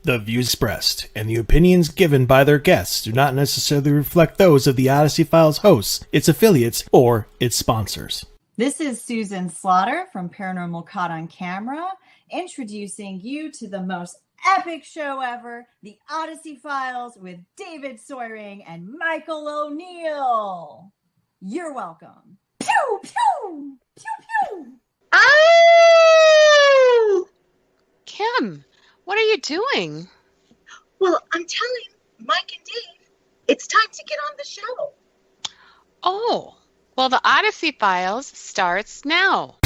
The views expressed and the opinions given by their guests do not necessarily reflect those of the Odyssey Files hosts, its affiliates, or its sponsors. This is Susan Slaughter from Paranormal Caught on Camera, introducing you to the most epic show ever, the Odyssey Files with David Soyering and Michael O'Neill. You're welcome. Pew, pew, pew, pew. Oh! Kim, what are you doing? Well, I'm telling Mike and Dave, it's time to get on the show. Oh, well, the Odyssey Files starts now.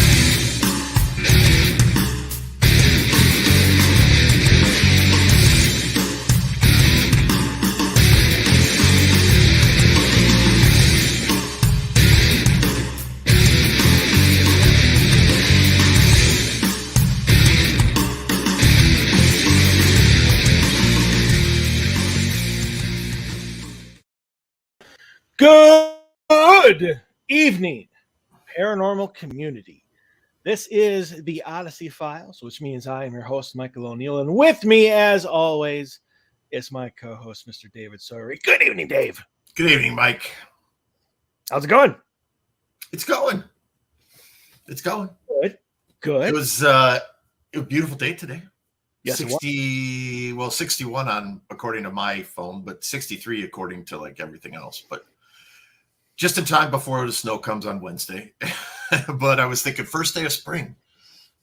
Good evening, paranormal community. This is the Odyssey Files, which means I am your host, Michael O'Neill, and with me, as always, is my co-host, Mr. David Sawyer. Good evening, Dave. Good evening, Mike. How's it going? It's going. It's going. Good. It was a beautiful day today. Yes, 61 on according to my phone, but 63 according to like everything else. But just in time before the snow comes on Wednesday. But I was thinking first day of spring.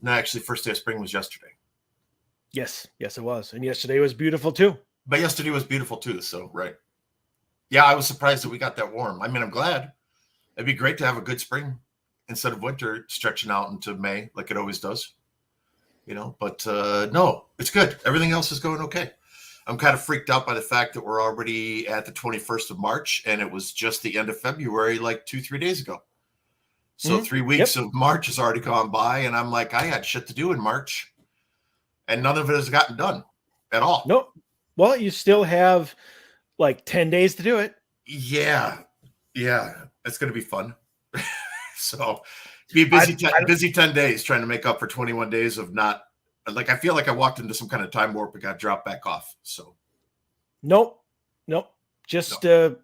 No, actually, first day of spring was yesterday. Yes, it was. And yesterday was beautiful too. But yesterday was beautiful too. So, right. Yeah, I was surprised that we got that warm. I mean, I'm glad. It'd be great to have a good spring instead of winter stretching out into May like it always does. You know, but no, it's good. Everything else is going okay. I'm kind of freaked out by the fact that we're already at the 21st of March and it was just the end of February, like 2-3 days ago. So 3 weeks of March has already gone by and I'm like, I had shit to do in March and none of it has gotten done at all. Nope. Well, you still have like 10 days to do it. Yeah. It's going to be fun. So be busy 10 days trying to make up for 21 days of not like, I feel like I walked into some kind of time warp and got dropped back off. So Nope. Just didn't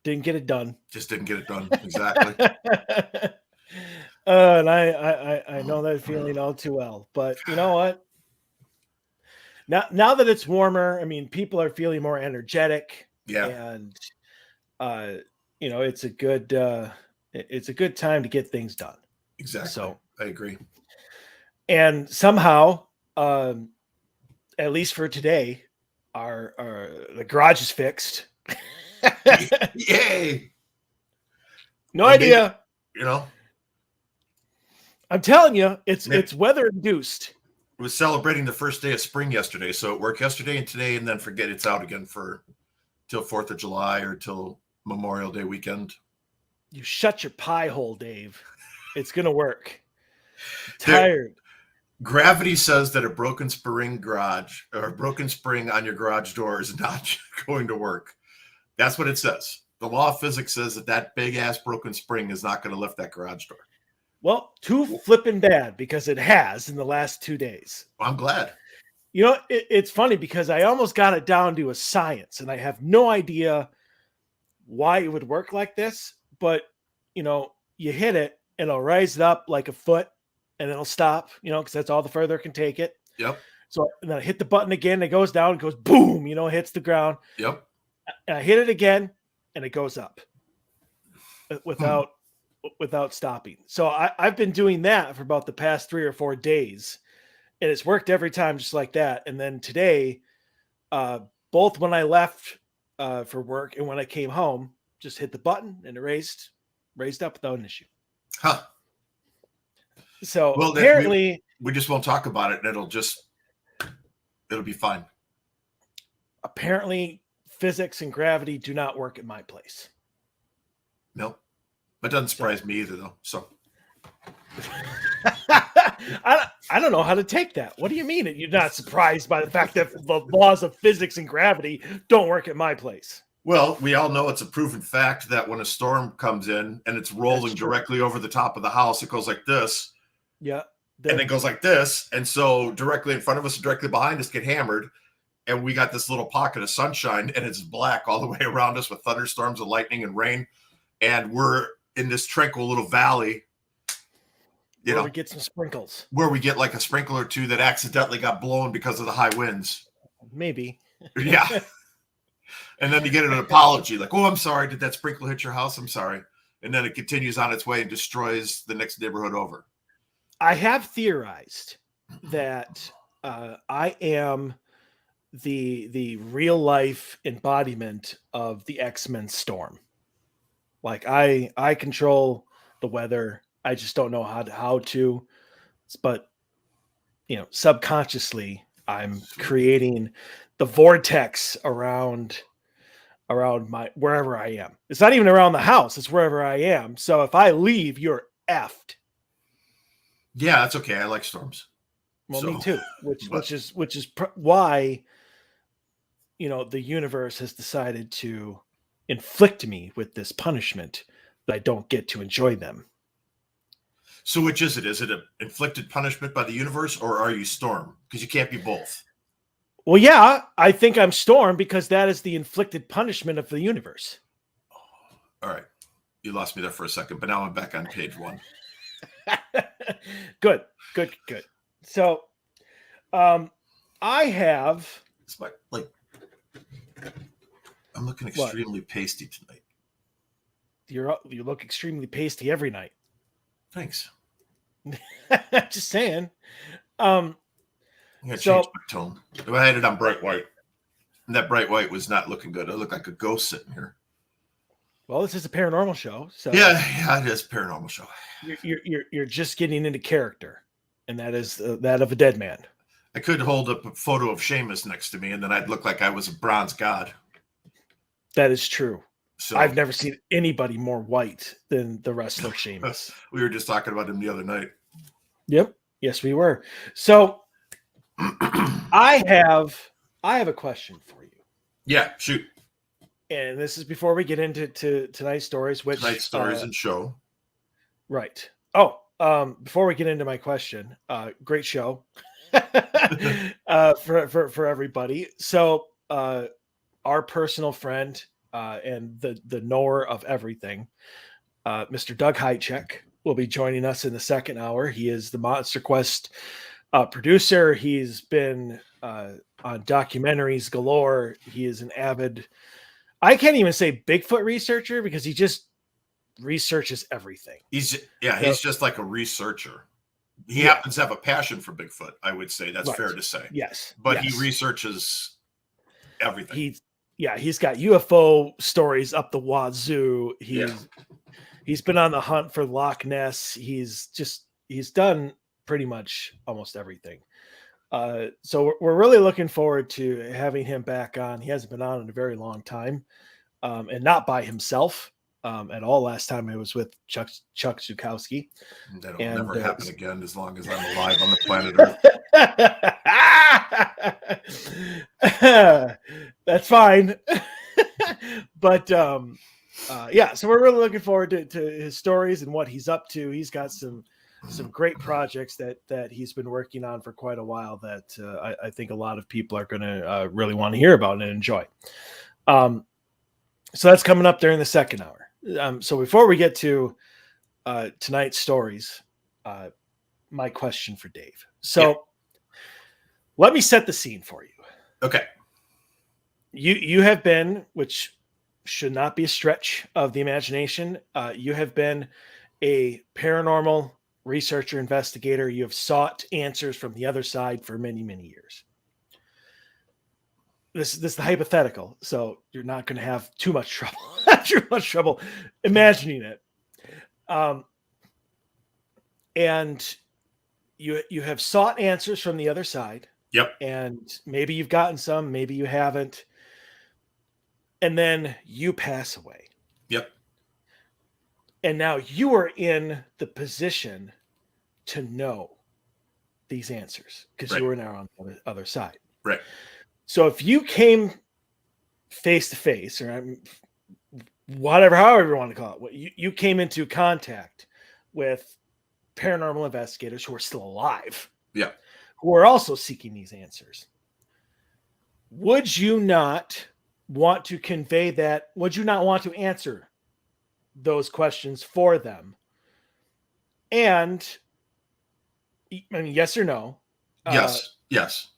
get it done. Just didn't get it done. Exactly. And I know that feeling all too well, but you know what? Now that it's warmer, I mean, people are feeling more energetic. Yeah. And, it's a good time to get things done. Exactly. So I agree. And somehow, at least for today, the garage is fixed. Yay! No idea. You know, I'm telling you, it's weather induced. I was celebrating the first day of spring yesterday, so it worked yesterday and today, and then forget it's out again till 4th of July or till Memorial Day weekend. You shut your pie hole, Dave. It's gonna work. Tired. Gravity says that a broken spring on your garage door is not going to work. That's what it says. The law of physics says that big ass broken spring is not going to lift that garage door. Well, too flipping bad because it has in the last 2 days. Well, I'm glad. You know, it's funny because I almost got it down to a science and I have no idea why it would work like this, but you hit it and it'll rise it up like a foot and it'll stop, because that's all the further it can take it. Yep. So and then I hit the button again, it goes down, it goes boom, hits the ground. Yep. And I hit it again and it goes up without stopping. So I've been doing that for about the past 3 or 4 days and it's worked every time just like that. And then today, both when I left for work and when I came home, just hit the button and it raised up without an issue. Huh. So well, apparently we just won't talk about it and it'll be fine. Apparently physics and gravity do not work at my place. No, that doesn't surprise me either though. So I don't know how to take that. What do you mean? You're not surprised by the fact that the laws of physics and gravity don't work at my place? Well, we all know it's a proven fact that when a storm comes in and it's rolling directly over the top of the house, it goes like this. Yeah. And it goes like this. And so directly in front of us, directly behind us get hammered. and we got this little pocket of sunshine, and it's black all the way around us with thunderstorms and lightning and rain, and we're in this tranquil little valley, where we get some sprinkles, where we get like a sprinkle or two that accidentally got blown because of the high winds. Maybe. Yeah. And then you get an apology like, oh, I'm sorry. Did that sprinkle hit your house? I'm sorry. And then it continues on its way and destroys the next neighborhood over. I have theorized that I am the real life embodiment of the X-Men storm. Like I control the weather. I just don't know how to, but subconsciously I'm creating the vortex around my wherever I am. It's not even around the house, it's wherever I am. So if I leave, you're effed. Yeah, that's okay. I like storms. Well, me too. Which is why the universe has decided to inflict me with this punishment that I don't get to enjoy them. So which is it? Is it an inflicted punishment by the universe, or are you Storm? Because you can't be both. Well, yeah, I think I'm Storm because that is the inflicted punishment of the universe. All right. You lost me there for a second, but now I'm back on page 1. Good. So I have... It's I'm looking extremely pasty tonight. You look extremely pasty every night. Thanks. Just saying. I'm going to change my tone. I had it on bright white. And that bright white was not looking good. I look like a ghost sitting here. Well, this is a paranormal show. So yeah, it is a paranormal show. You're just getting into character. And that is that of a dead man. I could hold up a photo of Sheamus next to me, and then I'd look like I was a bronze god. That is true. So I've never seen anybody more white than the wrestler Sheamus. We were just talking about him the other night. Yep. Yes, we were. So I have a question for you. Yeah, shoot. And this is before we get into tonight's stories, Tonight's stories and show. Right. Oh, before we get into my question, great show for everybody. So our personal friend and the knower of everything, Mr. Doug Hajicek, will be joining us in the second hour. He is the Monster Quest producer. He's been on documentaries galore. He is an avid, I can't even say Bigfoot researcher because he just researches everything. He's just like a researcher. He happens to have a passion for Bigfoot, I would say. That's fair to say. Yes. But he researches everything. He's got UFO stories up the wazoo. He's been on the hunt for Loch Ness. He's done pretty much almost everything. So we're really looking forward to having him back on. He hasn't been on in a very long time, and not by himself at all. Last time it was with Chuck Zukowski. That'll never happen again as long as I'm alive on the planet Earth. That's fine. But so we're really looking forward to his stories and what he's up to. He's got some great projects that he's been working on for quite a while that I think a lot of people are going to really want to hear about and enjoy. So that's coming up during the second hour. So before we get to tonight's stories, my question for Dave. So let me set the scene for you. Okay. You have been, which should not be a stretch of the imagination, you have been a paranormal researcher, investigator. You have sought answers from the other side for many, many years. This is the hypothetical, so you're not going to have too much trouble imagining it. And you have sought answers from the other side. Yep. And maybe you've gotten some, maybe you haven't. And then you pass away. Yep. And now you are in the position to know these answers because you were now on the other side. Right. So if you came face to face, or whatever, however you want to call it, you came into contact with paranormal investigators who are still alive. Yeah. Who are also seeking these answers. would you not want to convey that? Would you not want to answer those questions for them? And I mean, yes or no? Yes. Yes.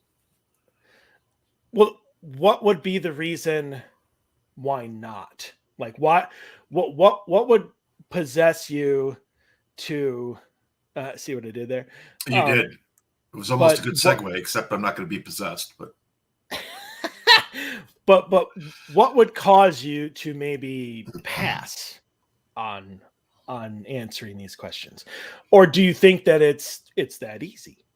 Well, what would be the reason why not? Like, what would possess you to see what I did there? You did. It was almost a good but segue, except I'm not going to be possessed. But but what would cause you to maybe pass on answering these questions, or do you think that it's that easy?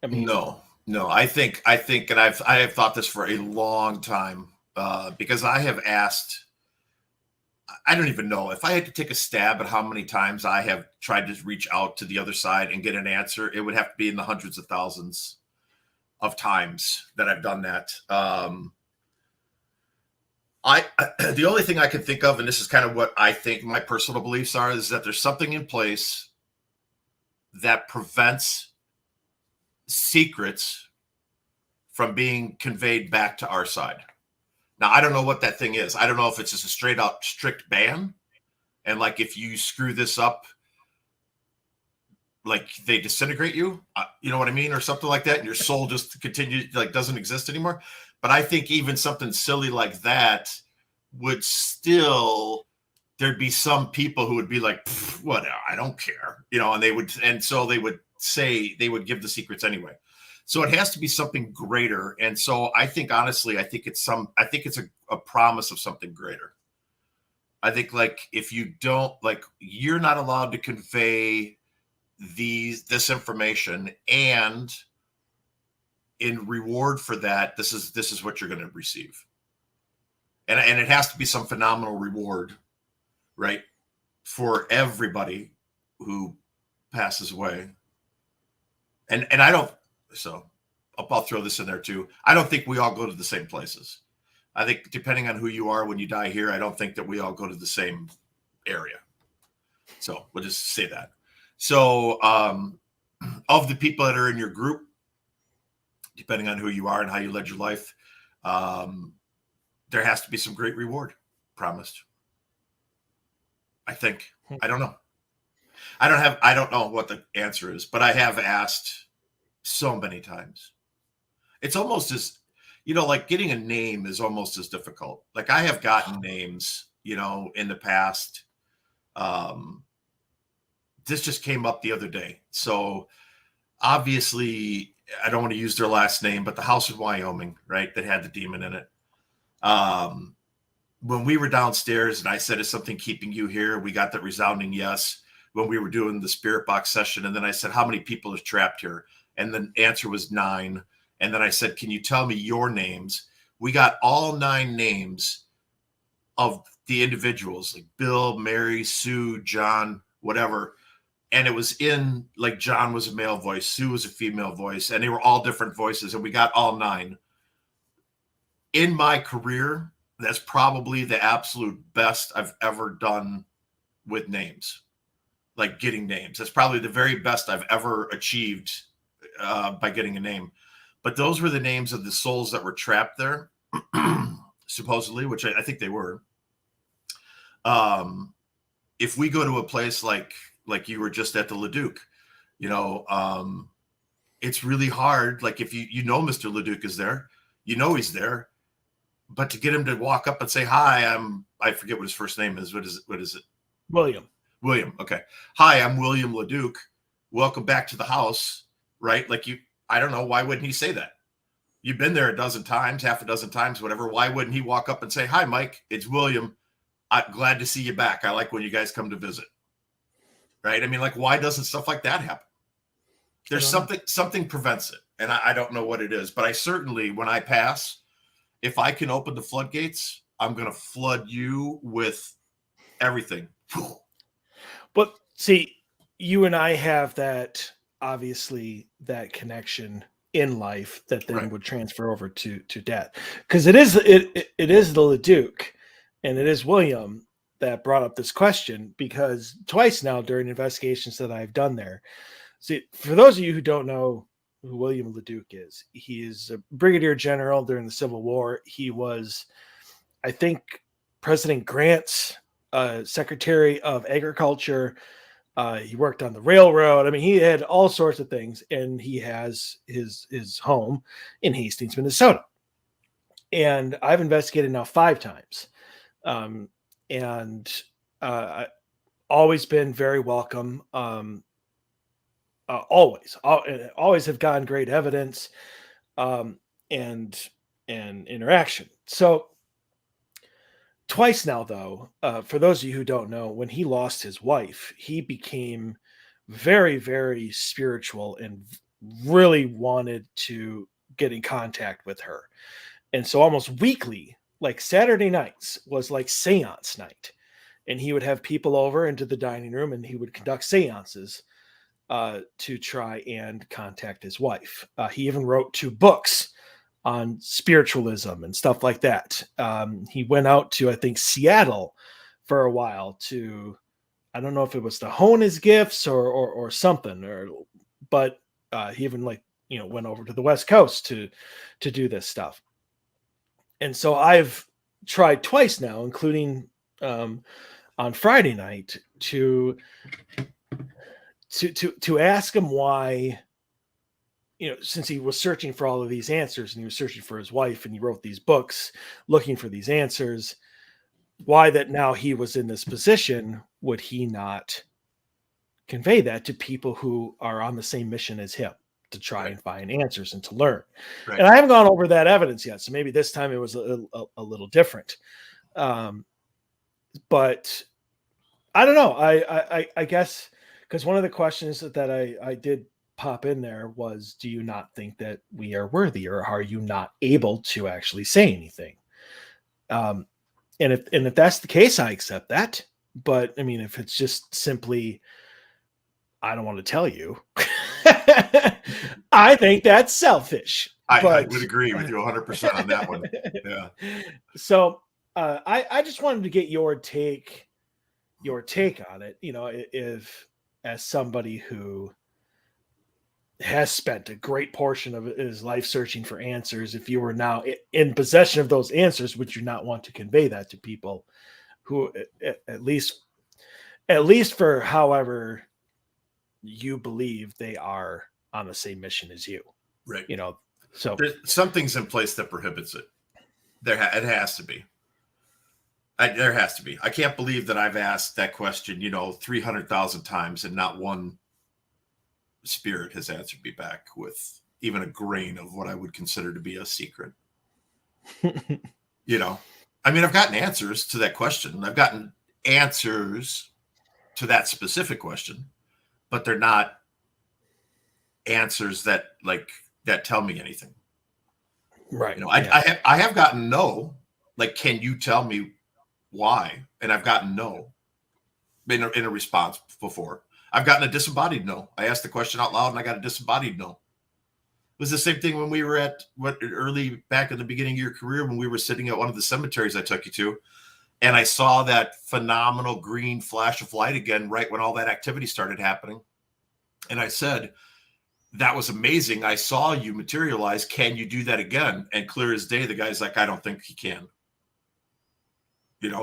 I mean, no. I think, and I have thought this for a long time because I have asked. I don't even know if I had to take a stab at how many times I have tried to reach out to the other side and get an answer. It would have to be in the hundreds of thousands of times that I've done that. The only thing I can think of, and this is kind of what I think my personal beliefs are, is that there's something in place that prevents secrets from being conveyed back to our side. Now, I don't know what that thing is. I don't know if it's just a straight out strict ban. And like, if you screw this up, like they disintegrate you, you know what I mean? Or something like that. And your soul just continues, like doesn't exist anymore. But I think even something silly like that would still, there'd be some people who would be like, whatever, I don't care, you know, and so they would say, they would give the secrets anyway. So it has to be something greater. And so I think, honestly, I think it's a promise of something greater. I think like, if you don't, like, you're not allowed to convey this information, and in reward for that, this is what you're going to receive. And it has to be some phenomenal reward, right? For everybody who passes away. And I don't, so I'll throw this in there too. I don't think we all go to the same places. I think depending on who you are when you die here, I don't think that we all go to the same area. So we'll just say that. So of the people that are in your group, depending on who you are and how you led your life, there has to be some great reward promised. I think. I don't know. I don't know what the answer is, but I have asked so many times. It's almost as, you know, like getting a name is almost as difficult. Like I have gotten names, you know, in the past. This just came up the other day. So obviously I don't want to use their last name, but the house in Wyoming, right, that had the demon in it. When we were downstairs and I said, is something keeping you here? We got that resounding yes when we were doing the spirit box session. And then I said, how many people are trapped here? And the answer was 9. And then I said, can you tell me your names? We got all 9 names of the individuals, like Bill, Mary, Sue, John, whatever. And it was in, like, John was a male voice, Sue was a female voice, and they were all different voices. And we got all 9. In my career, that's probably the absolute best I've ever done with names, like getting names. That's probably the very best I've ever achieved by getting a name. But those were the names of the souls that were trapped there, supposedly, which I think they were. If we go to a place like you were just at the Leduc, you know, it's really hard. Like if you know Mr. Leduc is there, you know he's there, but to get him to walk up and say, hi, I forget what his first name is. What is it? William. Okay. Hi, I'm William Leduc. Welcome back to the house. Right? Like I don't know. Why wouldn't he say that? You've been there a dozen times, half a dozen times, whatever. Why wouldn't he walk up and say, hi, Mike, it's William. I'm glad to see you back. I like when you guys come to visit. Right? I mean, like, why doesn't stuff like that happen? There's something prevents it. And I don't know what it is, but I certainly, when I pass, if I can open the floodgates, I'm going to flood you with everything. But see, you and I have that, obviously, that connection in life that then would transfer over to death, because it is the Leduc and it is William that brought up this question, because twice now during investigations that I've done there. See, for those of you who don't know who William LeDuc is. He is a brigadier general during the Civil War. He was, I think, President Grant's Secretary of Agriculture. He worked on the railroad. I mean, he had all sorts of things, and he has his home in Hastings, Minnesota. And I've investigated now 5 times, and I always been very welcome. Always have gotten great evidence, and interaction. So twice now, though, for those of you who don't know, when he lost his wife, he became very, very spiritual and really wanted to get in contact with her. And so almost weekly, like Saturday nights was like seance night. And he would have people over into the dining room, and he would conduct seances to try and contact his wife. He even wrote 2 books on spiritualism and stuff like that. He went out to, I think, Seattle for a while to, I don't know if it was to hone his gifts or something, but he even went over to the West Coast to do this stuff. And so I've tried twice now, including on Friday night, to ask him why, since he was searching for all of these answers, and he was searching for his wife, and he wrote these books looking for these answers, why that now he was in this position, would he not convey that to people who are on the same mission as him, to try and find answers and to learn? Right. And I haven't gone over that evidence yet, so maybe this time it was a little different. But I don't know. I guess, because one of the questions that I did pop in there was, do you not think that we are worthy, or are you not able to actually say anything? And if that's the case, I accept that. But I mean, if it's just simply, I don't want to tell you, I think that's selfish. I would agree with you 100% on that one. Yeah. So I just wanted to get your take on it. If, as somebody who has spent a great portion of his life searching for answers, if you were now in possession of those answers, would you not want to convey that to people who, at least for however you believe, they are on the same mission as you? Right. So there's something's in place that prohibits it. It has to be. There has to be. I can't believe that I've asked that question, 300,000 times, and not one spirit has answered me back with even a grain of what I would consider to be a secret. I mean, I've gotten answers to that question. I've gotten answers to that specific question, but they're not answers that tell me anything. Right. I have gotten no, can you tell me why? And I've gotten no in a response before. I've gotten a disembodied no. I asked the question out loud and I got a disembodied no. It was the same thing when we were at early back in the beginning of your career, when we were sitting at one of the cemeteries I took you to, and I saw that phenomenal green flash of light again right when all that activity started happening. And I said, that was amazing. I saw you materialize. Can you do that again? And clear as day, the guy's like, I don't think he can.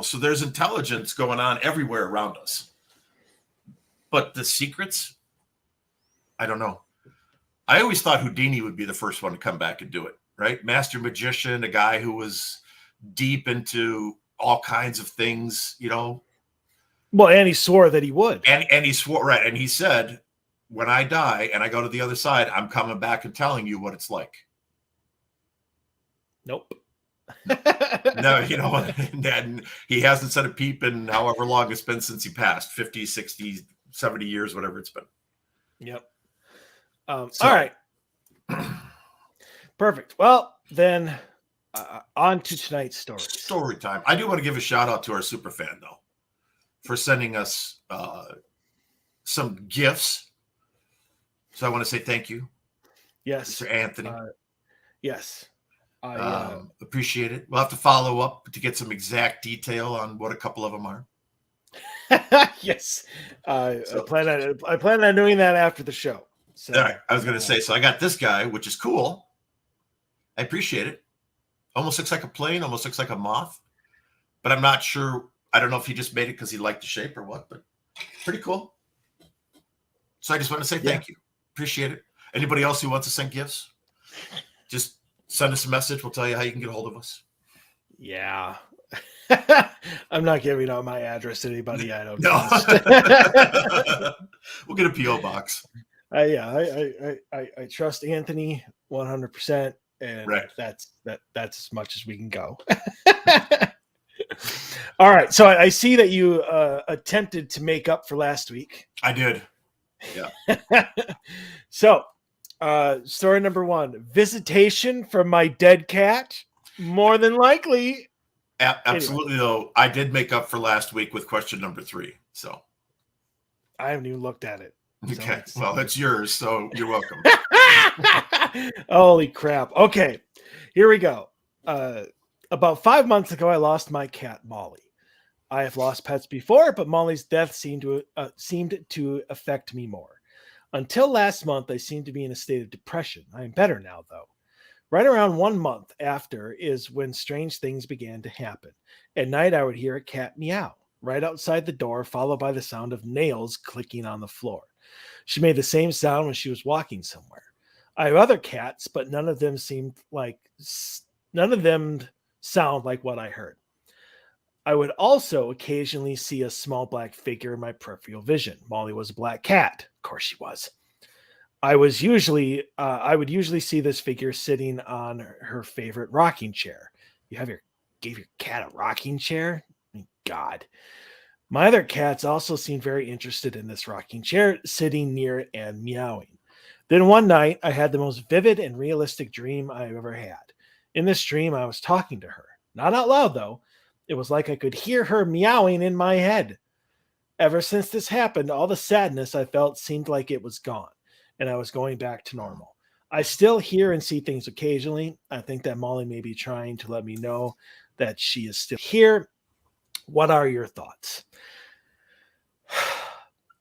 So there's intelligence going on everywhere around us. But the secrets, I don't know. I always thought Houdini would be the first one to come back and do it, right? Master magician, a guy who was deep into all kinds of things, Well, and he swore that he would. And he swore, right. And he said, when I die and I go to the other side, I'm coming back and telling you what it's like. Nope. No, and he hasn't said a peep in however long it's been since he passed, 50, 60, 70 years, whatever it's been. Yep. All right. Perfect. Well, then on to tonight's story. Story time. I do want to give a shout out to our super fan, though, for sending us some gifts. So I want to say thank you. Yes. Mr. Anthony. Yes. I appreciate it. We'll have to follow up to get some exact detail on what a couple of them are. Yes. I plan on doing that after the show. So All right. I was going to say, so I got this guy, which is cool. I appreciate it. Almost looks like a plane, almost looks like a moth, but I'm not sure. I don't know if he just made it because he liked the shape or what, but pretty cool. So I just want to say thank you. Appreciate it. Anybody else who wants to send gifts, just send us a message. We'll tell you how you can get a hold of us. Yeah. I'm not giving out my address to anybody I don't No. trust. We'll get a P.O. box. I trust Anthony 100%, and Right. that's as much as we can go. All right, so I see that you attempted to make up for last week. I did. Yeah. So, story number 1: visitation from my dead cat. More than likely. Absolutely, though. I did make up for last week with question number 3. So I haven't even looked at it. okay, well, it's yours, so you're welcome. Holy crap. Okay, here we go. About 5 months ago, I lost my cat, Molly. I have lost pets before, but Molly's death seemed to affect me more. Until last month, I seemed to be in a state of depression. I am better now, though. Right around 1 month after is when strange things began to happen. At night, I would hear a cat meow right outside the door, followed by the sound of nails clicking on the floor. She made the same sound when she was walking somewhere. I have other cats, but none of them sound like what I heard. I would also occasionally see a small black figure in my peripheral vision. Molly was a black cat. Of course she was. I would usually see this figure sitting on her favorite rocking chair. Gave your cat a rocking chair? I mean, God. My other cats also seemed very interested in this rocking chair, sitting near it and meowing. Then one night, I had the most vivid and realistic dream I've ever had. In this dream, I was talking to her. Not out loud, though. It was like I could hear her meowing in my head. Ever since this happened, all the sadness I felt seemed like it was gone, and I was going back to normal. I still hear and see things occasionally. I think that Molly may be trying to let me know that she is still here. What are your thoughts?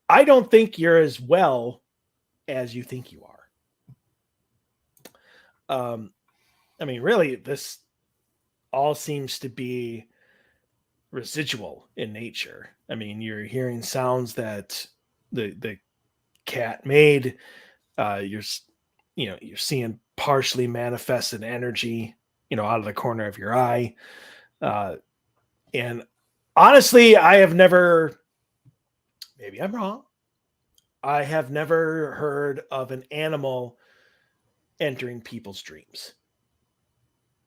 I don't think you're as well as you think you are. I mean, really, this all seems to be residual in nature. I mean, you're hearing sounds that the cat made. You're seeing partially manifested energy, out of the corner of your eye. And honestly, I have never, maybe I'm wrong, I have never heard of an animal entering people's dreams.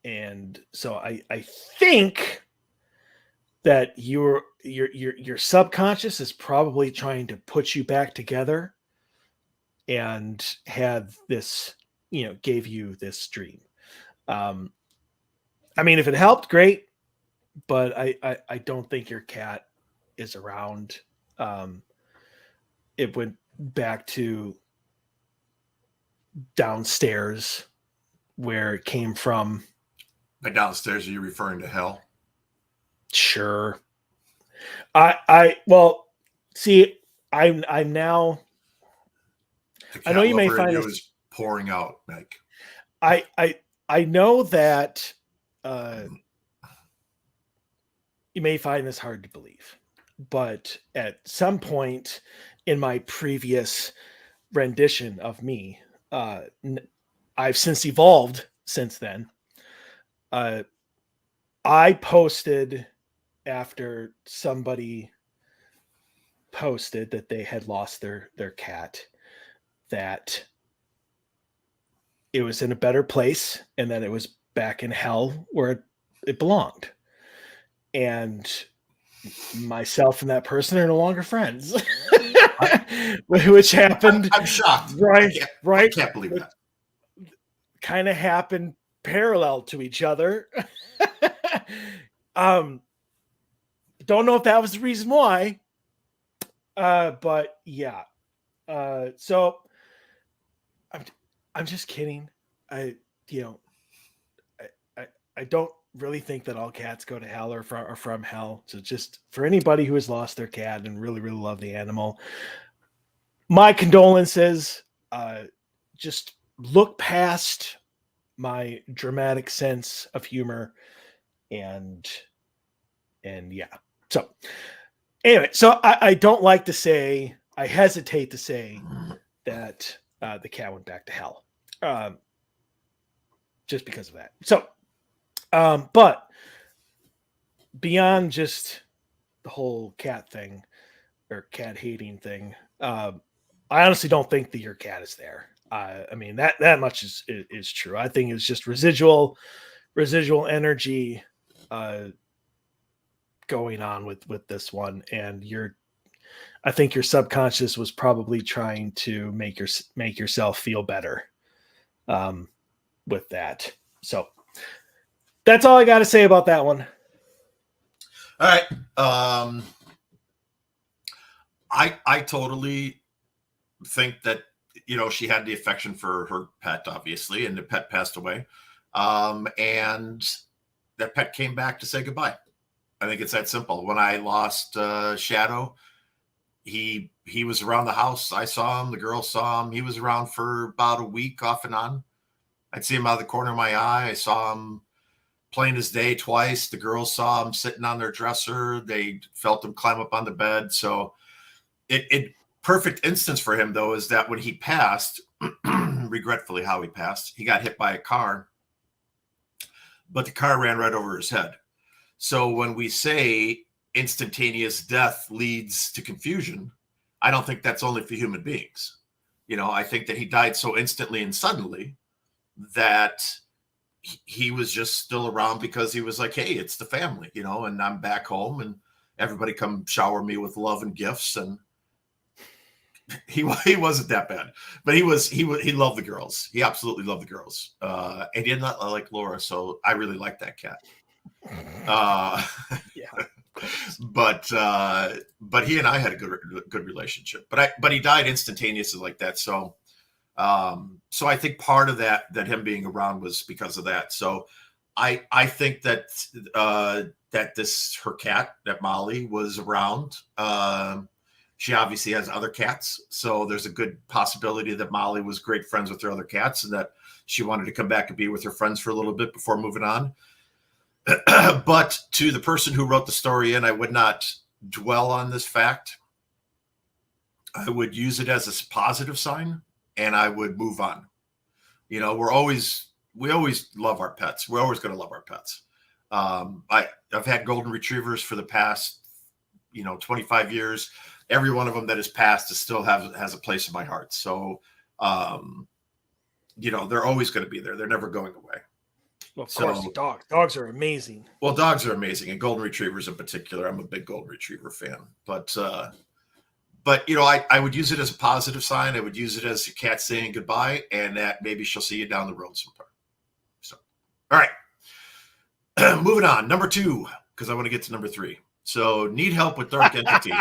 And so I think that your subconscious is probably trying to put you back together and had this, gave you this dream. I mean, if it helped, great, but I don't think your cat is around. It went back to downstairs where it came from. By downstairs, are you referring to hell? Sure. I'm now. I know you may find this was pouring out, Mike. I know that you may find this hard to believe, but at some point in my previous rendition of me, I've since evolved since then. I posted after somebody posted that they had lost their cat, that it was in a better place and that it was back in hell where it belonged. And myself and that person are no longer friends, which happened. I'm shocked. Right. I can't believe that. Kind of happened parallel to each other. Don't know if that was the reason why, but yeah. So I'm just kidding. I don't really think that all cats go to hell or from hell. So just for anybody who has lost their cat and really, really love the animal, my condolences. just look past my dramatic sense of humor and yeah. So anyway, so I don't like to say, I hesitate to say that the cat went back to hell, just because of that. So, but beyond just the whole cat thing or cat hating thing, I honestly don't think that your cat is there. I mean, that much is true. I think it's just residual energy going on with this one, and I think your subconscious was probably trying to make yourself feel better with that. So that's all I got to say about that one. All right. I totally think that, she had the affection for her pet, obviously, and the pet passed away. And that pet came back to say goodbye. I think it's that simple. When I lost Shadow, he was around the house. I saw him. The girl saw him. He was around for about a week off and on. I'd see him out of the corner of my eye. I saw him plain as day twice. The girls saw him sitting on their dresser. They felt him climb up on the bed. So it perfect instance for him, though, is that when he passed, regretfully how he passed, he got hit by a car, but the car ran right over his head. So when we say instantaneous death leads to confusion, I don't think that's only for human beings. I think that he died so instantly and suddenly that he was just still around because he was like, hey, it's the family, and I'm back home and everybody come shower me with love and gifts. And he wasn't that bad, but he loved the girls. He absolutely loved the girls. And he did not like Laura. So I really like that cat. Yeah. But he and I had a good relationship, but he died instantaneously like that. So I think part of that him being around was because of that. So I think that her cat, that Molly, was around. She obviously has other cats, so there's a good possibility that Molly was great friends with her other cats and that she wanted to come back and be with her friends for a little bit before moving on. But to the person who wrote the story I would not dwell on this fact. I would use it as a positive sign and I would move on. We always love our pets. We're always going to love our pets. I've had golden retrievers for the past, 25 years. Every one of them that has passed still has a place in my heart. So, they're always going to be there. They're never going away. Well, of course, dogs are amazing. Well, dogs are amazing, and golden retrievers in particular. I'm a big golden retriever fan. But I would use it as a positive sign. I would use it as a cat saying goodbye, and that maybe she'll see you down the road sometime. So, all right, moving on. Number 2, because I want to get to number 3. So, need help with dark entity.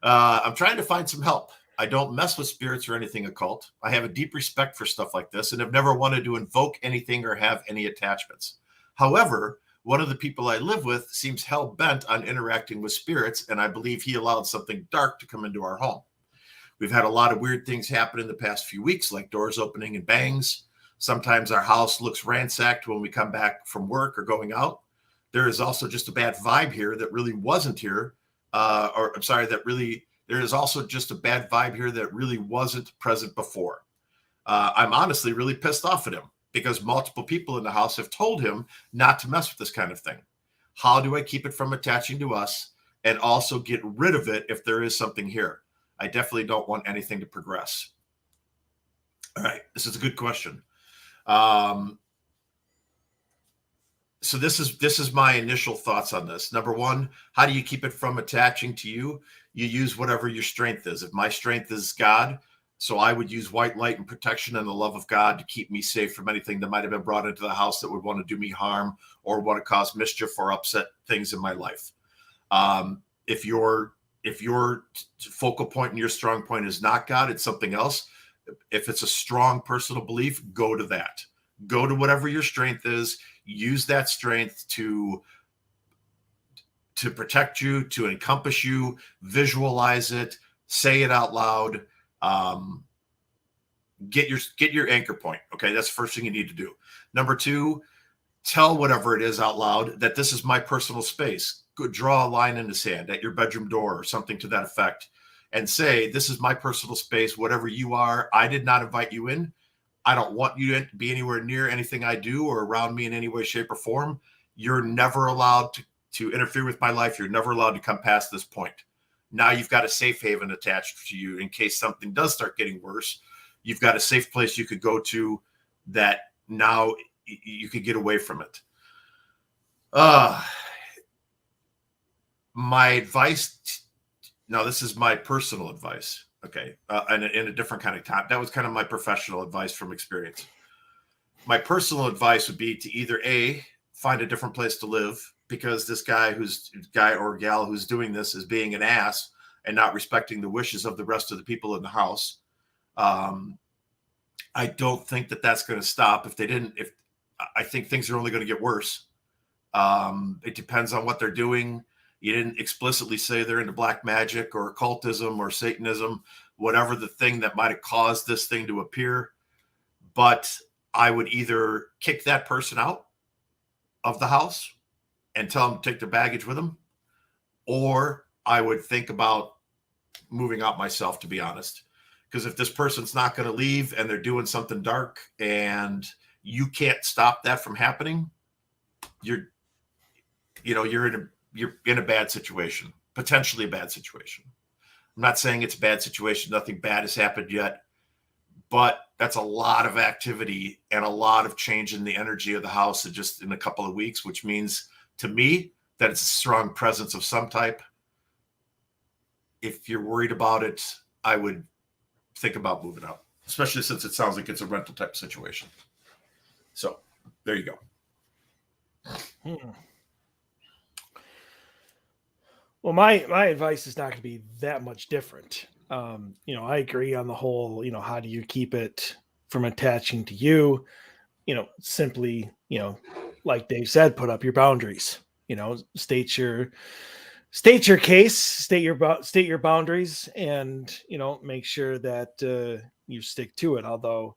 I'm trying to find some help. I don't mess with spirits or anything occult. I have a deep respect for stuff like this and have never wanted to invoke anything or have any attachments. However, one of the people I live with seems hell-bent on interacting with spirits, and I believe he allowed something dark to come into our home. We've had a lot of weird things happen in the past few weeks, like doors opening and bangs. Sometimes our house looks ransacked when we come back from work or going out. There is also just a bad vibe here that really wasn't here. There is also just a bad vibe here that really wasn't present before. I'm honestly really pissed off at him because multiple people in the house have told him not to mess with this kind of thing. How do I keep it from attaching to us and also get rid of it if there is something here? I definitely don't want anything to progress. All right, this is a good question. So this is my initial thoughts on this. Number 1, how do you keep it from attaching to you? You use whatever your strength is. If my strength is God, so I would use white light and protection and the love of God to keep me safe from anything that might have been brought into the house that would want to do me harm or want to cause mischief or upset things in my life. If your focal point and your strong point is not God, it's something else. If it's a strong personal belief, go to that. Go to whatever your strength is. Use that strength to protect you, to encompass you, visualize it, say it out loud. get your anchor point. Okay, that's the first thing you need to do. Number 2, tell whatever it is out loud that this is my personal space. Go draw a line in the sand at your bedroom door or something to that effect, and say, this is my personal space. Whatever you are, I did not invite you in. I don't want you to be anywhere near anything I do or around me in any way, shape, or form. You're never allowed to interfere with my life. You're never allowed to come past this point. Now you've got a safe haven attached to you in case something does start getting worse. You've got a safe place you could go to that now you could get away from it. My advice, now this is my personal advice, okay, and in a different kind of time. That was kind of my professional advice from experience. My personal advice would be to either A, find a different place to live, because this guy or gal who's doing this is being an ass and not respecting the wishes of the rest of the people in the house. I don't think that that's going to stop. If I think things are only going to get worse. It depends on what they're doing. You didn't explicitly say they're into black magic or occultism or Satanism, whatever the thing that might have caused this thing to appear. But I would either kick that person out of the house and tell them to take their baggage with them, or I would think about moving out myself, to be honest. Because if this person's not going to leave and they're doing something dark and you can't stop that from happening, you're in a bad situation, potentially a bad situation. I'm not saying it's a bad situation. Nothing bad has happened yet, but that's a lot of activity and a lot of change in the energy of the house just in a couple of weeks, which means to me that it's a strong presence of some type. If you're worried about it, I would think about moving out, especially since it sounds like it's a rental type situation. So there you go. Well, my advice is not going to be that much different. I agree on the whole, how do you keep it from attaching to you? Simply, like Dave said, put up your boundaries, state your case, state your boundaries, and, make sure that you stick to it. Although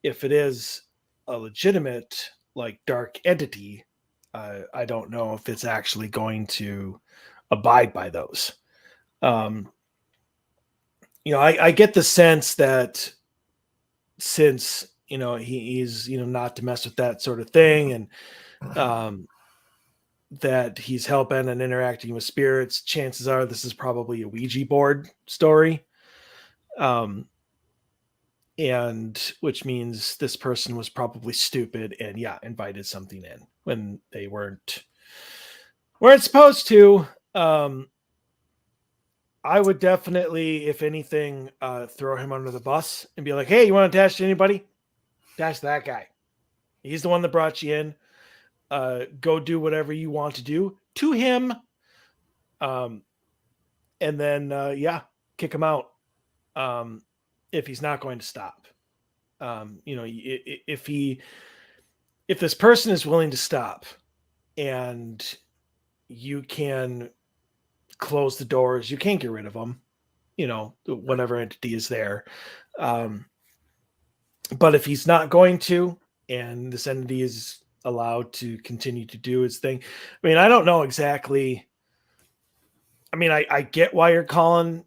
if it is a legitimate, like, dark entity, I don't know if it's actually going to abide by those. I get the sense that since, he's, not to mess with that sort of thing, and that he's helping and interacting with spirits, chances are this is probably a Ouija board story. And which means this person was probably stupid and invited something in when they weren't supposed to. I would definitely, if anything, throw him under the bus and be like, hey, you want to attach to anybody? Attach to that guy. He's the one that brought you in. Go do whatever you want to do to him. And then, kick him out. If he's not going to stop. If this person is willing to stop and you can close the doors, you can't get rid of them, whatever entity is there. But if he's not going to, and this entity is allowed to continue to do its thing, I don't know exactly. I get why you're calling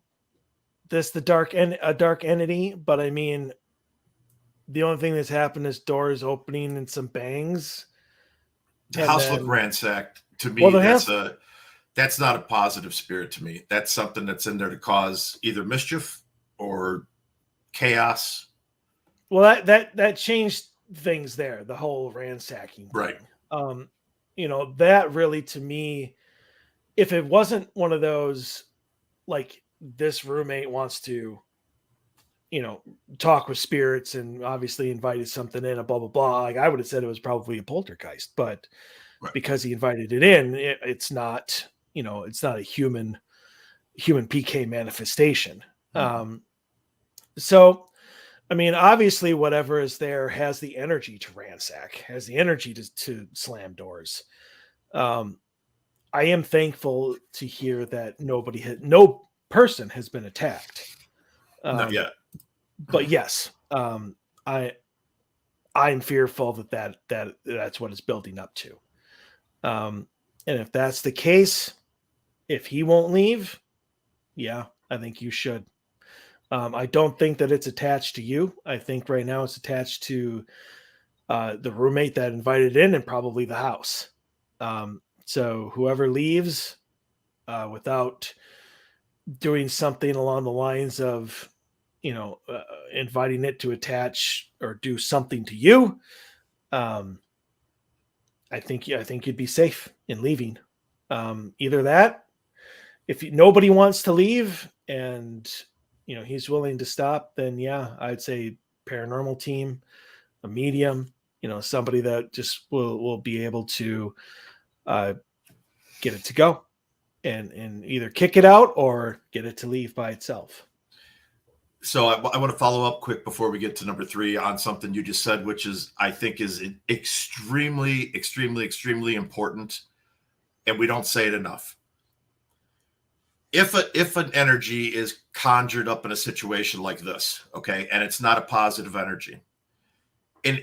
this a dark entity, but the only thing that's happened is doors opening and some bangs. The house looked ransacked to me. Well, that's not a positive spirit to me. That's something that's in there to cause either mischief or chaos. Well, that changed things there. The whole ransacking thing. Right. That really, to me, if it wasn't one of those, like, this roommate wants to, talk with spirits and obviously invited something in, a blah, blah, blah. Like, I would have said it was probably a poltergeist, but because he invited it in, it's not, it's not a human PK manifestation. So, obviously whatever is there has the energy to ransack, has the energy to slam doors. I am thankful to hear that no person has been attacked. Not yet. But yes, Um, I'm fearful that's what it's building up to. And if that's the case, if he won't leave, yeah, I think you should. I don't think that it's attached to you. I think right now it's attached to the roommate that invited in and probably the house. So whoever leaves without doing something along the lines of, inviting it to attach or do something to you, I think you'd be safe in leaving. Either that, if nobody wants to leave and he's willing to stop, then yeah, I'd say paranormal team, a medium, somebody that just will be able to get it to go and either kick it out or get it to leave by itself. So I want to follow up quick before we get to number 3 on something you just said, which is, I think, is extremely, extremely, extremely important, and we don't say it enough. If an energy is conjured up in a situation like this, okay, and it's not a positive energy, and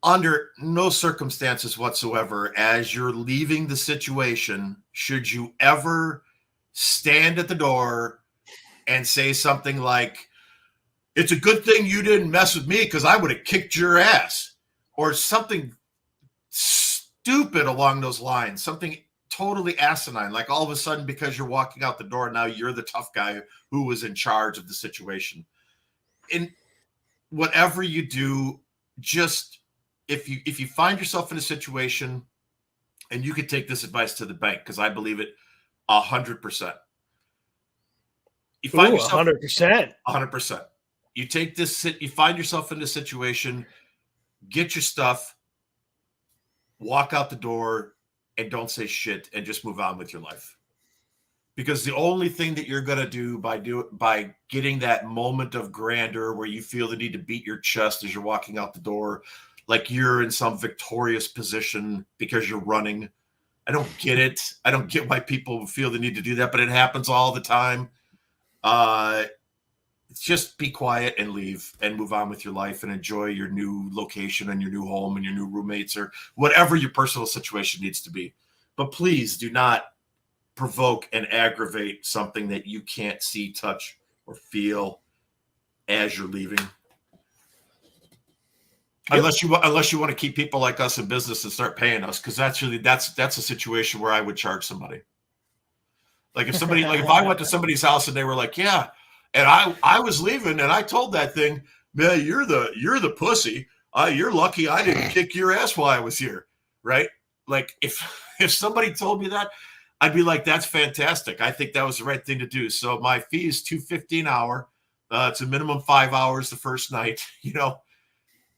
under no circumstances whatsoever, as you're leaving the situation, should you ever stand at the door and say something like, "It's a good thing you didn't mess with me because I would have kicked your ass," or something stupid along those lines, something totally asinine, like all of a sudden, because you're walking out the door, now you're the tough guy who was in charge of the situation. And whatever you do, just if you find yourself in a situation, and you could take this advice to the bank, because I believe it 100%. You find yourself 100%. 100%. You take this, you find yourself in a situation, get your stuff, walk out the door, and don't say shit, and just move on with your life. Because the only thing that you're going to do by getting that moment of grandeur where you feel the need to beat your chest as you're walking out the door, like you're in some victorious position because you're running. I don't get it. I don't get why people feel the need to do that, but it happens all the time. Just be quiet and leave and move on with your life and enjoy your new location and your new home and your new roommates or whatever your personal situation needs to be. But please do not provoke and aggravate something that you can't see, touch, or feel as you're leaving. Yep. Unless you want to keep people like us in business and start paying us, because that's a situation where I would charge somebody. Like if I went to somebody's house and they were like, yeah, and I was leaving and I told that thing, man, you're the pussy. You're lucky I didn't kick your ass while I was here, right? Like if somebody told me that, I'd be like, that's fantastic. I think that was the right thing to do. So my fee is $2.50 an hour. It's a minimum 5 hours the first night.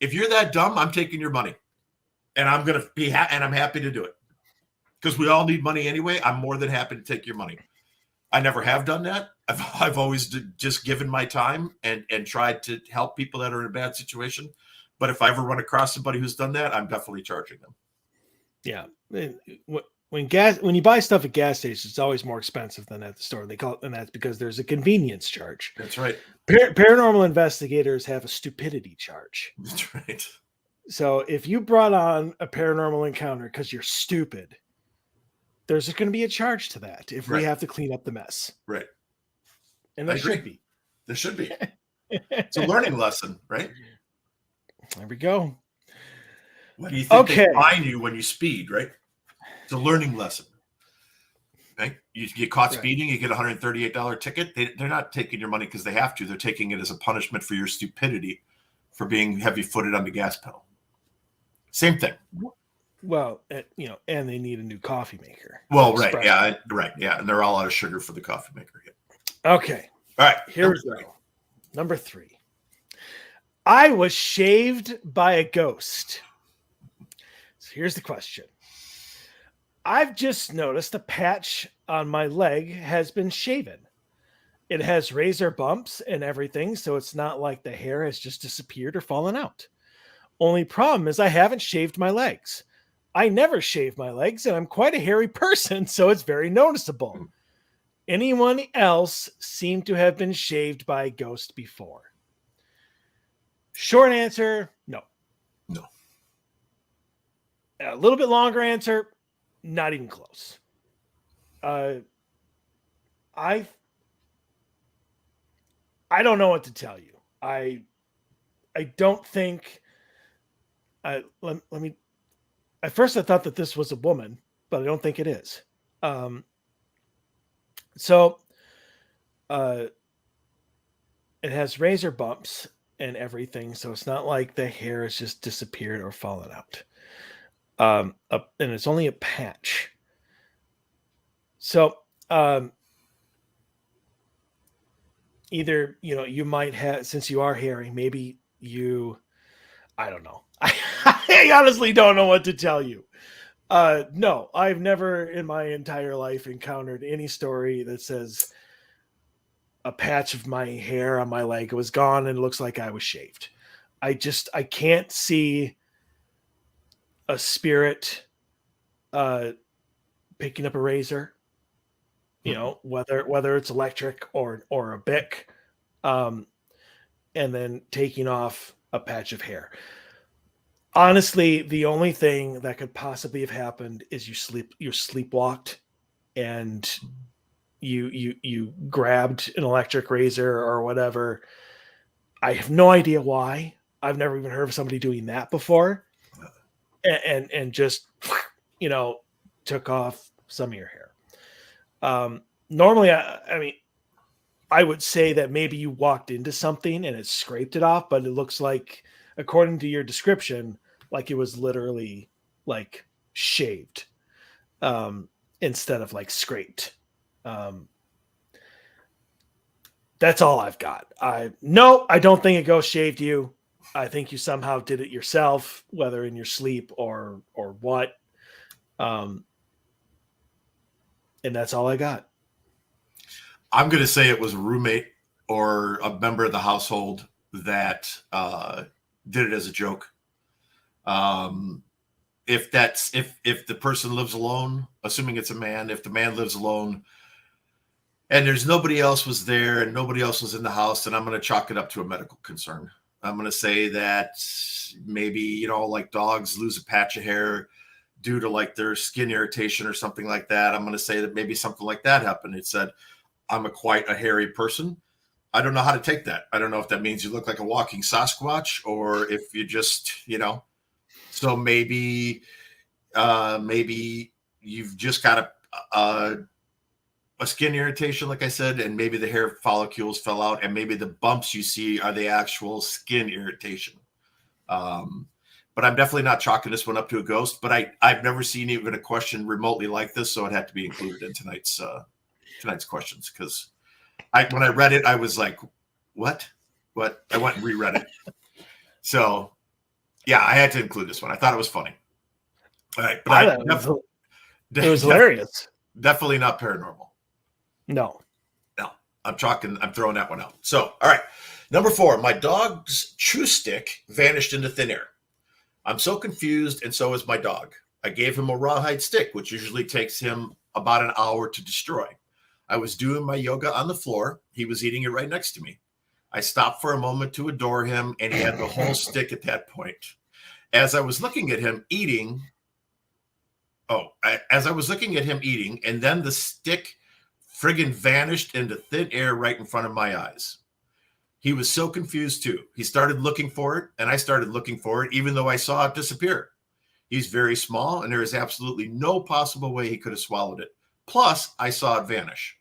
If you're that dumb, I'm taking your money, and I'm gonna be and I'm happy to do it because we all need money anyway. I'm more than happy to take your money. I never have done that. I've always just given my time and tried to help people that are in a bad situation. But if I ever run across somebody who's done that, I'm definitely charging them. Yeah. When you buy stuff at gas stations, it's always more expensive than at the store. They call it, and that's because there's a convenience charge. That's right. Paranormal investigators have a stupidity charge. That's right. So if you brought on a paranormal encounter because you're stupid, there's going to be a charge to that if we have to clean up the mess. Right. And there should be. There should be. It's a learning lesson, right? There we go. What do you think they fine you when you speed, right? It's a learning lesson. Right? You get caught speeding, you get a $138 ticket. They're not taking your money because they have to. They're taking it as a punishment for your stupidity for being heavy-footed on the gas pedal. Same thing. Well, and they need a new coffee maker. Well, right. Yeah. Right. Yeah. And they're all out of sugar for the coffee maker. Yeah. Okay. All right. Here we go. Number 3. I was shaved by a ghost. So here's the question. I've just noticed a patch on my leg has been shaven. It has razor bumps and everything, so it's not like the hair has just disappeared or fallen out. Only problem is I haven't shaved my legs. I never shave my legs, and I'm quite a hairy person, so it's very noticeable. Anyone else seem to have been shaved by a ghost before? Short answer, no. No. A little bit longer answer, not even close. I don't know what to tell you. I don't think. Let me. At first, I thought that this was a woman, but I don't think it is. So, it has razor bumps and everything, so it's not like the hair has just disappeared or fallen out. And it's only a patch. So, either you might have, since you are hairy, maybe I don't know. I honestly don't know what to tell you. No, I've never in my entire life encountered any story that says a patch of my hair on my leg was gone and it looks like I was shaved. I can't see a spirit picking up a razor, whether it's electric or a Bic, and then taking off a patch of hair. Honestly, the only thing that could possibly have happened is you sleepwalked and you grabbed an electric razor or whatever. I have no idea why. I've never even heard of somebody doing that before. And just, took off some of your hair. Normally, I mean, I would say that maybe you walked into something and it scraped it off, but it looks like, according to your description, like it was literally like shaved, instead of like scraped. That's all I've got. I don't think a ghost shaved you. I think you somehow did it yourself, whether in your sleep or what. And that's all I got. I'm going to say it was a roommate or a member of the household that did it as a joke. If the person lives alone, assuming it's a man, if the man lives alone and there's nobody else was there and nobody else was in the house, then I'm going to chalk it up to a medical concern. I'm going to say that maybe, like dogs lose a patch of hair due to like their skin irritation or something like that. I'm going to say that maybe something like that happened. It said, I'm quite a hairy person. I don't know how to take that. I don't know if that means you look like a walking Sasquatch or if you just, so maybe you've just got a skin irritation, like I said, and maybe the hair follicles fell out and maybe the bumps you see are the actual skin irritation. But I'm definitely not chalking this one up to a ghost, but I've never seen even a question remotely like this. So it had to be included in tonight's questions. Cause when I read it, I was like, what? I went and reread it. So yeah, I had to include this one. I thought it was funny. All right. But it was hilarious. Definitely not paranormal. No, I'm throwing that one out. So, all right. Number 4, my dog's chew stick vanished into thin air. I'm so confused, and so is my dog. I gave him a rawhide stick, which usually takes him about an hour to destroy. I was doing my yoga on the floor. He was eating it right next to me. I stopped for a moment to adore him, and he had the whole stick at that point. As I was looking at him eating, and then the stick friggin' vanished into thin air right in front of my eyes. He was so confused too. He started looking for it, and I started looking for it, even though I saw it disappear. He's very small, and there is absolutely no possible way he could have swallowed it. Plus, I saw it vanish.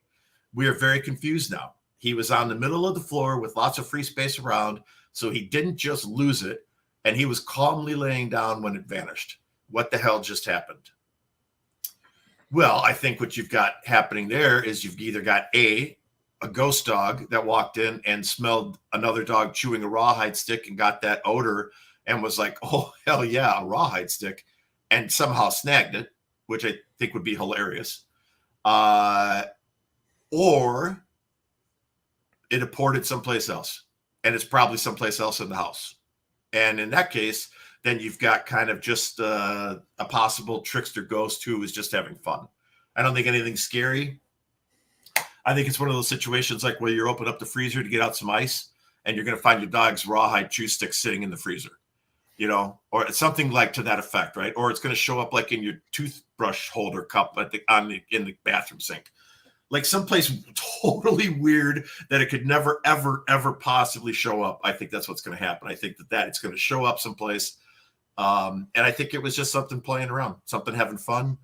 We are very confused now. He was on the middle of the floor with lots of free space around, so he didn't just lose it, and he was calmly laying down when it vanished. What the hell just happened? Well, I think what you've got happening there is you've either got a ghost dog that walked in and smelled another dog chewing a rawhide stick and got that odor and was like, oh, hell yeah, a rawhide stick, and somehow snagged it, which I think would be hilarious. Or it aborted someplace else, and it's probably someplace else in the house. And in that case, then you've got kind of just a possible trickster ghost who is just having fun. I don't think anything's scary. I think it's one of those situations like where you open up the freezer to get out some ice and you're going to find your dog's rawhide chew stick sitting in the freezer, you know, or something like to that effect, right? Or it's going to show up like in your toothbrush holder cup in the bathroom sink, like someplace totally weird that it could never, ever, ever possibly show up. I think that's what's going to happen. I think that it's going to show up someplace. And I think it was just something playing around, something having fun.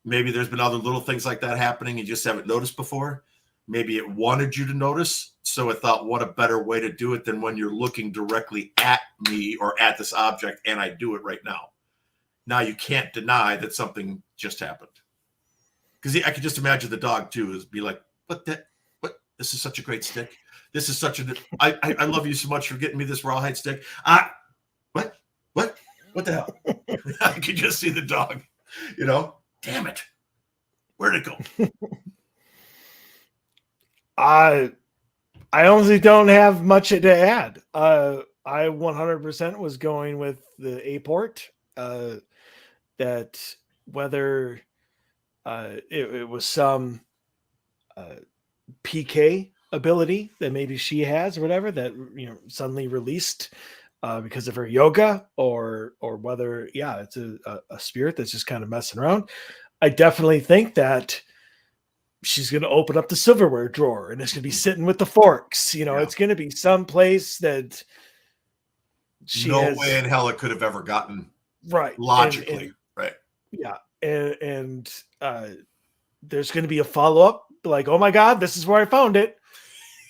Maybe there's been other little things like that happening you just haven't noticed before. Maybe it wanted you to notice. So it thought, what a better way to do it than when you're looking directly at me or at this object, and I do it right now. Now you can't deny that something just happened. Because I could just imagine the dog too is be like, what? This is such a great stick. This is I love you so much for getting me this rawhide stick. What the hell? I could just see the dog, you know, damn it. Where'd it go? I honestly don't have much to add. I 100% was going with the A-port, that whether it was some PK ability that maybe she has or whatever that, you know, suddenly released because of her yoga, or whether, yeah, it's a spirit that's just kind of messing around. I definitely think that she's going to open up the silverware drawer and it's going to be sitting with the forks. You know, it's going to be some place that she no way in hell it could have ever gotten right logically. Right. Yeah. And there's going to be a follow-up like, oh my God, this is where I found it.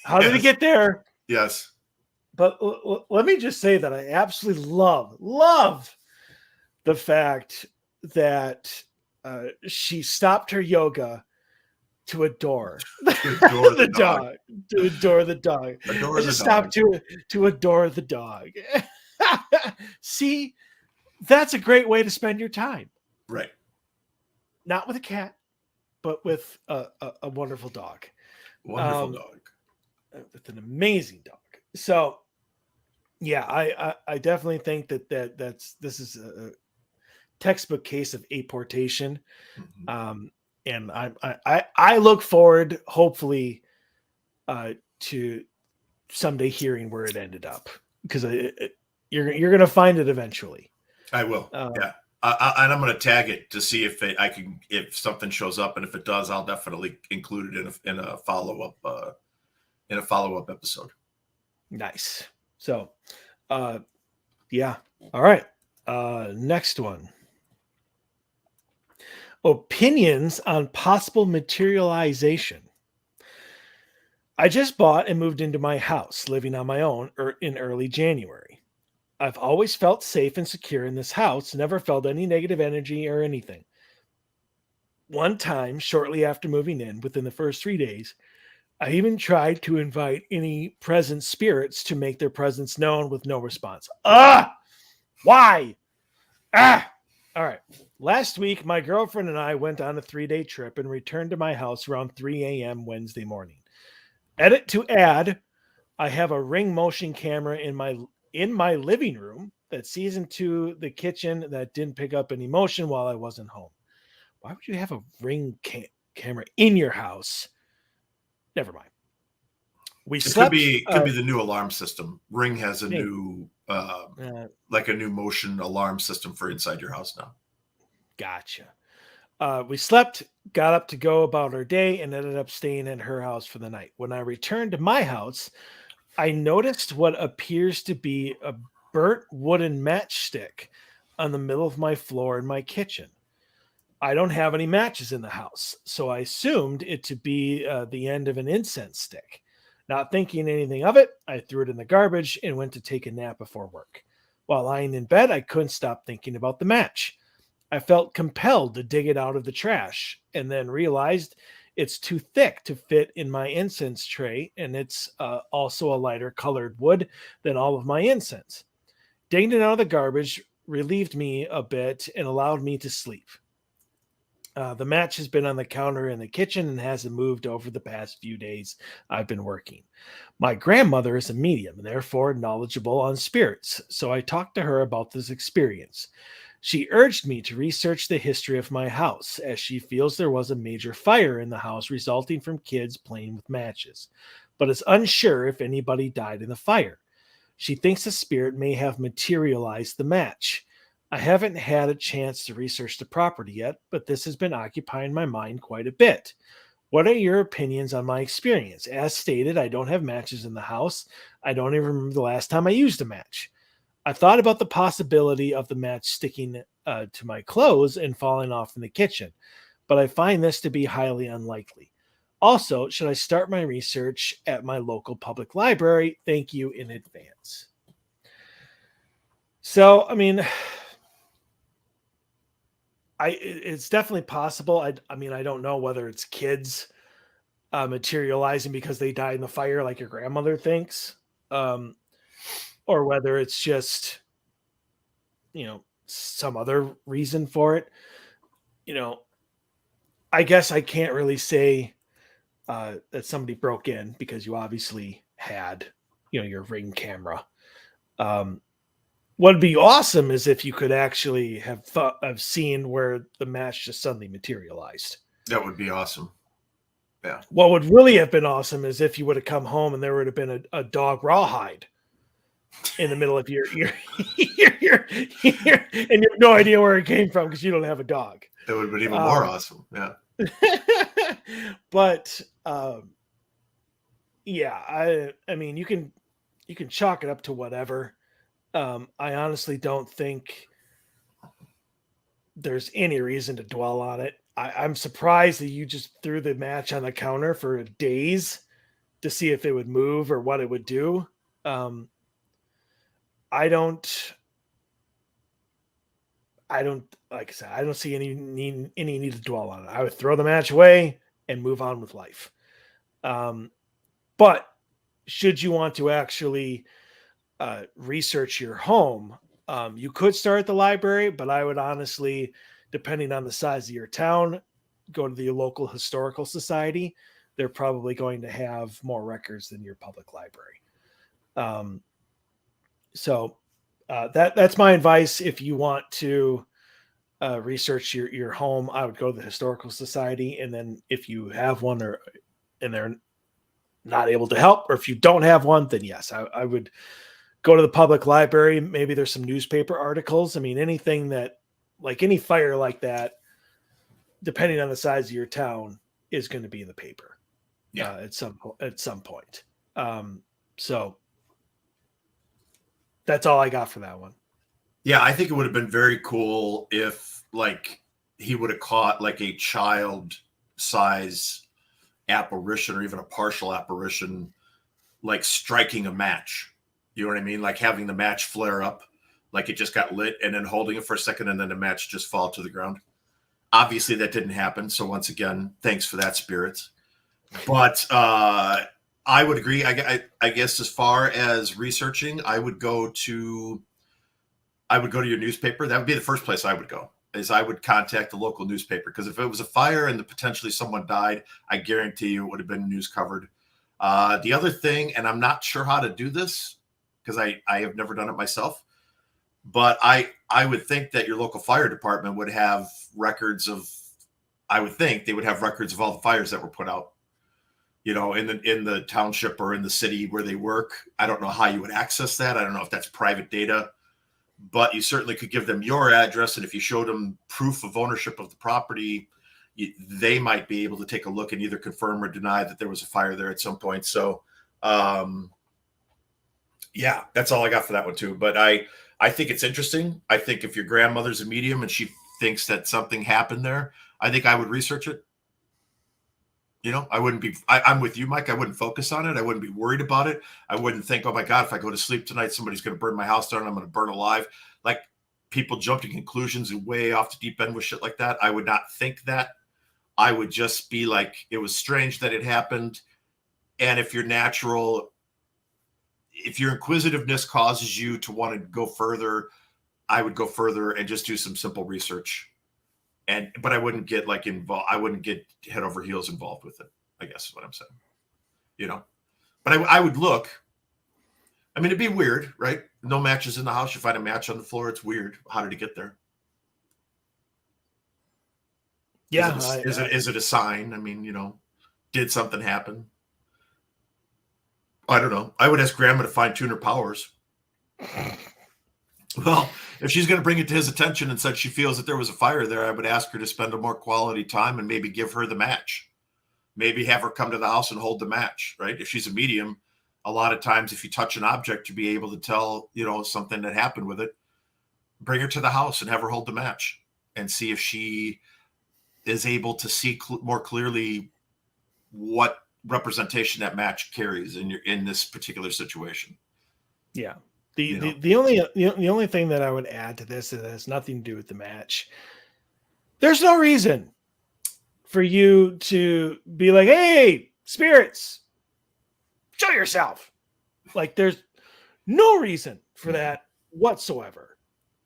How did it get there? Yes. But let me just say that I absolutely love the fact that she stopped her yoga to adore the dog. To adore the dog. Stop to adore the dog. See, that's a great way to spend your time. Right. Not with a cat, but with a wonderful dog. Wonderful dog. With an amazing dog. So, yeah, I definitely think this is a textbook case of apportation. Mm-hmm. And I look forward, hopefully, to someday hearing where it ended up, because you're going to find it eventually. I will. Yeah. And I'm going to tag it to see if something shows up, and if it does, I'll definitely include it in a follow-up episode. Nice. So, yeah. All right. Next one. Opinions on possible materialization. I just bought and moved into my house, living on my own in early January. I've always felt safe and secure in this house, never felt any negative energy or anything. One time, shortly after moving in, within the first 3 days, I even tried to invite any present spirits to make their presence known with no response. Why? All right. Last week, my girlfriend and I went on a 3-day trip and returned to my house around 3 a.m. Wednesday morning. Edit to add, I have a ring motion camera in my living room that sees into the kitchen that didn't pick up any motion while I wasn't home. Why would you have a ring camera in your house? Never mind. Could be the new alarm system. Ring has a new like a new motion alarm system for inside your house now. Gotcha. We slept, got up to go about our day, and ended up staying at her house for the night. When I returned to my house, I noticed what appears to be a burnt wooden matchstick on the middle of my floor in my kitchen. I don't have any matches in the house, so I assumed it to be the end of an incense stick. Not thinking anything of it, I threw it in the garbage and went to take a nap before work. While lying in bed, I couldn't stop thinking about the match. I felt compelled to dig it out of the trash, and then realized it's too thick to fit in my incense tray, and it's also a lighter colored wood than all of my incense. Digging it out of the garbage relieved me a bit and allowed me to sleep. The match has been on the counter in the kitchen and hasn't moved over the past few days I've been working. My grandmother is a medium and therefore knowledgeable on spirits, so I talked to her about this experience. She urged me to research the history of my house, as she feels there was a major fire in the house resulting from kids playing with matches. but is unsure if anybody died in the fire. She thinks a spirit may have materialized the match. I haven't had a chance to research the property yet, but this has been occupying my mind quite a bit. What are your opinions on my experience? As stated, I don't have matches in the house. I don't even remember the last time I used a match. I thought about the possibility of the match sticking to my clothes and falling off in the kitchen, but I find this to be highly unlikely. Also, should I start my research at my local public library? Thank you in advance. So, I mean, it's definitely possible. I mean, I don't know whether it's kids materializing because they died in the fire, like your grandmother thinks, or whether it's just, some other reason for it. I guess I can't really say that somebody broke in because you obviously had, your Ring camera. What'd be awesome is if you could actually have seen where the match just suddenly materialized. That would be awesome. Yeah. What would really have been awesome is if you would have come home and there would have been a dog rawhide in the middle of your and you have no idea where it came from because you don't have a dog. That would have been even more awesome. Yeah. But yeah, I mean, you can chalk it up to whatever. I honestly don't think there's any reason to dwell on it. I'm surprised that you just threw the match on the counter for days to see if it would move or what it would do. I don't, like I said, I don't see any need to dwell on it. I would throw the match away and move on with life. But should you want to actually research your home, you could start at the library, but I would honestly, depending on the size of your town, go to the local historical society. They're probably going to have more records than your public library. So that's my advice. If you want to research your home, I would go to the historical society. And then if you have one and they're not able to help, or if you don't have one, then yes, I would go to the public library. Maybe there's some newspaper articles. I mean, anything that, like any fire like that, depending on the size of your town, is going to be in the paper. Yeah. At some point. So that's all I got for that one. Yeah, I think it would have been very cool if, like, he would have caught like a child size apparition or even a partial apparition, like striking a match. You know what I mean? Like having the match flare up, like it just got lit, and then holding it for a second, and then the match just fall to the ground. Obviously, that didn't happen. So once again, thanks for that, spirits. But I would agree. I guess as far as researching, I would go to your newspaper. That would be the first place I would go. Is I would contact the local newspaper, because if it was a fire and potentially someone died, I guarantee you it would have been news covered. The other thing, and I'm not sure how to do this because I have never done it myself, but I would think that your local fire department would have records of. I would think they would have records of all the fires that were put out, in the township or in the city where they work. I don't know how you would access that. I don't know if that's private data, but you certainly could give them your address. And if you showed them proof of ownership of the property, they might be able to take a look and either confirm or deny that there was a fire there at some point. So, yeah, that's all I got for that one too. But I think it's interesting. I think if your grandmother's a medium and she thinks that something happened there, I think I would research it. I wouldn't be, I'm with you, Mike. I wouldn't focus on it. I wouldn't be worried about it. I wouldn't think, oh my God, if I go to sleep tonight, somebody's going to burn my house down and I'm going to burn alive. Like, people jump to conclusions and way off the deep end with shit like that. I would not think that. I would just be like, it was strange that it happened. And if your inquisitiveness causes you to want to go further, I would go further and just do some simple research. But I wouldn't get involved. I wouldn't get head over heels involved with it, I guess is what I'm saying. But I would look. I mean, it'd be weird, right? No matches in the house. You find a match on the floor. It's weird. How did it get there? Yeah. Is it a sign? I mean, did something happen? I don't know. I would ask Grandma to fine tune her powers. Well, if she's going to bring it to his attention and said she feels that there was a fire there, I would ask her to spend a more quality time and maybe give her the match. Maybe have her come to the house and hold the match, right? If she's a medium, a lot of times if you touch an object, you'll be able to tell, something that happened with it. Bring her to the house and have her hold the match and see if she is able to see more clearly what representation that match carries in this particular situation. Yeah. The only thing that I would add to this, that has nothing to do with the match. There's no reason for you to be like, hey, spirits, show yourself. Like, there's no reason for that whatsoever.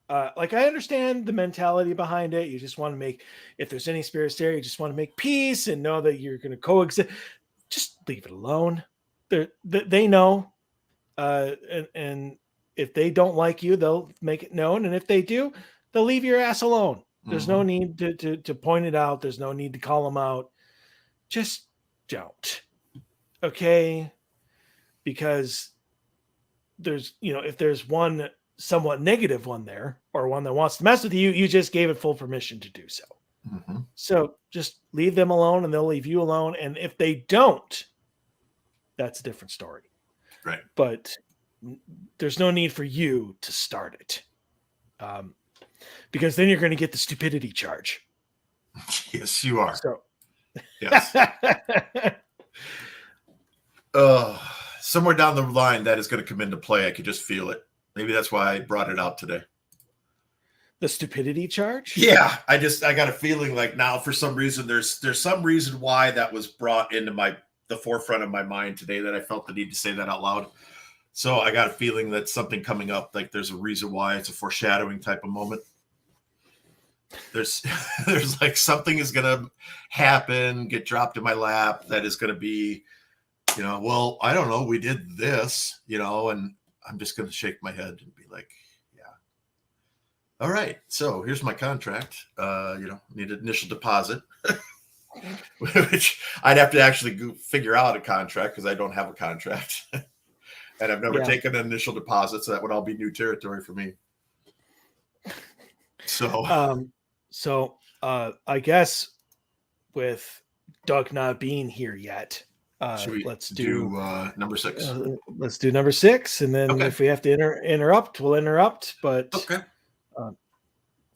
Like, I understand the mentality behind it. You just want to make, if there's any spirits there, you just want to make peace and know that you're going to coexist. Just leave it alone. They know. And if they don't like you, they'll make it known. And if they do, they'll leave your ass alone. There's no need to point it out. There's no need to call them out. Just don't. Okay? Because there's, if there's one somewhat negative one there, or one that wants to mess with you, you just gave it full permission to do so. So just leave them alone and they'll leave you alone. And if they don't, that's a different story. Right. But there's no need for you to start it. Because then you're going to get the stupidity charge. Yes, you are. So, yes. Somewhere down the line, that is going to come into play. I could just feel it. Maybe that's why I brought it out today. The stupidity charge? Yeah, I got a feeling like now, for some reason, there's some reason why that was brought into the forefront of my mind today, that I felt the need to say that out loud. So I got a feeling that something coming up, like there's a reason why. It's a foreshadowing type of moment. There's like something is going to happen, get dropped in my lap, that is going to be, well, I don't know, we did this, and I'm just going to shake my head and be like, yeah. All right. So here's my contract. Need an initial deposit, which I'd have to actually figure out a contract because I don't have a contract. And I've never taken an initial deposit, so that would all be new territory for me. So, I guess with Doug not being here yet, let's do number 6. Let's do number 6, and then if we have to interrupt, we'll interrupt. But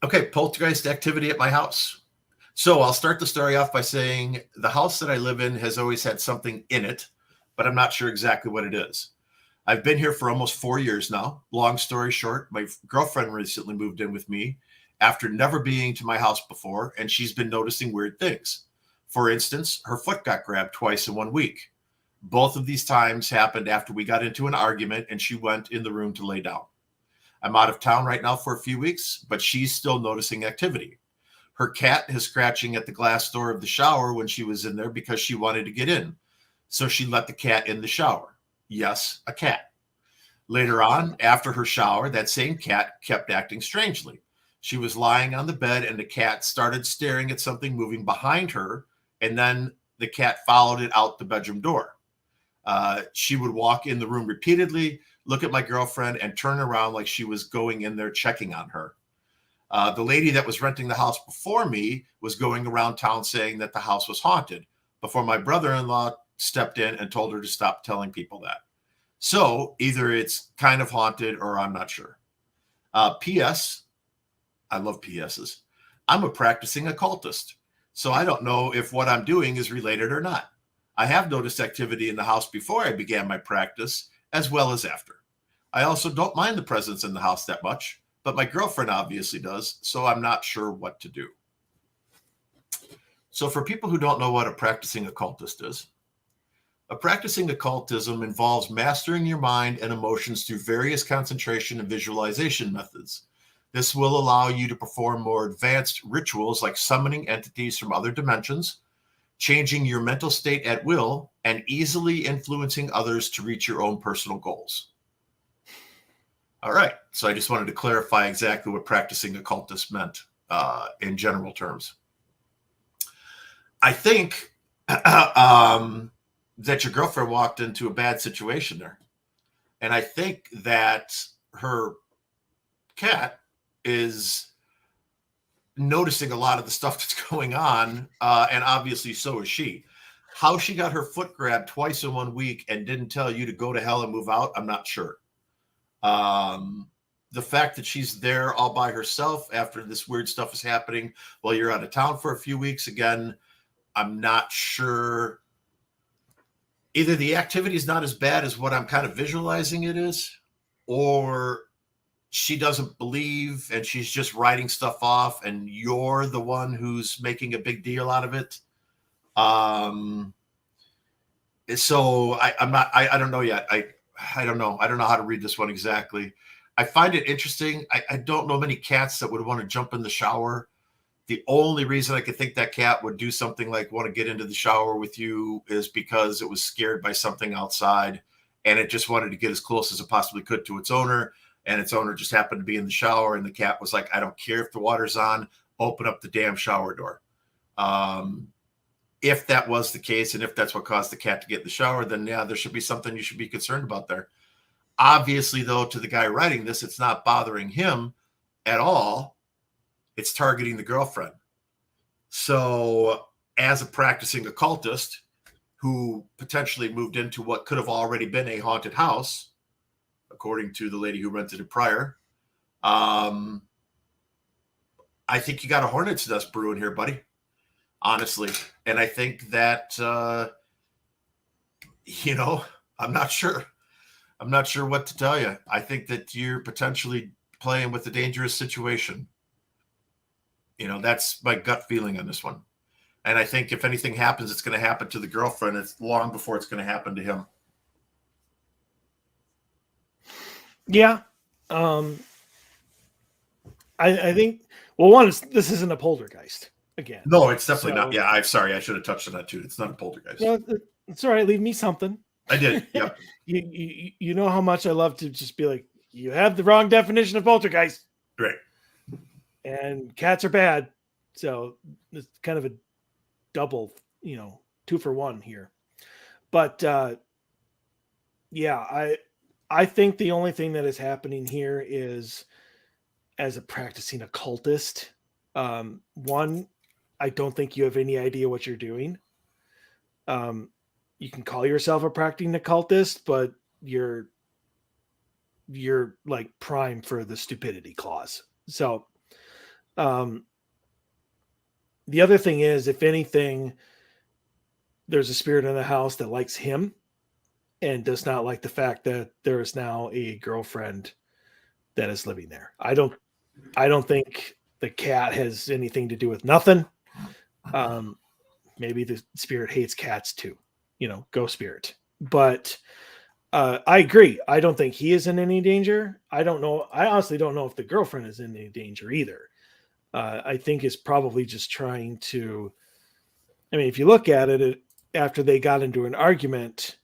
okay, poltergeist activity at my house. So I'll start the story off by saying the house that I live in has always had something in it, but I'm not sure exactly what it is. I've been here for almost 4 years now. Long story short, my girlfriend recently moved in with me after never being to my house before, and she's been noticing weird things. For instance, her foot got grabbed twice in 1 week. Both of these times happened after we got into an argument and she went in the room to lay down. I'm out of town right now for a few weeks, but she's still noticing activity. Her cat is scratching at the glass door of the shower when she was in there because she wanted to get in. So she let the cat in the shower. Yes, a cat. Later on, after her shower, that same cat kept acting strangely. She was lying on the bed and the cat started staring at something moving behind her, and then the cat followed it out the bedroom door. She would walk in the room repeatedly, look at my girlfriend, and turn around like she was going in there checking on her. The lady that was renting the house before me was going around town saying that the house was haunted before my brother-in-law stepped in and told her to stop telling people that. So either it's kind of haunted or I'm not sure. P.S. I love P.S.'s. I'm a practicing occultist, so I don't know if what I'm doing is related or not. I have noticed activity in the house before I began my practice, as well as after. I also don't mind the presence in the house that much, but my girlfriend obviously does, so I'm not sure what to do. So for people who don't know what a practicing occultist is, a practicing occultism involves mastering your mind and emotions through various concentration and visualization methods. This will allow you to perform more advanced rituals like summoning entities from other dimensions, changing your mental state at will, and easily influencing others to reach your own personal goals. All right, so I just wanted to clarify exactly what practicing occultist meant in general terms. I think that your girlfriend walked into a bad situation there. And I think that her cat is noticing a lot of the stuff that's going on, and obviously so is she. How she got her foot grabbed twice in 1 week and didn't tell you to go to hell and move out, I'm not sure. The fact that she's there all by herself after this weird stuff is happening while you're out of town for a few weeks, again, I'm not sure. Either the activity is not as bad as what I'm kind of visualizing it is, or she doesn't believe and she's just writing stuff off and you're the one who's making a big deal out of it. So I don't know yet. I don't know. I don't know how to read this one exactly. I find it interesting. I don't know many cats that would want to jump in the shower. The only reason I could think that cat would do something like want to get into the shower with you is because it was scared by something outside and it just wanted to get as close as it possibly could to its owner. And its owner just happened to be in the shower. And the cat was like, I don't care if the water's on, open up the damn shower door. If that was the case, and if that's what caused the cat to get in the shower, then yeah, there should be something you should be concerned about there. Obviously, though, to the guy writing this, it's not bothering him at all. It's targeting the girlfriend. So as a practicing occultist who potentially moved into what could have already been a haunted house, according to the lady who rented it prior, I think you got a hornet's nest brewing here, buddy. Honestly. And I think that, I'm not sure. I'm not sure what to tell you. I think that you're potentially playing with a dangerous situation. That's my gut feeling on this one. And I think if anything happens, it's going to happen to the girlfriend. It's long before it's going to happen to him. Yeah. I think, well, one is this isn't a poltergeist again. No, it's definitely not. Yeah, I'm sorry. I should have touched on that too. It's not a poltergeist. No, it's all right. Leave me something. I did. Yeah. You know how much I love to just be like, you have the wrong definition of poltergeist. Right. And cats are bad. So it's kind of a double, 2 for 1 here. But yeah, I think the only thing that is happening here is, as a practicing occultist, one, I don't think you have any idea what you're doing. You can call yourself a practicing occultist, but you're like prime for the stupidity clause. So the other thing is, if anything, there's a spirit in the house that likes him and does not like the fact that there is now a girlfriend that is living there. I don't think the cat has anything to do with nothing. Maybe the spirit hates cats too, go spirit. But I agree. I don't think he is in any danger. I don't know. I honestly don't know if the girlfriend is in any danger either. I think it's probably just trying to, if you look at it, after they got into an argument,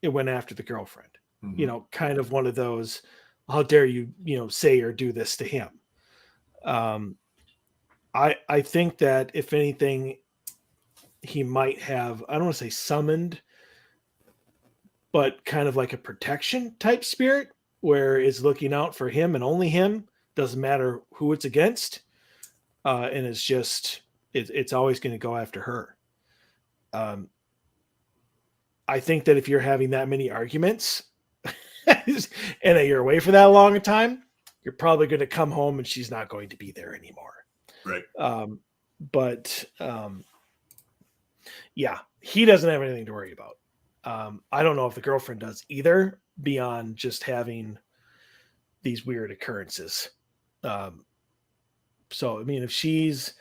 it went after the girlfriend. Mm-hmm. Kind of one of those, how dare you, say or do this to him. I think that if anything, he might have, I don't want to say summoned, but kind of like a protection type spirit where it's looking out for him and only him. Doesn't matter who it's against. And it's just, it's always going to go after her. I think that if you're having that many arguments and that you're away for that long a time, you're probably going to come home and she's not going to be there anymore. Right. Yeah, he doesn't have anything to worry about. I don't know if the girlfriend does either, beyond just having these weird occurrences. So, if she's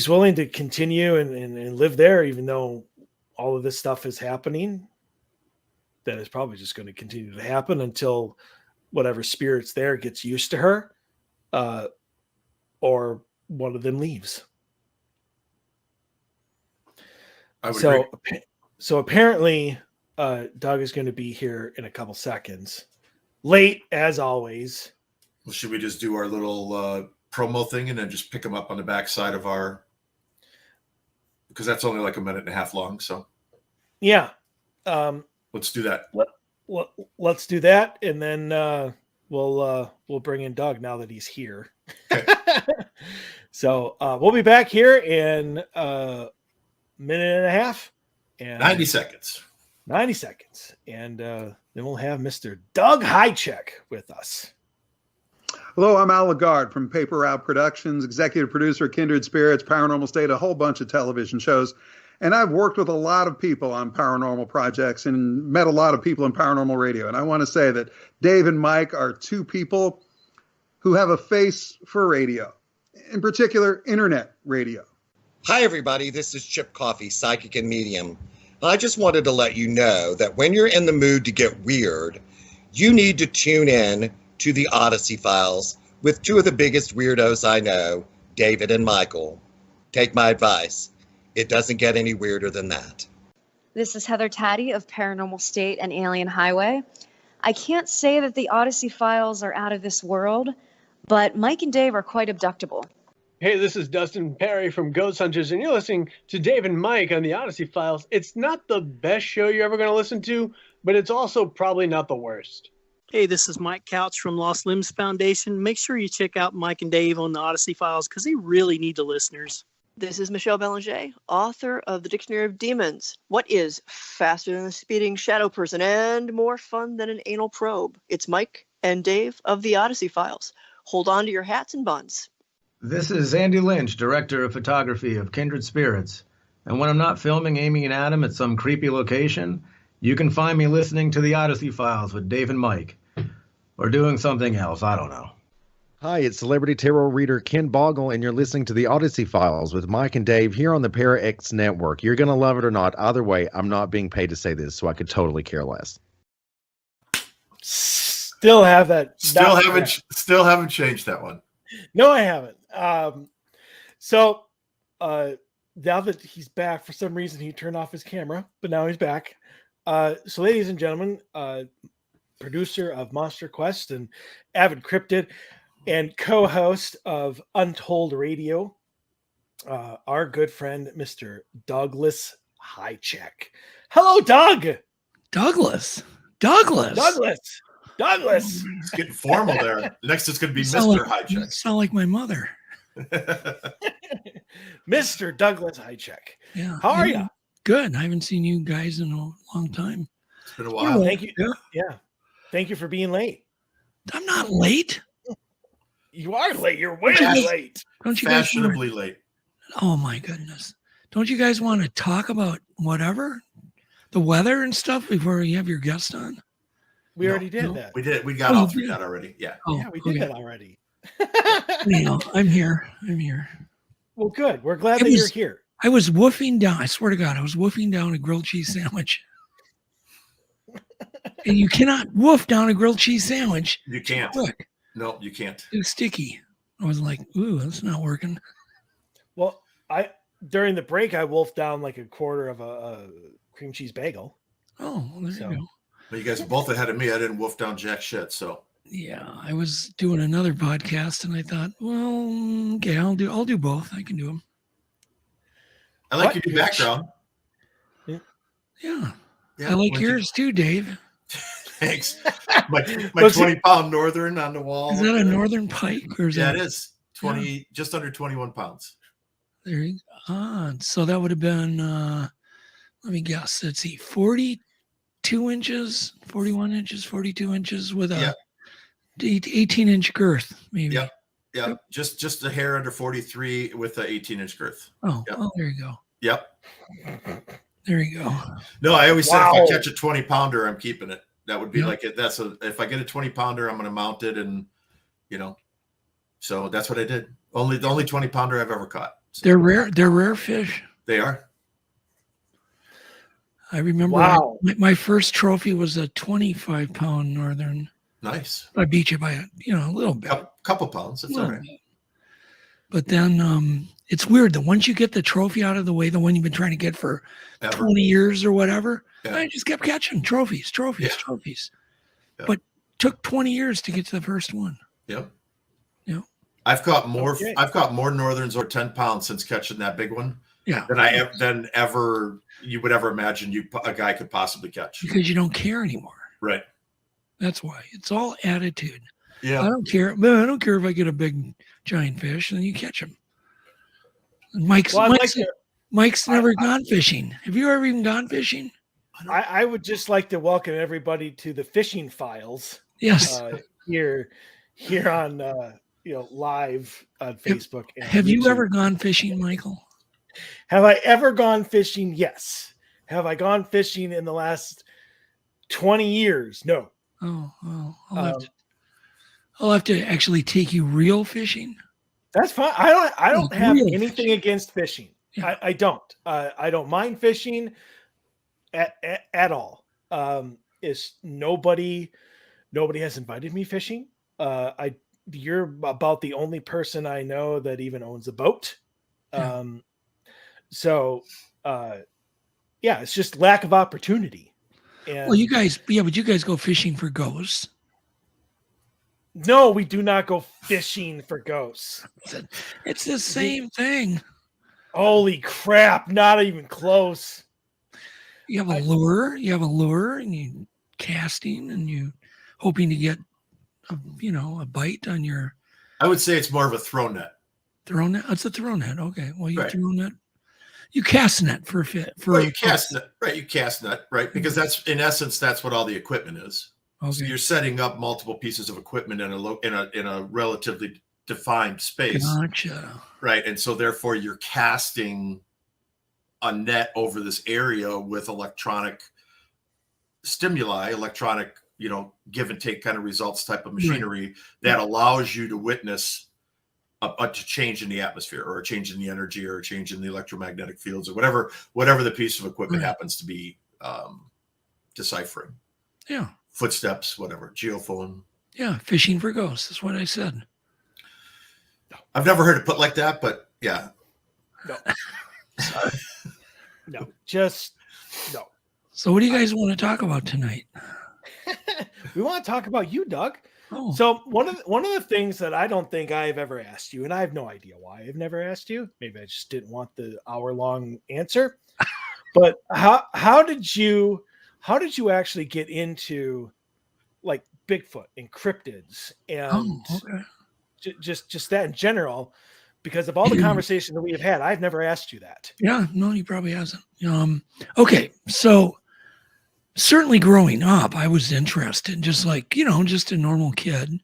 willing to continue and live there, even though all of this stuff is happening, then it's probably just going to continue to happen until whatever spirit's there gets used to her, or one of them leaves. So apparently, Doug is going to be here in a couple seconds. Late, as always. Well, should we just do our little promo thing and then just pick them up on the backside of our... Because that's only like a minute and a half long, so... Yeah. Let's do that. Let's do that, and then we'll bring in Doug now that he's here. Okay. So we'll be back here in a minute and a half, and 90 seconds. 90 seconds, and then we'll have Mr. Doug Hajicek with us. Hello, I'm Al Lagarde from Paper Route Productions, executive producer of Kindred Spirits, Paranormal State, a whole bunch of television shows. And I've worked with a lot of people on paranormal projects and met a lot of people in paranormal radio. And I want to say that Dave and Mike are two people who have a face for radio, in particular, internet radio. Hi, everybody. This is Chip Coffey, psychic and medium. I just wanted to let you know that when you're in the mood to get weird, you need to tune in to the Odyssey Files with two of the biggest weirdos I know, David and Michael. Take my advice. It doesn't get any weirder than that. This is Heather Taddy of Paranormal State and Alien Highway. I can't say that the Odyssey Files are out of this world, but Mike and Dave are quite abductable. Hey, this is Dustin Perry from Ghost Hunters, and you're listening to Dave and Mike on the Odyssey Files. It's not the best show you're ever going to listen to, but it's also probably not the worst. Hey, this is Mike Couch from Lost Limbs Foundation. Make sure you check out Mike and Dave on the Odyssey Files because they really need the listeners. This is Michelle Belanger, author of the Dictionary of Demons. What is faster than a speeding shadow person and more fun than an anal probe? It's Mike and Dave of the Odyssey Files. Hold on to your hats and buns. This is Andy Lynch, director of photography of Kindred Spirits. And when I'm not filming Amy and Adam at some creepy location, you can find me listening to the Odyssey Files with Dave and Mike. Or doing something else, I don't know. Hi, it's celebrity tarot reader Ken Boggle, and you're listening to the Odyssey Files with Mike and Dave here on the Para X Network. You're going to love it or not. Either way, I'm not being paid to say this, so I could totally care less. Still have that. Still haven't changed that one. No, I haven't. So now that he's back, for some reason he turned off his camera, but now he's back. So ladies and gentlemen, producer of Monster Quest and avid cryptid, and co-host of Untold Radio, our good friend, Mr. Douglas Hajicek. Hello, Doug. Douglas. It's getting formal there. Next, it's going to be Mr. Hajicek. Sound like my mother. Mr. Douglas Hajicek. Yeah. How are you? Good. I haven't seen you guys in a long time. It's been a while. Thank you. Yeah. Thank you for being late. I'm not late. You are late. You're way late. Don't you Fashionably late. Oh my goodness. Don't you guys want to talk about whatever? The weather and stuff before you have your guest on? We already did that. We did. We got all through that already. Yeah. Yeah, we did that already. I'm here. Well, good. We're glad that you're here. I was woofing down. I swear to God, I was woofing down a grilled cheese sandwich. And you cannot woof down a grilled cheese sandwich. You can't. Quick. No, you can't. It's sticky. I was like, ooh, that's not working. Well, during the break, I wolfed down like a quarter of a cream cheese bagel. Oh, well, there you go. But you guys are both ahead of me. I didn't wolf down jack shit, so. Yeah, I was doing another podcast, and I thought, well, okay, I'll do both. I can do them. I like your new background. Yeah. I like yours too, Dave. Thanks. My 20-pound northern on the wall. Is that a northern pike? Or is it is 20, just under 21 pounds. There you go. So that would have been, let me guess. Let's see, 42 inches, 41 inches, 42 inches with a 18-inch girth, maybe. Yep. Just a hair under 43 with an 18-inch girth. Oh, there you go. Yep. There you go. No, I always said if I catch a 20-pounder, I'm keeping it. That would be like it. If I get a 20-pounder, I'm going to mount it, and so that's what I did. The only 20-pounder I've ever caught. So. They're rare. They're rare fish. They are. I remember my first trophy was a 25-pound northern. Nice. I beat you by a little bit. Couple pounds. That's all right. But then it's weird that once you get the trophy out of the way, the one you've been trying to get for 20 years or whatever, I just kept catching trophies. Yeah. But took 20 years to get to the first one. Yep. Yeah. I've caught more. Okay. I've caught more northerns over 10 pounds since catching that big one Yeah. than ever you would ever imagine a guy could possibly catch. Because you don't care anymore. Right. That's why. It's all attitude. Yeah. I don't care. Man, I don't care if I get a big giant fish and then you catch him. Mike's never gone fishing. Have you ever even gone fishing? I would just like to welcome everybody to the Fishing Files. Yes. Here on live on Facebook. Have you ever gone fishing, Michael? Have I ever gone fishing? Yes. Have I gone fishing in the last 20 years? No. Oh, I'll have to actually take you real fishing. That's fine. I don't have real anything fishing. against fishing. Yeah. I don't. I don't mind fishing at all. Is nobody has invited me fishing. You're about the only person I know that even owns a boat. Yeah. It's just lack of opportunity. And Well, you guys go fishing for ghosts. no, we do not go fishing for ghosts. It's the same thing. Holy crap! Not even close. You have a lure, and you casting, and you hoping to get a bite on your I would say it's more of a throw net. throw net. It's a throw net. Okay. Well, you Right. throw net. You cast net for a fit. You cast net, right? You cast net, right? Because that's in essence that's what all the equipment is. Okay. So you're setting up multiple pieces of equipment in a relatively defined space, Gotcha. right? And so therefore you're casting a net over this area with electronic stimuli, give and take kind of results type of machinery that allows you to witness a change in the atmosphere or a change in the energy or a change in the electromagnetic fields or whatever the piece of equipment happens to be deciphering. Yeah. Footsteps, whatever, geophone. Yeah. Fishing for ghosts. That's what I said. I've never heard it put like that, but yeah. No. No. So what do you guys want to talk about tonight? We want to talk about you, Doug. Oh. So one of the things that I don't think I've ever asked you, and I have no idea why I've never asked you. Maybe I just didn't want the hour-long answer. But how did you actually get into like Bigfoot and cryptids and just that in general? Because of all the conversation that we have had, I've never asked you that. Yeah, no, he probably hasn't. Okay, so certainly growing up, I was interested, just a normal kid.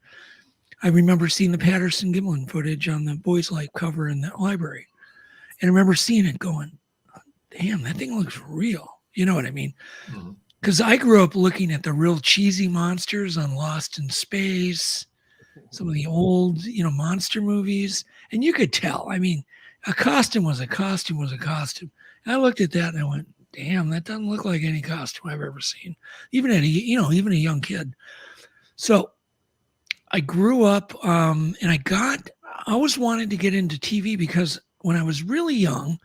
I remember seeing the Patterson Gimlin footage on the Boys Life cover in the library. And I remember seeing it going, damn, that thing looks real. You know what I mean? Because I grew up looking at the real cheesy monsters on Lost in Space, some of the old, monster movies. And you could tell, I mean, a costume was a costume was a costume. And I looked at that and I went, damn, that doesn't look like any costume I've ever seen, even a young kid. So I grew up and I always wanted to get into TV because when I was really young,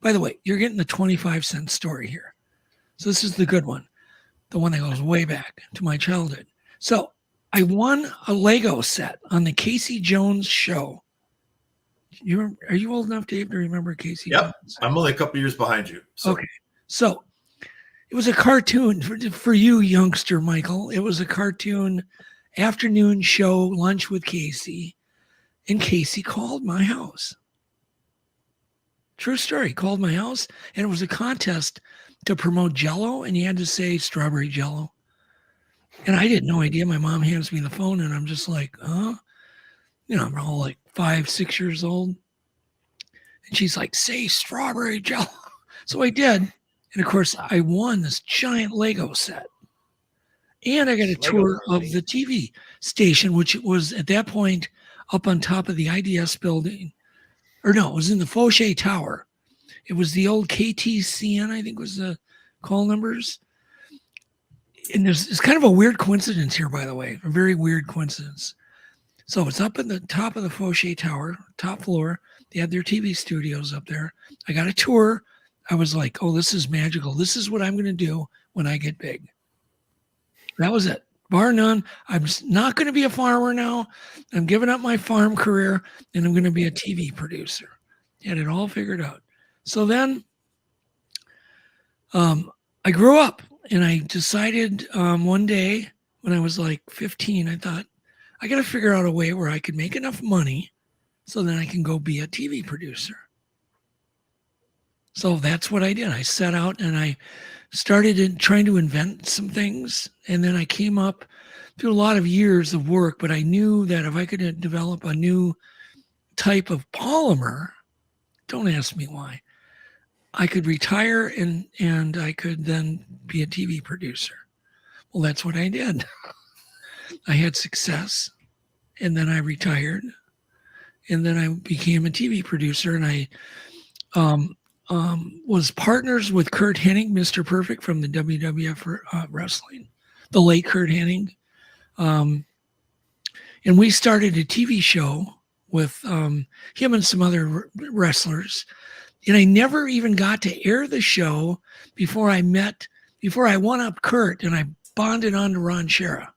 by the way, you're getting the 25-cent story here. So this is the good one, the one that goes way back to my childhood. So I won a Lego set on the Casey Jones show. Are you old enough, Dave, to remember Casey Jones? I'm only a couple years behind you. So. Okay. So it was a cartoon for you, youngster Michael. It was a cartoon afternoon show, lunch with Casey. And Casey called my house. True story. Called my house. And it was a contest to promote Jell-O. And you had to say strawberry Jell-O. And I had no idea. My mom hands me the phone and I'm just like, huh? I'm all like 5, 6 years old. And she's like, say strawberry Jell-O. So I did. And of course, I won this giant Lego set. And I got a tour of the TV station, which was at that point up on top of the IDS building. Or no, it was in the Fauché Tower. It was the old KTCN, I think was the call numbers. And it's kind of a weird coincidence here, by the way, a very weird coincidence. So it's up at the top of the Fauché Tower, top floor. They had their TV studios up there. I got a tour. I was like, oh, this is magical. This is what I'm going to do when I get big. That was it. Bar none. I'm not going to be a farmer now. I'm giving up my farm career and I'm going to be a TV producer. Had it all figured out. So then I grew up and I decided one day when I was like 15, I thought, I got to figure out a way where I could make enough money so then I can go be a TV producer. So that's what I did. I set out and I started trying to invent some things. And then I came up through a lot of years of work, but I knew that if I could develop a new type of polymer, don't ask me why, I could retire and I could then be a TV producer. Well, that's what I did. I had success and then I retired and then I became a TV producer and I was partners with Kurt Hennig, Mr. Perfect from the WWF wrestling, the late Kurt Hennig. And we started a TV show with him and some other wrestlers. And I never even got to air the show before I won up Kurt and I bonded on to Ron Shera.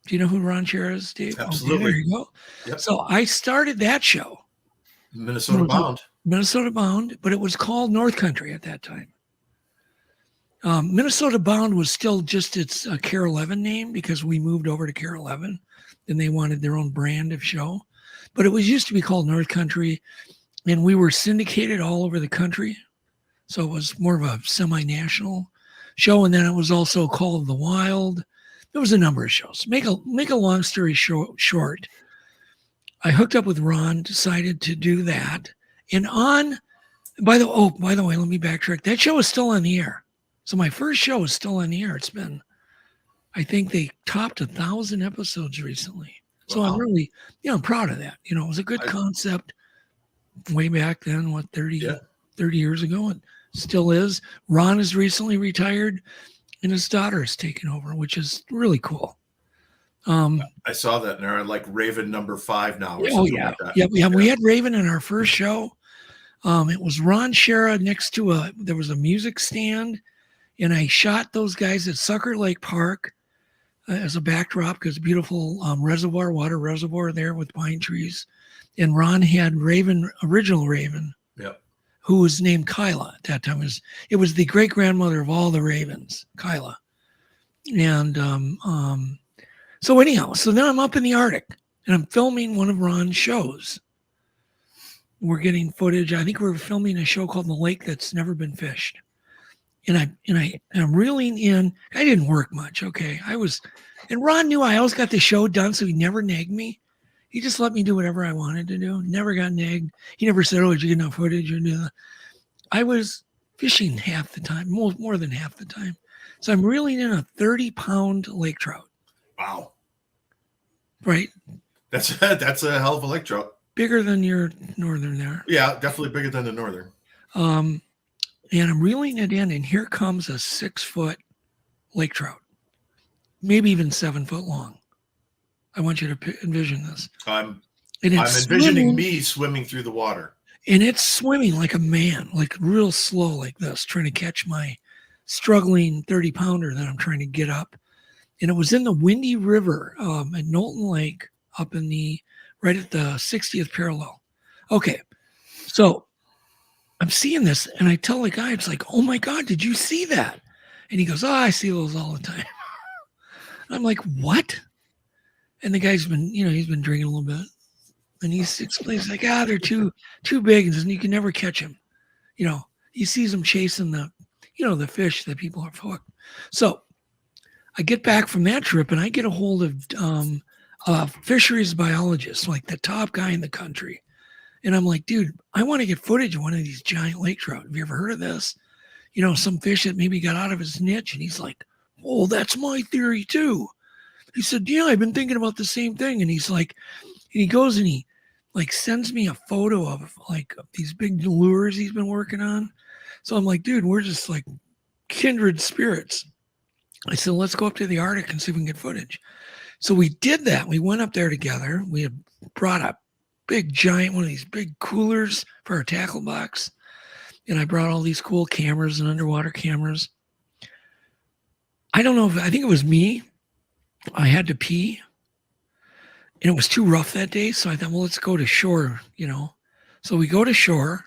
Do you know who Ron Shera is, Dave? Absolutely. Okay, there you go. Yep. So I started that show. Minnesota Bound, but it was called North Country at that time. Minnesota Bound was still just its Care 11 name because we moved over to Care 11 and they wanted their own brand of show. But it was used to be called North Country and we were syndicated all over the country. So it was more of a semi-national show. And then it was also called The Wild. There was a number of shows. Make a long story short, I hooked up with Ron, decided to do that. And by the way, let me backtrack. That show is still on the air. So my first show is still on the air. It's been, I think they topped 1,000 episodes recently. So wow. I'm proud of that. It was a good concept way back then, 30 years ago. It still is. Ron is recently retired and his daughter has taken over, which is really cool. I saw that, and they're like Raven number 5 now. Or something like that. Yeah. We had Raven in our first show. It was Ron Shera next to there was a music stand, and I shot those guys at Sucker Lake Park as a backdrop because beautiful water reservoir there with pine trees. And Ron had original Raven, who was named Kyla at that time. It was the great grandmother of all the Ravens, Kyla. And so then I'm up in the Arctic and I'm filming one of Ron's shows. We're getting footage. I think we're filming a show called The Lake That's Never Been Fished. And I'm reeling in. I didn't work much. Okay. And Ron knew I always got the show done, so he never nagged me. He just let me do whatever I wanted to do. Never got nagged. He never said, "Oh, did you get enough footage?" I was fishing half the time, more than half the time. So I'm reeling in a 30-pound lake trout. Wow. Right. That's a hell of a lake trout. Bigger than your northern there. Yeah, definitely bigger than the northern. And I'm reeling it in, and here comes a 6-foot lake trout, maybe even 7 foot long. I want you to envision this. I'm envisioning me swimming through the water. And it's swimming like a man, like real slow like this, trying to catch my struggling 30-pounder that I'm trying to get up. And it was in the Windy River at Knowlton Lake up in right at the 60th parallel. Okay, so I'm seeing this and I tell the guy, it's like, "Oh my God, did you see that?" And he goes, "Oh, I see those all the time." I'm like, "What?" And the guy's been, he's been drinking a little bit. And he explains like, they're too big and you can never catch them. He sees them chasing the fish that people have hooked. So I get back from that trip and I get a hold of fisheries biologist, like the top guy in the country. And I'm like, "Dude, I want to get footage of one of these giant lake trout. Have you ever heard of this? Some fish that maybe got out of his niche." And he's like, "Oh, that's my theory too." He said, "Yeah, I've been thinking about the same thing." And he's like, and he goes and he like sends me a photo of like these big lures he's been working on. So I'm like, "Dude, we're just like kindred spirits." I said, "Let's go up to the Arctic and see if we can get footage." So we did that. We went up there together. We had brought a big giant, one of these big coolers for our tackle box. And I brought all these cool cameras and underwater cameras. I don't know I think it was me. I had to pee and it was too rough that day. So I thought, well, let's go to shore, So we go to shore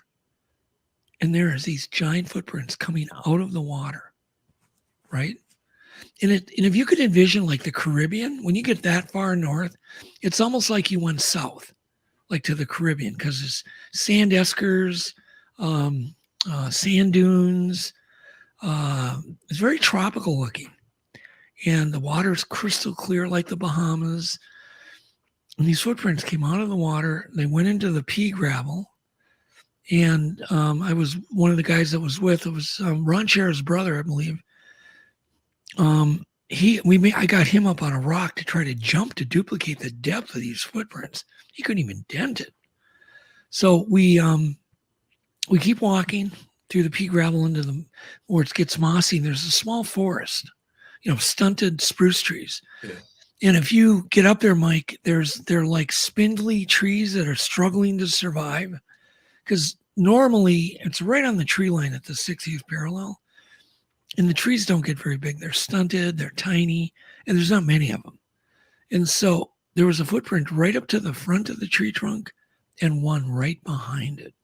and there is these giant footprints coming out of the water, right? And if you could envision like the Caribbean, when you get that far north, it's almost like you went south, like to the Caribbean, because it's sand eskers, sand dunes. It's very tropical looking, and the water is crystal clear like the Bahamas. And these footprints came out of the water. They went into the pea gravel. And I was one of the guys that was with. It was Ron Cher's brother, I believe. I got him up on a rock to try to jump to duplicate the depth of these footprints. He couldn't even dent it. So we keep walking through the pea gravel into where it gets mossy. And there's a small forest, stunted spruce trees. Yeah. And if you get up there, Mike, they're like spindly trees that are struggling to survive. Because normally it's right on the tree line at the 60th parallel. And the trees don't get very big. They're stunted, they're tiny, and there's not many of them. And so there was a footprint right up to the front of the tree trunk and one right behind it,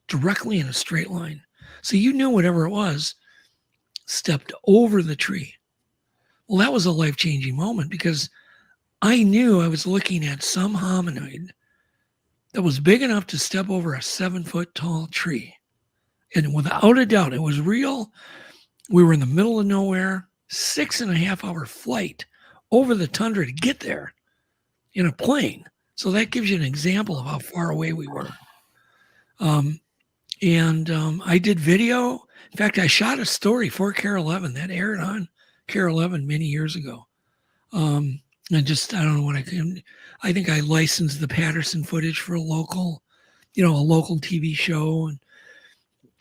directly in a straight line. So you knew whatever it was stepped over the tree. Well, that was a life-changing moment because I knew I was looking at some hominoid that was big enough to step over a 7-foot tall tree. And without a doubt, it was real. We were in the middle of nowhere, 6.5-hour flight over the tundra to get there in a plane. So that gives you an example of how far away we were. I did video. In fact, I shot a story for KARE 11 that aired on KARE 11 many years ago. I don't know what I think I licensed the Patterson footage for a local TV show. And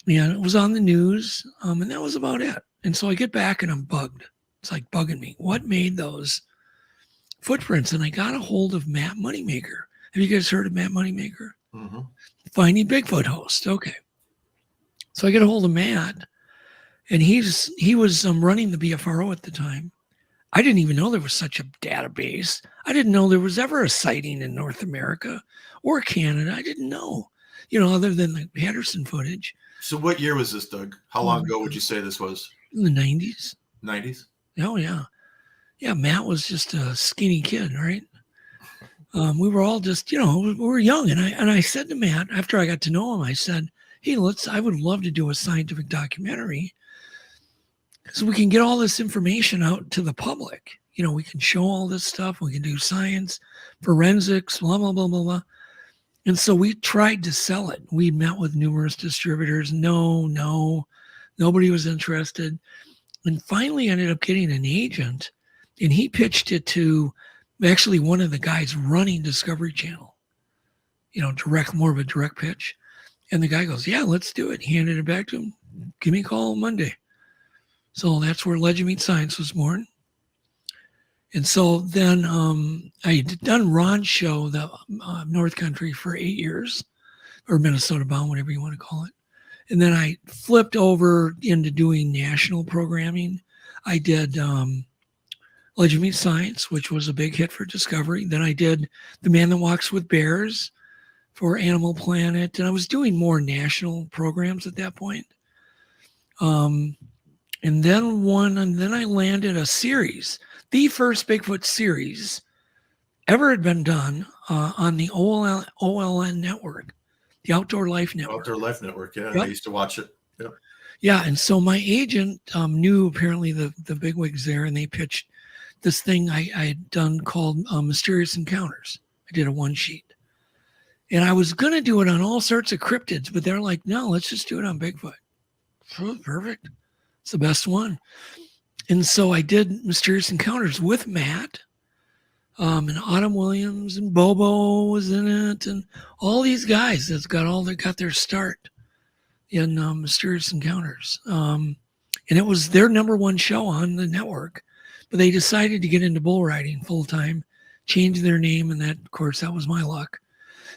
it was on the news. And that was about it. And so I get back and I'm bugged. It's like bugging me. What made those footprints? And I got a hold of Matt Moneymaker. Have you guys heard of Matt Moneymaker? Mm-hmm. Finding Bigfoot host. Okay. So I get a hold of Matt, and he was running the BFRO at the time. I didn't even know there was such a database. I didn't know there was ever a sighting in North America or Canada. I didn't know, other than the Patterson footage. So what year was this, Doug? How long ago would you say this was? In the 90s. 90s? Oh, yeah. Yeah, Matt was just a skinny kid, right? We were all just, we were young. And I said to Matt, after I got to know him, I said, hey, I would love to do a scientific documentary so we can get all this information out to the public. We can show all this stuff. We can do science, forensics, blah, blah, blah, blah, blah. And so we tried to sell it. We met with numerous distributors. Nobody was interested. And finally ended up getting an agent, and he pitched it to actually one of the guys running Discovery Channel, more of a direct pitch. And the guy goes, yeah, let's do it. He handed it back to him. Give me a call Monday. So that's where Legend Meets Science was born. And so then I had done Ron's show, the North Country, for 8 years, or Minnesota Bound, whatever you want to call it. And then I flipped over into doing national programming. I did Legend Meets Science, which was a big hit for Discovery. Then I did The Man That Walks with Bears for Animal Planet. And I was doing more national programs at that point. And then I landed a series, the first Bigfoot series ever had been done on the OLN network, the Outdoor Life Network. Outdoor Life Network, yeah. Yep. I used to watch it. Yep. Yeah, and so my agent knew apparently the bigwigs there, and they pitched this thing I had done called Mysterious Encounters. I did a one sheet. And I was going to do it on all sorts of cryptids, but they're like, no, let's just do it on Bigfoot. Oh, perfect. It's the best one. And so I did Mysterious Encounters with Matt, and Autumn Williams, and Bobo was in it, and all these guys that got their start in Mysterious Encounters. And it was their number one show on the network, but they decided to get into bull riding full time, change their name, and that, of course, that was my luck.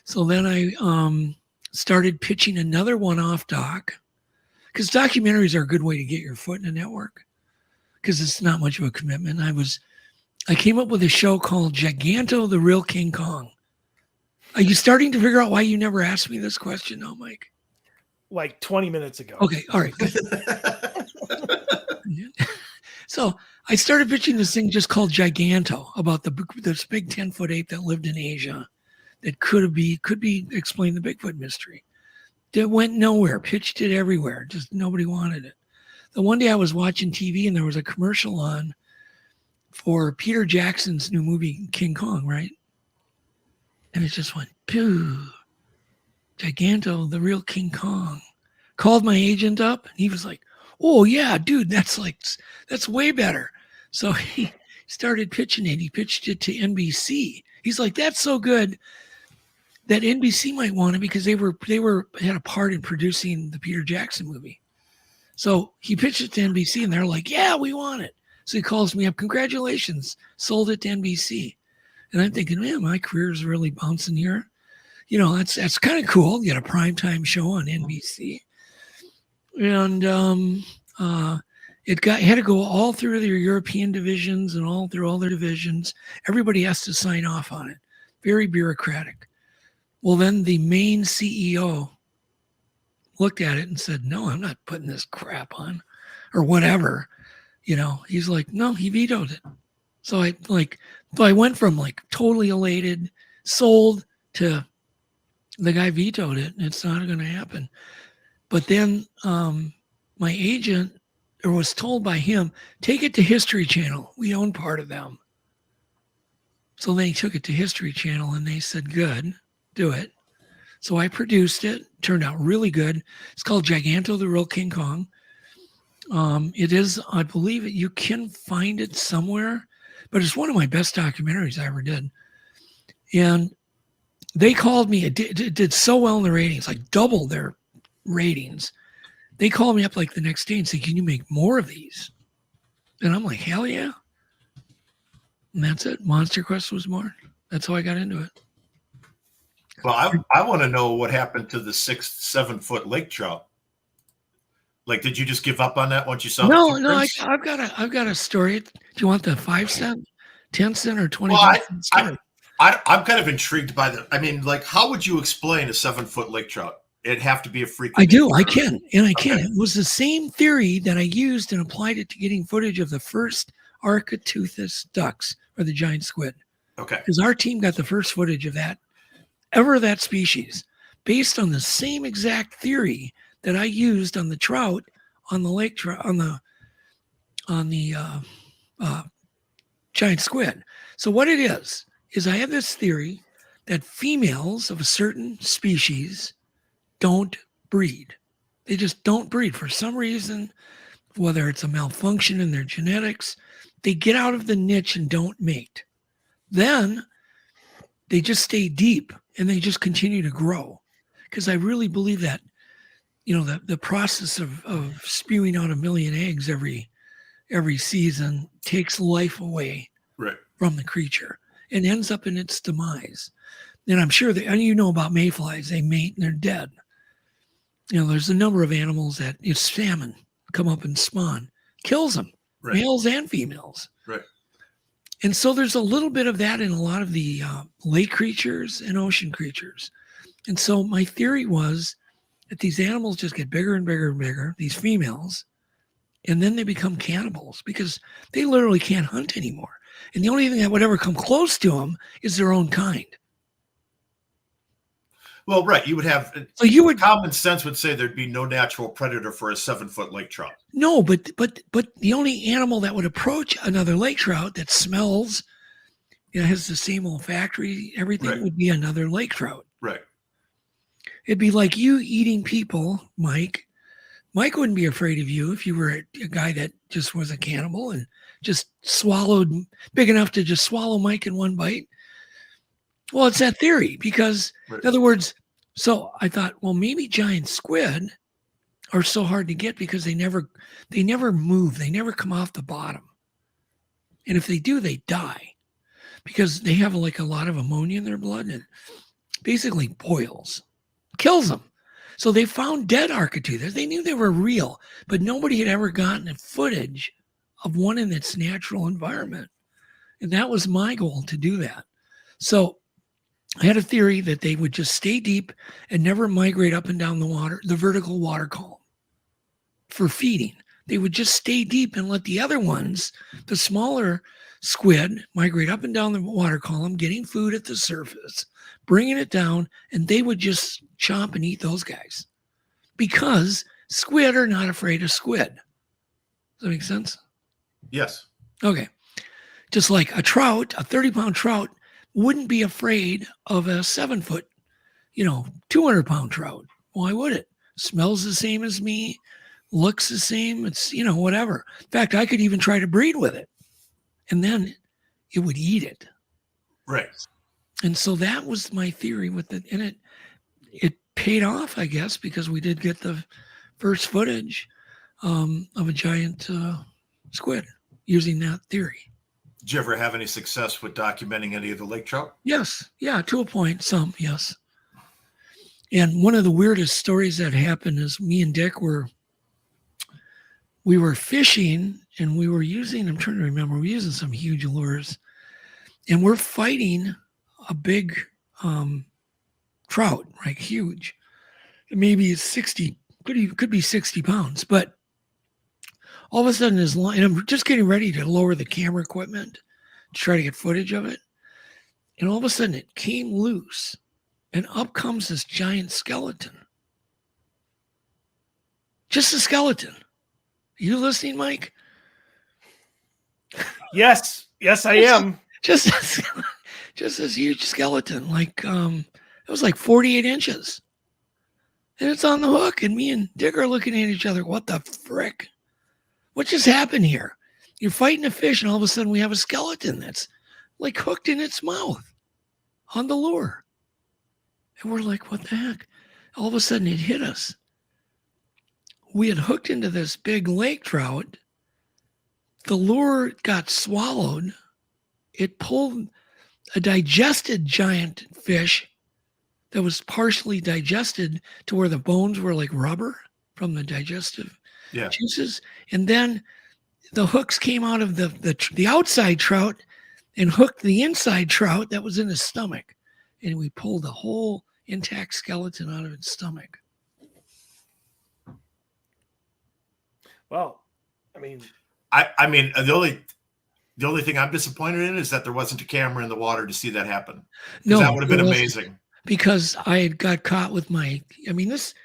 So then I started pitching another one-off doc, because documentaries are a good way to get your foot in a network, because it's not much of a commitment. I came up with a show called Giganto, the Real King Kong. Are you starting to figure out why you never asked me this question now, Mike? like 20 minutes ago. Okay, all right. So I started pitching this thing just called Giganto about this big 10-foot ape that lived in Asia that could be explain the Bigfoot mystery. It went nowhere, pitched it everywhere, just nobody wanted it. The one day I was watching TV and there was a commercial on for Peter Jackson's new movie, King Kong, right? And it just went, pew, Giganto, the real King Kong. Called my agent up and he was like, oh yeah, dude, that's way better. So he started pitching it. He pitched it to NBC. He's like, that's so good that NBC might want it because they had a part in producing the Peter Jackson movie. So he pitched it to NBC and they're like, yeah, we want it. So he calls me up, congratulations, sold it to NBC. And I'm thinking, man, my career is really bouncing here. You know, that's kind of cool. Get a primetime show on NBC. And it had to go all through their European divisions and all through all their divisions. Everybody has to sign off on it. Very bureaucratic. Well, then the main CEO looked at it and said, no, I'm not putting this crap on or whatever. You know, he's like, no, he vetoed it. So I went from like totally elated, sold to the guy vetoed it and it's not going to happen. But then my agent was told by him, take it to History Channel. We own part of them. So they took it to History Channel and they said, good, do it. So I produced it. Turned out really good. It's called Giganto, the Real King Kong. It is, I believe you can find it somewhere, but it's one of my best documentaries I ever did. And they called me, it did so well in the ratings, like double their ratings. They called me up like the next day and said, can you make more of these? And I'm like, hell yeah. And that's it. Monster Quest was born. That's how I got into it. Well, I want to know what happened to the 6-7 foot lake trout. Like, did you just give up on that once you saw? No, I've got a story. Do you want the 5 cent, 10 cent, or 25 cent story? I'm kind of intrigued by the. I mean, like, how would you explain a 7 foot lake trout? It'd have to be a freak. I do. I can. It was the same theory that I used and applied it to getting footage of the first Architeuthis ducks, or the giant squid. Okay. Because our team got the first footage of that species, based on the same exact theory that I used on the trout, on the lake trout, on the giant squid. So what it is I have this theory that females of a certain species don't breed. They just don't breed for some reason, whether it's a malfunction in their genetics. They get out of the niche and don't mate. Then they just stay deep and they just continue to grow. Because I really believe that, you know, the process of spewing out 1 million eggs every season takes life away from the creature and ends up in its demise. And I'm sure that, and you know about mayflies, they mate and they're dead. You know, there's a number of animals that, if salmon come up and spawn, kills them, males and females. Right. And so there's a little bit of that in a lot of the lake creatures and ocean creatures. And so my theory was that these animals just get bigger and bigger and bigger, these females, and then they become cannibals because they literally can't hunt anymore. And the only thing that would ever come close to them is their own kind. Well, right. You would have. So common sense would say there'd be no natural predator for a 7 foot lake trout. No, but the only animal that would approach another lake trout that smells, you know, has the same olfactory, everything would be another lake trout. Right. It'd be like you eating people, Mike. Mike wouldn't be afraid of you if you were a guy that just was a cannibal and just swallowed big enough to just swallow Mike in one bite. Well, it's that theory because, in other words, so I thought, well, maybe giant squid are so hard to get because they never move. They never come off the bottom. And if they do, they die because they have like a lot of ammonia in their blood and basically boils, kills them. So they found dead Architeuthis. They knew they were real, but nobody had ever gotten a footage of one in its natural environment. And that was my goal, to do that. So I had a theory that they would just stay deep and never migrate up and down the water, the vertical water column for feeding. They would just stay deep and let the other ones, the smaller squid, migrate up and down the water column, getting food at the surface, bringing it down, and they would just chomp and eat those guys because squid are not afraid of squid. Does that make sense? Yes. Okay. Just like a trout, a 30-pound trout wouldn't be afraid of a 7-foot, 200-pound trout. Why would it? Smells the same as me, looks the same. It's, whatever. In fact, I could even try to breed with it and then it would eat it. Right. And so that was my theory with it. And it paid off, I guess, because we did get the first footage of a giant squid using that theory. Did you ever have any success with documenting any of the lake trout? Yes. Yeah, to a point. Some, yes. And one of the weirdest stories that happened is me and Dick were fishing and we were using, I'm trying to remember, we were using some huge lures and we're fighting a big trout, like huge. Maybe it's 60, could be 60 pounds, but all of a sudden his line, and I'm just getting ready to lower the camera equipment to try to get footage of it. And all of a sudden it came loose and up comes this giant skeleton. Just a skeleton. Are you listening, Mike? Yes. Yes, I am. Just this huge skeleton. Like, it was like 48 inches. And it's on the hook. And me and Dick are looking at each other. What the frick? What just happened here? You're fighting a fish and all of a sudden we have a skeleton that's like hooked in its mouth on the lure. And we're like, what the heck? All of a sudden it hit us. We had hooked into this big lake trout. The lure got swallowed. It pulled a digested giant fish that was partially digested to where the bones were like rubber from the digestive juices. And then the hooks came out of the outside trout and hooked the inside trout that was in his stomach. And we pulled the whole intact skeleton out of its stomach. Well, I mean, the only thing I'm disappointed in is that there wasn't a camera in the water to see that happen. No, that would have been amazing. Because I had got caught with this,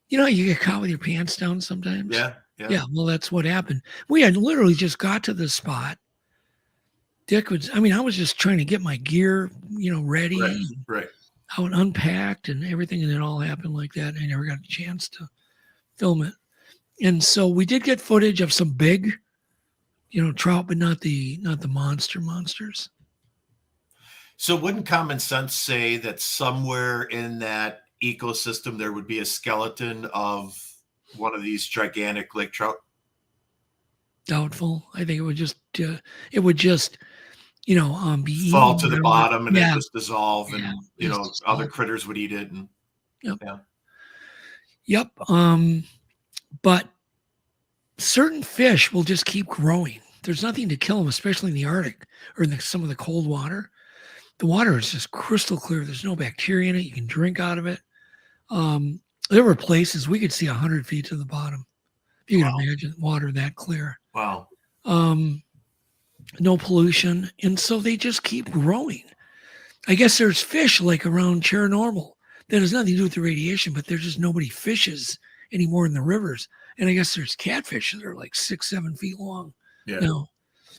you get caught with your pants down sometimes. Yeah. Well, that's what happened. We had literally just got to the spot. Dick I was just trying to get my gear, ready. Right. Out unpacked and everything. And it all happened like that. And I never got a chance to film it. And so we did get footage of some big, trout, but not the monsters. So wouldn't common sense say that somewhere in that ecosystem there would be a skeleton of one of these gigantic lake trout? Doubtful. I think it would just be fall to the bottom and it just dissolve, and other critters would eat it. And Yep. But certain fish will just keep growing. There's nothing to kill them, especially in the Arctic or in some of the cold water. The water is just crystal clear. There's no bacteria in it. You can drink out of it. There were places we could see 100 feet to the bottom. You can imagine water that clear. Wow. No pollution. And so they just keep growing. I guess there's fish like around Paranormal that has nothing to do with the radiation, but there's just nobody fishes anymore in the rivers. And I guess there's catfish that are like 6-7 feet long. Now.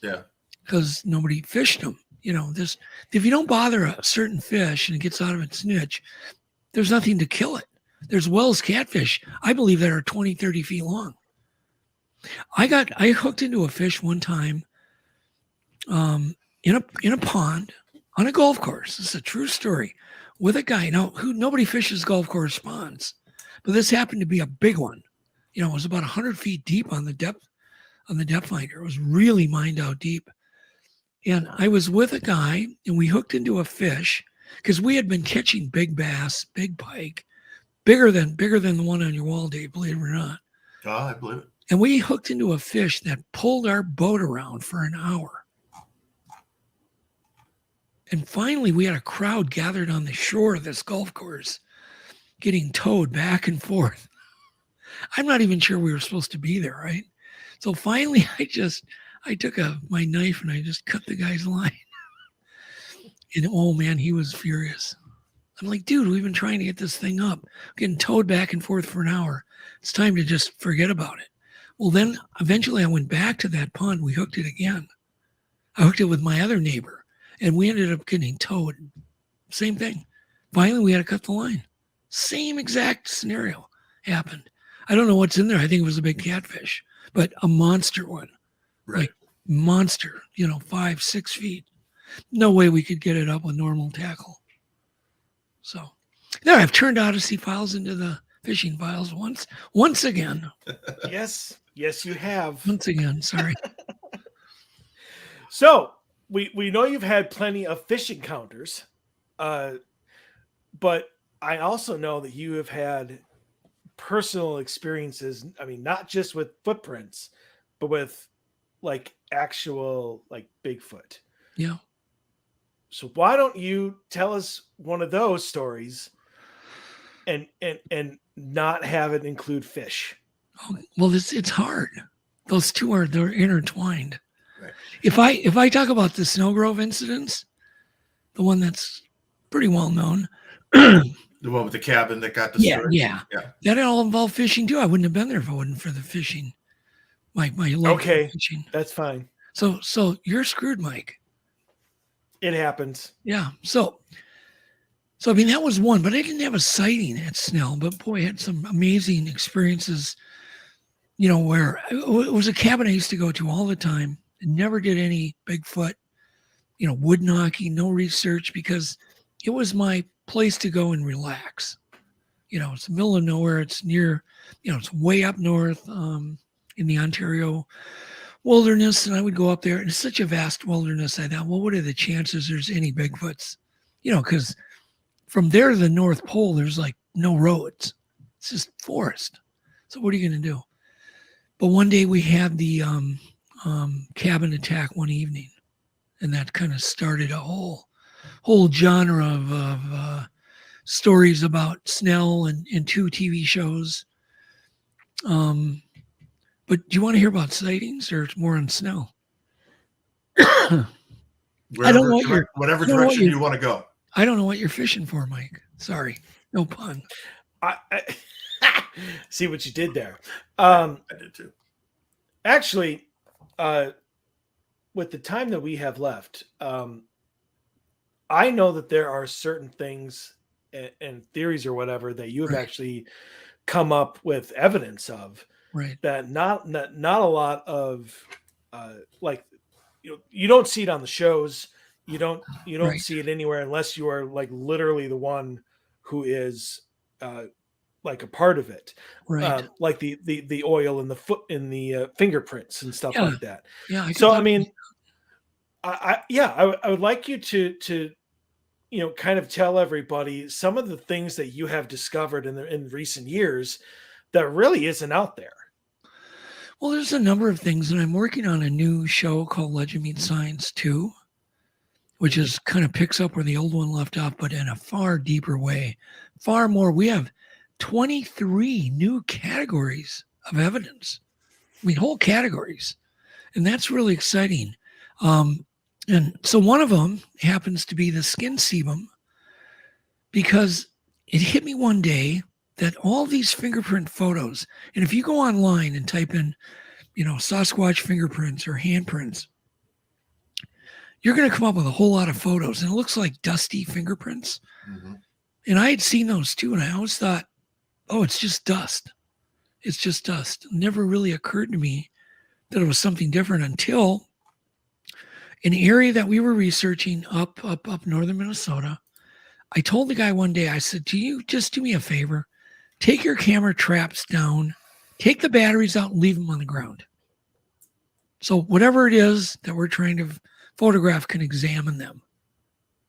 Yeah. Because nobody fished them. If you don't bother a certain fish and it gets out of its niche, there's nothing to kill it. There's Wells catfish, I believe, that are 20, 30 feet long. I hooked into a fish one time in a pond on a golf course. This is a true story with a guy. Now, nobody fishes golf course ponds, but this happened to be a big one. It was about 100 feet deep on the depth finder. It was really mined out deep. And I was with a guy and we hooked into a fish because we had been catching big bass, big pike, bigger than the one on your wall, Dave, believe it or not. Oh, I believe it. And we hooked into a fish that pulled our boat around for an hour. And finally, we had a crowd gathered on the shore of this golf course, getting towed back and forth. I'm not even sure we were supposed to be there, right? So finally, I took my knife and I just cut the guy's line. And oh man, he was furious. I'm like, dude, we've been trying to get this thing up, getting towed back and forth for an hour. It's time to just forget about it. Well, then eventually I went back to that pond. We hooked it again. I hooked it with my other neighbor, and we ended up getting towed. Same thing. Finally, we had to cut the line. Same exact scenario happened. I don't know what's in there. I think it was a big catfish, but a monster one. Right. Like monster, 5-6 feet. No way we could get it up with normal tackle. So there, I've turned Odyssey Files into the fishing files once again. Yes, you have. Once again, sorry. So we know you've had plenty of fish encounters, but I also know that you have had personal experiences. I mean, not just with footprints, but with like actual like Bigfoot. Yeah. So why don't you tell us one of those stories and not have it include fish? Oh, well, it's hard. Those two they're intertwined. Right. If I talk about the Snow Grove incidents, the one that's pretty well known. The one with the cabin that got destroyed. Yeah. That all involved fishing too. I wouldn't have been there if it wasn't for the fishing. My love for fishing. That's fine. So you're screwed, Mike. It happens. Yeah. So I mean, that was one, but I didn't have a sighting at Snell, but boy, I had some amazing experiences, where it was a cabin I used to go to all the time and never did any Bigfoot, wood knocking, no research, because it was my place to go and relax. It's the middle of nowhere. It's near, it's way up north in the Ontario wilderness, and I would go up there, and it's such a vast wilderness. I thought, well, what are the chances there's any Bigfoots? Because from there to the North Pole, there's like no roads. It's just forest. So what are you going to do? But one day we had the cabin attack one evening, and that kind of started a whole genre of stories about Snell and 2 TV shows. But do you want to hear about sightings or more on Snell? Whatever direction you want to go. I don't know what you're fishing for, Mike. Sorry. No pun. I see what you did there. I did too. Actually, with the time that we have left, I know that there are certain things and theories or whatever that you have actually come up with evidence of. Right. That not a lot of you don't see it on the shows. You don't see it anywhere unless you are like literally the one who is like a part of it. Right. Like the oil in the foot in the fingerprints and stuff like that. Yeah. So I mean, I would like you to kind of tell everybody some of the things that you have discovered in recent years that really isn't out there. Well, there's a number of things, and I'm working on a new show called Legend Meets Science 2, which is kind of picks up where the old one left off, but in a far deeper way, far more. We have 23 new categories of evidence. I mean, whole categories, and that's really exciting. And so one of them happens to be the skin sebum, because it hit me one day that all these fingerprint photos, and if you go online and type in, Sasquatch fingerprints or handprints, you're going to come up with a whole lot of photos, and it looks like dusty fingerprints. Mm-hmm. And I had seen those too, and I always thought, oh, it's just dust. It's just dust. It never really occurred to me that it was something different until an area that we were researching up northern Minnesota. I told the guy one day, I said, do you just do me a favor? Take your camera traps down, take the batteries out and leave them on the ground. So whatever it is that we're trying to photograph can examine them.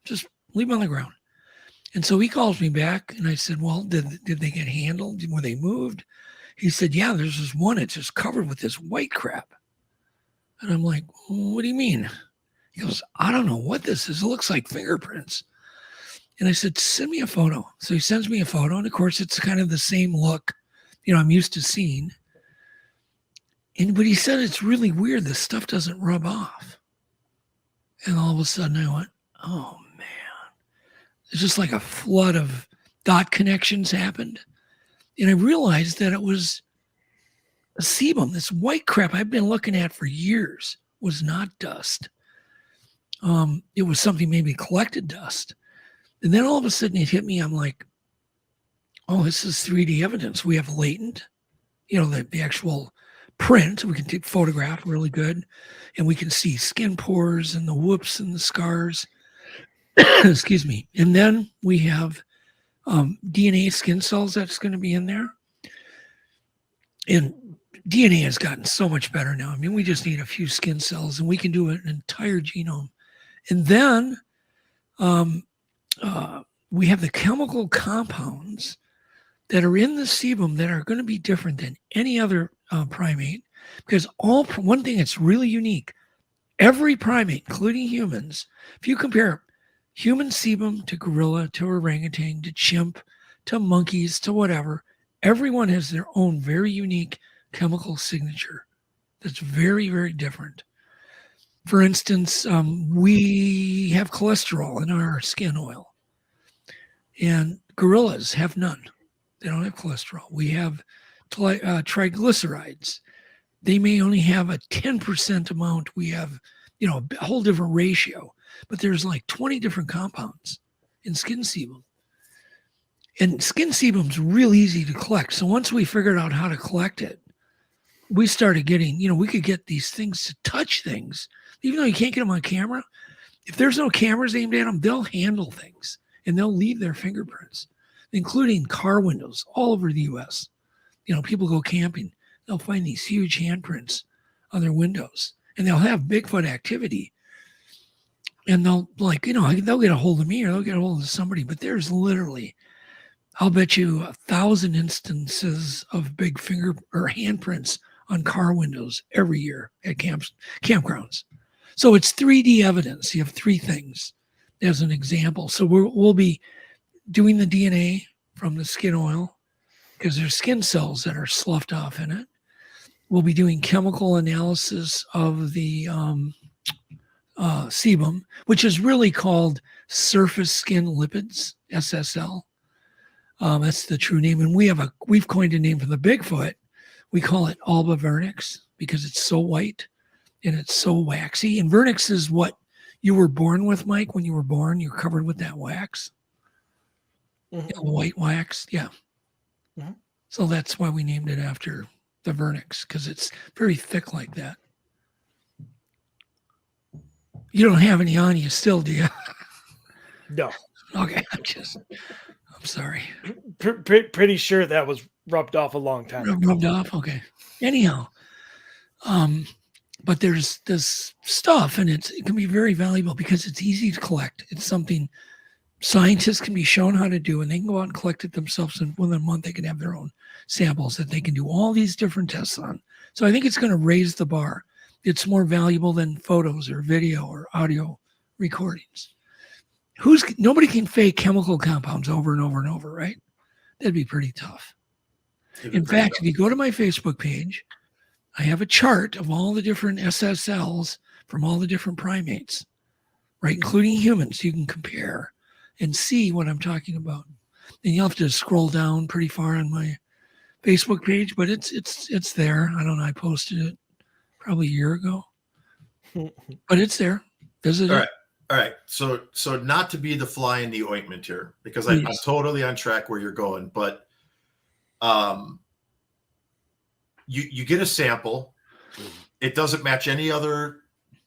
Just leave them on the ground. And so he calls me back and I said, well, did they get handled? Were they moved? He said, yeah, there's this one. It's just covered with this white crap. And I'm like, well, what do you mean? He goes, I don't know what this is. It looks like fingerprints. And I said, send me a photo. So he sends me a photo. And of course, it's kind of the same look, I'm used to seeing. But he said, it's really weird. This stuff doesn't rub off. And all of a sudden I went, oh man. It's just like a flood of dot connections happened. And I realized that it was a sebum. This white crap I've been looking at for years was not dust. It was something maybe collected dust. And then all of a sudden it hit me. I'm like, oh, this is 3D evidence. We have latent, the actual print. We can take photograph really good. And we can see skin pores and the whoops and the scars. Excuse me. And then we have DNA skin cells that's going to be in there. And DNA has gotten so much better now. I mean, we just need a few skin cells and we can do an entire genome. And then we have the chemical compounds that are in the sebum that are going to be different than any other primate. Because one thing that's really unique, every primate, including humans, if you compare human sebum to gorilla, to orangutan, to chimp, to monkeys, to whatever, everyone has their own very unique chemical signature that's very, very different. For instance, we have cholesterol in our skin oil, and gorillas have none. They don't have cholesterol. We have triglycerides. They may only have a 10% amount. We have, a whole different ratio, but there's like 20 different compounds in skin sebum. And skin sebum's real easy to collect. So once we figured out how to collect it, we started getting, we could get these things to touch things, even though you can't get them on camera. If there's no cameras aimed at them, they'll handle things and they'll leave their fingerprints, including car windows all over the U.S. People go camping, they'll find these huge handprints on their windows, and they'll have Bigfoot activity. And they'll they'll get a hold of me or they'll get a hold of somebody, but there's literally, I'll bet you 1,000 instances of big finger or handprints on car windows every year at campgrounds. So it's 3D evidence. You have three things as an example. So we'll be doing the DNA from the skin oil because there's skin cells that are sloughed off in it. We'll be doing chemical analysis of the sebum, which is really called surface skin lipids, SSL. That's the true name. And we've coined a name for the Bigfoot. We call it alba vernix because it's so white and it's so waxy. And vernix is what you were born with, Mike. When you were born, you're covered with that wax. Mm-hmm. White wax. Yeah. Mm-hmm. So that's why we named it after the vernix, because it's very thick like that. You don't have any on you still, do you? No. Okay. I'm sorry. Pretty sure that was rubbed off a long time ago. Rubbed off? Okay. Anyhow, but there's this stuff, and it can be very valuable because it's easy to collect. It's something scientists can be shown how to do, and they can go out and collect it themselves, and within a month they can have their own samples that they can do all these different tests on. So I think it's going to raise the bar. It's more valuable than photos or video or audio recordings. Nobody can fake chemical compounds over and over and over, right? That'd be pretty tough. In fact, if you go to my Facebook page, I have a chart of all the different SSLs from all the different primates, right, including humans. You can compare and see what I'm talking about. And you'll have to scroll down pretty far on my Facebook page, but it's there. I don't know. I posted it probably a year ago, but it's there. Visit it. All right. So not to be the fly in the ointment here, because I'm totally on track where you're going, but you get a sample. It doesn't match any other,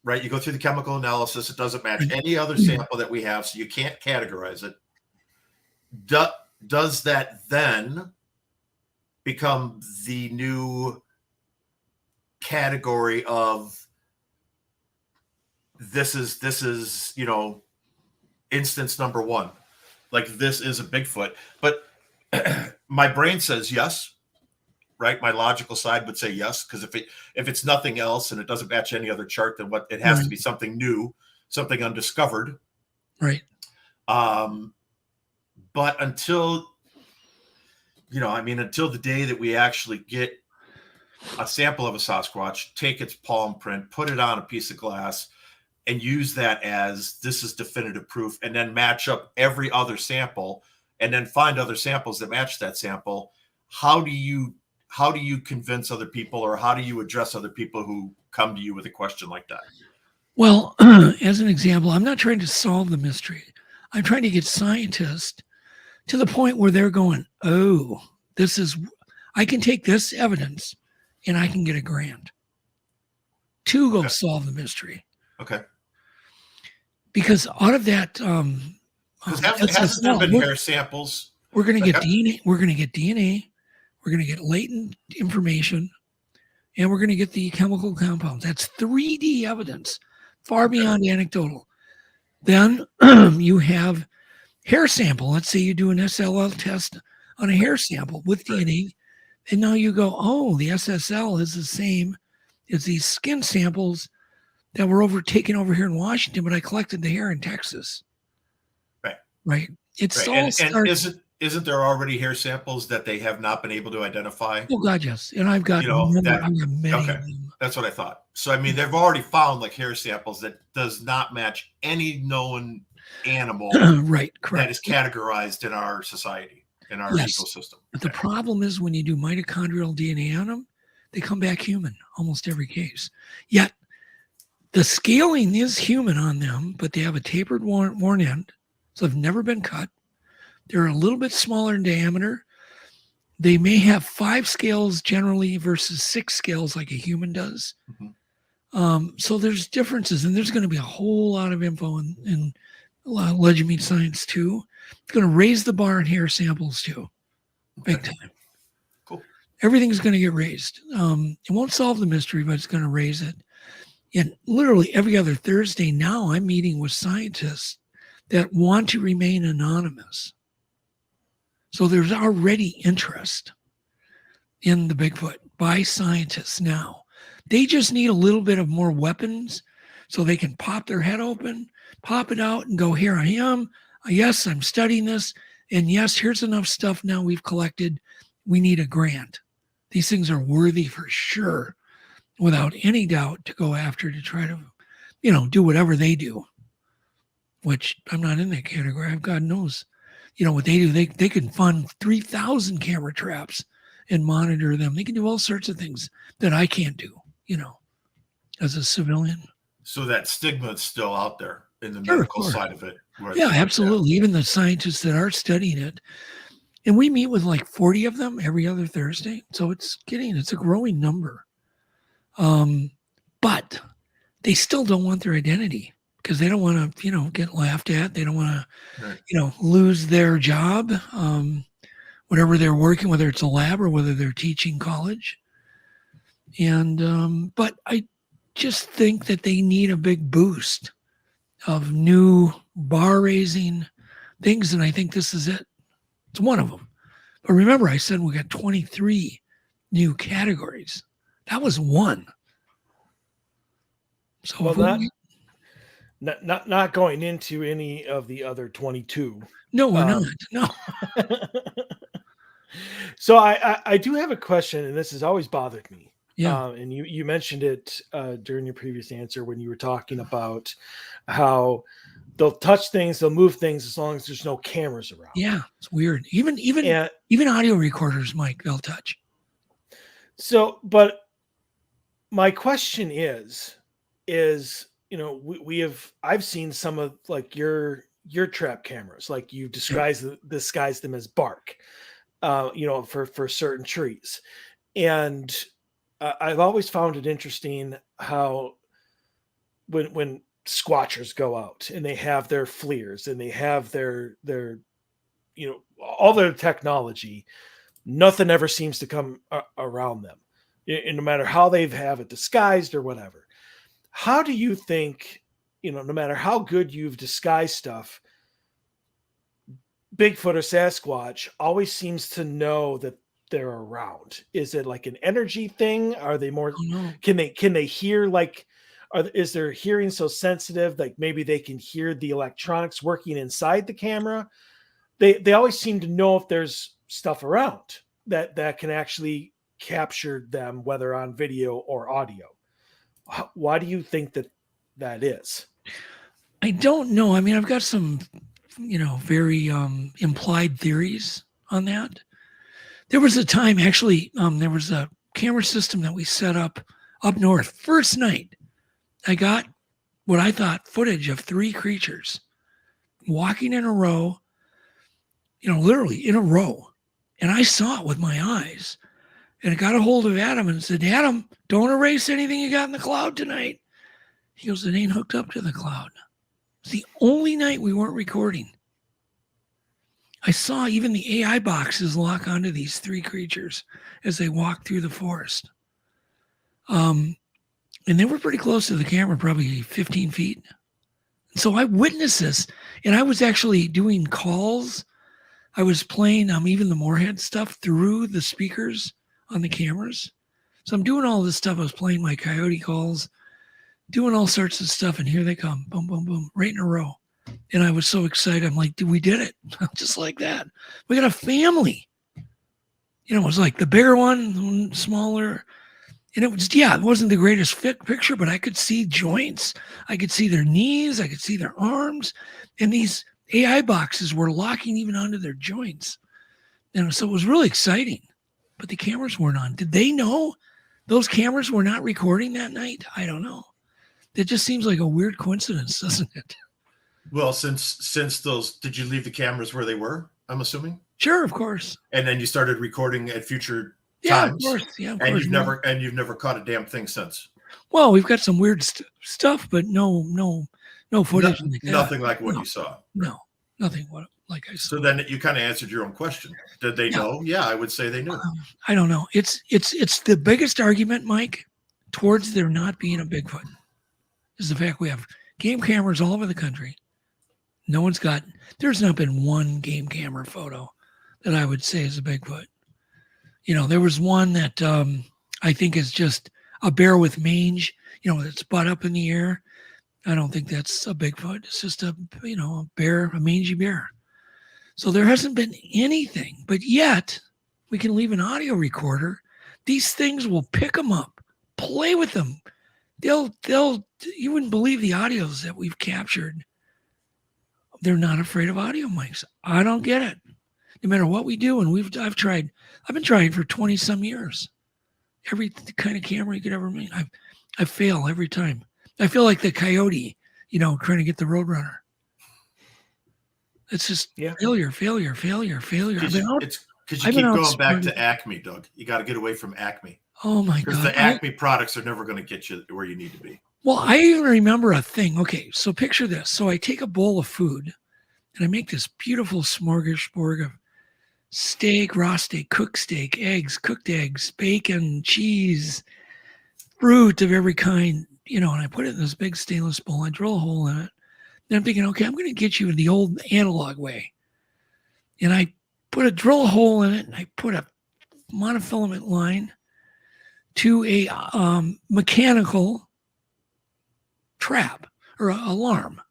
right? You go through the chemical analysis. It doesn't match any other sample that we have, so you can't categorize it. Does that then become the new category of this is instance number one, like this is a Bigfoot? But my brain says yes, right? My logical side would say yes, because if it's nothing else and it doesn't match any other chart, then it has to be something new. something undiscovered. Right. But until until the day that we actually get a sample of a Sasquatch, take its palm print, put it on a piece of glass, and use that as this is definitive proof, and then match up every other sample, and then find other samples that match that sample. How do you convince other people, or how do you address other people who come to you with a question like that? Well, as an example, I'm not trying to solve the mystery. I'm trying to get scientists to the point where they're going, oh, I can take this evidence and I can get a grant to go solve the mystery. Okay. Because out of that, hasn't there been hair samples? We're going to get DNA. We're going to get DNA. We're going to get latent information, and we're going to get the chemical compounds. That's 3D evidence, far beyond anecdotal. Then you have hair sample. Let's say you do an SLL test on a hair sample with DNA, and now you go, oh, the SSL is the same as these skin samples that were taken over here in Washington, but I collected the hair in Texas. Right. Right. It's all and isn't there already hair samples that they have not been able to identify? Oh God, yes. And I've got many of them. That's what I thought. So I mean, they've already found like hair samples that does not match any known animal right, correct. that is categorized in our society, in our ecosystem. But the problem is when you do mitochondrial DNA on them, they come back human, almost every case. Yet the scaling is human on them, but they have a tapered worn end, so they've never been cut. They're a little bit smaller in diameter. They may have 5 scales generally versus 6 scales like a human does. Mm-hmm. So there's differences, and there's going to be a whole lot of info in Legend Meet Science too. It's going to raise the bar in hair samples too, big time. Cool. Everything's going to get raised. It won't solve the mystery, but it's going to raise it. And literally every other Thursday now, I'm meeting with scientists that want to remain anonymous. So there's already interest in the Bigfoot by scientists now. They just need a little bit of more weapons so they can pop their head open, pop it out and go, here I am. Yes, I'm studying this. And yes, here's enough stuff now we've collected. We need a grant. These things are worthy for sure, without any doubt, to go after, to try to, do whatever they do, which I'm not in that category. God knows. What they do, they can fund 3,000 camera traps and monitor them. They can do all sorts of things that I can't do, as a civilian. So that stigma is still out there in the medical side of it. Yeah, absolutely. Even the scientists that are studying it. And we meet with like 40 of them every other Thursday. So it's a growing number. But they still don't want their identity, because they don't want to, get laughed at. They don't want to, lose their job, whatever they're working, whether it's a lab or whether they're teaching college. And, but I just think that they need a big boost of new bar raising things. And I think this is it. It's one of them. But remember, I said we got 23 new categories. That was one. So not going into any of the other 22. No, we're not. No. So I do have a question, and this has always bothered me. Yeah. And you mentioned it during your previous answer when you were talking about how they'll touch things, they'll move things as long as there's no cameras around. Yeah, it's weird. Even audio recorders, Mike, they'll touch. So, but my question is I've seen some of like your trap cameras, like you disguise them as bark, for certain trees. And I've always found it interesting how when squatchers go out and they have their FLIRs and they have their all their technology, nothing ever seems to come around them, and no matter how they have it disguised or whatever. How do you think, no matter how good you've disguised stuff, Bigfoot or Sasquatch always seems to know that they're around? Is it like an energy thing? Are they more, can they hear like Is their hearing so sensitive, like maybe they can hear the electronics working inside the camera? They always seem to know if there's stuff around that can actually capture them, whether on video or audio. Why do you think that is? I don't know. I mean, I've got some, very implied theories on that. There was a time, actually, there was a camera system that we set up north. First night, I got what I thought footage of 3 creatures walking in a row, literally in a row. And I saw it with my eyes. And I got a hold of Adam and said, Adam, don't erase anything you got in the cloud tonight. He goes, it ain't hooked up to the cloud. It's the only night we weren't recording. I saw even the AI boxes lock onto these 3 creatures as they walked through the forest. And they were pretty close to the camera, probably 15 feet. So I witnessed this, and I was actually doing calls. I was playing even the Moorhead stuff through the speakers on the cameras. So I'm doing all this stuff. I was playing my coyote calls, doing all sorts of stuff, and here they come, boom, boom, boom, right in a row. And I was so excited. I'm like, we did it. Just like that. We got a family. It was like the bigger one, smaller. And it was, it wasn't the greatest fit picture, but I could see joints. I could see their knees. I could see their arms. And these AI boxes were locking even onto their joints. And so it was really exciting. But the cameras weren't on. Did they know those cameras were not recording that night? I don't know. It just seems like a weird coincidence, doesn't it? Well, since those, did you leave the cameras where they were? I'm assuming. Sure, of course. And then you started recording at future Yeah, times. of course. Yeah, of and course. you've never caught a damn thing since. Well, we've got some weird stuff, but no footage like that. Nothing like what you saw. No, nothing like I saw. So then you kind of answered your own question. Did they know? Yeah, I would say they knew. I don't know. It's the biggest argument, Mike, towards there not being a Bigfoot is the fact we have game cameras all over the country. There's not been one game camera photo that I would say is a Bigfoot. There was one that I think is just a bear with mange, that's butt up in the air. I don't think that's a Bigfoot. It's just a bear, a mangy bear. So there hasn't been anything, but yet we can leave an audio recorder. These things will pick them up, play with them. You wouldn't believe the audios that we've captured. They're not afraid of audio mics. I don't get it. No matter what we do, and I've been trying for 20 some years. Every kind of camera you could ever make. I fail every time. I feel like the coyote, trying to get the Roadrunner. It's just failure. It's because you keep going back to Acme, Doug. You got to get away from Acme. Oh my God. Because the Acme products are never going to get you where you need to be. Well, I even remember a thing. Okay, so picture this. So I take a bowl of food and I make this beautiful smorgasbord of steak, raw steak, cooked eggs, bacon, cheese, fruit of every kind, and I put it in this big stainless bowl. I drill a hole in it. Then I'm thinking, okay, I'm going to get you the old analog way. And I drill a hole in it, and I put a monofilament line to a mechanical trap or alarm.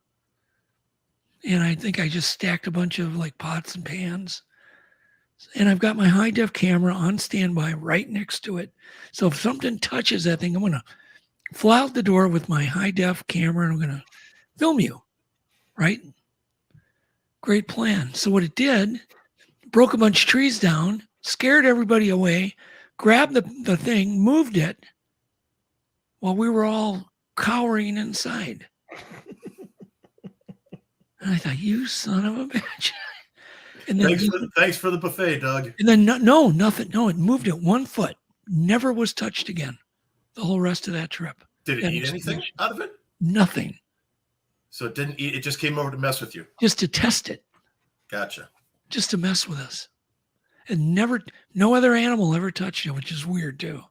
And I think I just stacked a bunch of pots and pans. And I've got my high def camera on standby right next to it. So if something touches that thing, I'm going to fly out the door with my high def camera and I'm going to film you. Right? Great plan. So what it did, broke a bunch of trees down, scared everybody away, grabbed the thing, moved it while we were all cowering inside. And I thought, you son of a bitch. And then thanks for the buffet, Doug. And then nothing. No, it moved it 1 foot. Never was touched again. The whole rest of that trip. Did it eat anything out of it? Nothing. So it didn't eat. It just came over to mess with you. Just to test it. Gotcha. Just to mess with us. And no other animal ever touched it, which is weird too.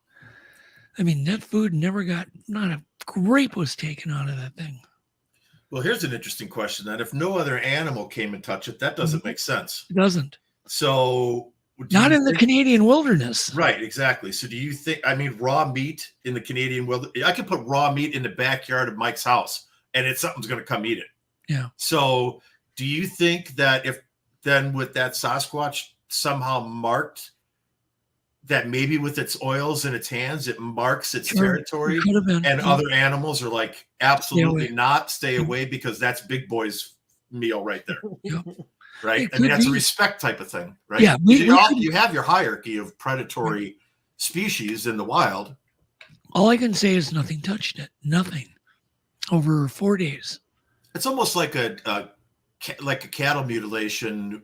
I mean, that food not a grape was taken out of that thing. Well, here's an interesting question. That if no other animal came and touched it, that doesn't make sense. It doesn't. So Not in the Canadian wilderness. Right, exactly. So do you think, I mean, raw meat in the Canadian wilderness, I could put raw meat in the backyard of Mike's house and something's going to come eat it. Yeah. So do you think that if then with that Sasquatch somehow marked that maybe with its oils in its hands, it marks its territory and other animals are like, absolutely not, stay away because that's big boy's meal right there. Yep. Right. I mean, that's a respect type of thing, right? Yeah. You have your hierarchy of predatory species in the wild. All I can say is nothing touched it. Nothing. Over 4 days. It's almost like a cattle mutilation,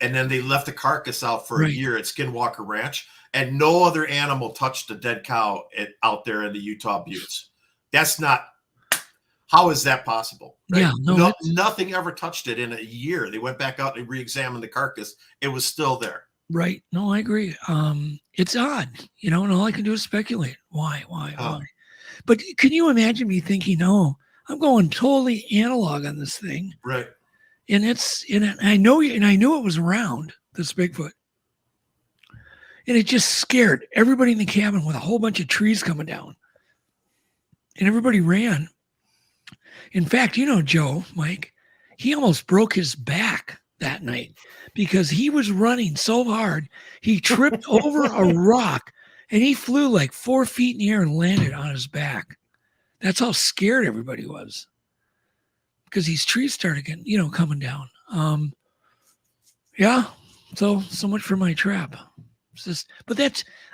and then they left the carcass out for a year at Skinwalker Ranch, and no other animal touched a dead cow out there in the Utah Buttes. That's not. How is that possible? Right? Yeah, nothing ever touched it in a year. They went back out and re-examined the carcass. It was still there. Right. No, I agree. It's odd, and all I can do is speculate. Why? But can you imagine me thinking, oh, I'm going totally analog on this thing. Right. And I knew it was around, this Bigfoot. And it just scared everybody in the cabin with a whole bunch of trees coming down. And everybody ran. In fact, Joe, Mike, he almost broke his back that night because he was running so hard. He tripped over a rock and he flew like 4 feet in the air and landed on his back. That's how scared everybody was because these trees started getting, coming down. Yeah. So much for my trap.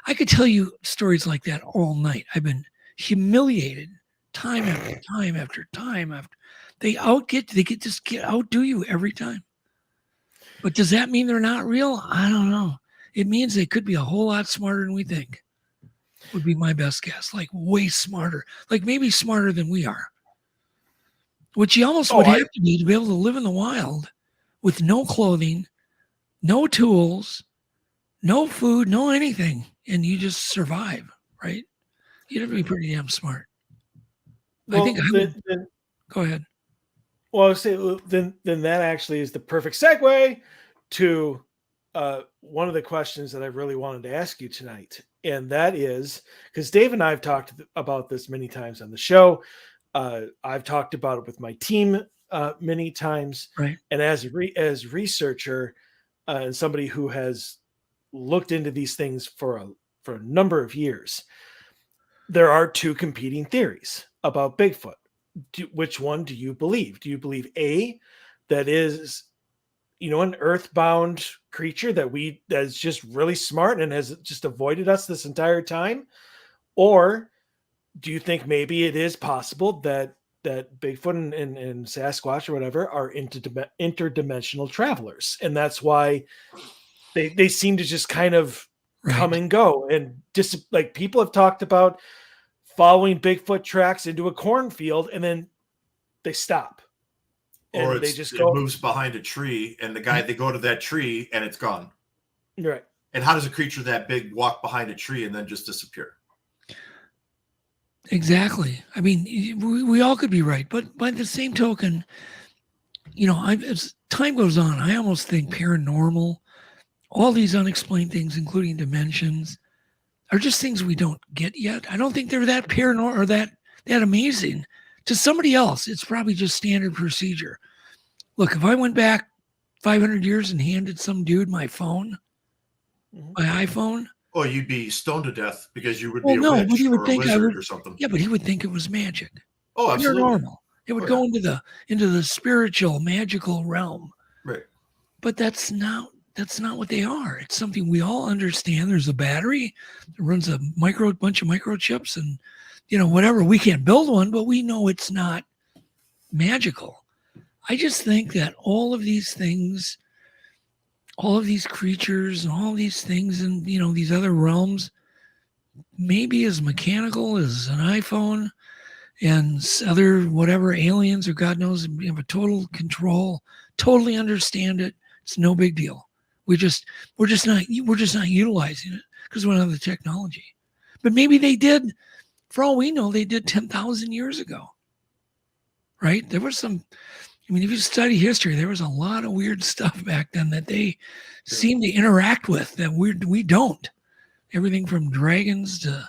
I could tell you stories like that all night. I've been humiliated time after time after time after. They outdo you every time. But does that mean they're not real? I don't know. It means they could be a whole lot smarter than we think. Would be my best guess. Like way smarter. Like maybe smarter than we are. Which you almost would have to be to be able to live in the wild with no clothing, no tools, no food, no anything, and you just survive, right? You'd have to be pretty damn smart. Well, I think go ahead. Well, I would say then that actually is the perfect segue to one of the questions that I really wanted to ask you tonight. And that is, because Dave and I have talked about this many times on the show. I've talked about it with my team many times. Right. And as researcher and somebody who has looked into these things for a number of years, there are two competing theories about Bigfoot. Which one do you believe? Do you believe A, that is, an earthbound creature that's just really smart and has just avoided us this entire time? Or do you think maybe it is possible that Bigfoot and Sasquatch or whatever are interdimensional travelers, and that's why they seem to just kind of come and go, and just like people have talked about following Bigfoot tracks into a cornfield and then they stop. Or and it moves behind a tree and they go to that tree and it's gone. Right. And how does a creature that big walk behind a tree and then just disappear? Exactly. I mean, we all could be right, but by the same token, as time goes on, I almost think paranormal, all these unexplained things, including dimensions, are just things we don't get yet. I don't think they're that paranormal or that amazing. To somebody else, it's probably just standard procedure. Look, if I went back 500 years and handed some dude my phone, my iPhone. Oh, you'd be stoned to death because you would be a witch but he would or think a wizard or something. Yeah, but he would think it was magic. Oh, absolutely. Paranormal. It would go into the spiritual, magical realm. Right. But that's not what they are. It's something we all understand. There's a battery that runs a bunch of microchips and, whatever. We can't build one, but we know it's not magical. I just think that all of these things, all of these creatures and all these things in, these other realms, maybe as mechanical as an iPhone and other whatever aliens or God knows, have a total control, totally understand it. It's no big deal. We're just not utilizing it because we don't have the technology. But maybe they did, for all we know, they did 10,000 years ago. Right? There was some, I mean, if you study history, there was a lot of weird stuff back then that they seem to interact with that we don't. Everything from dragons to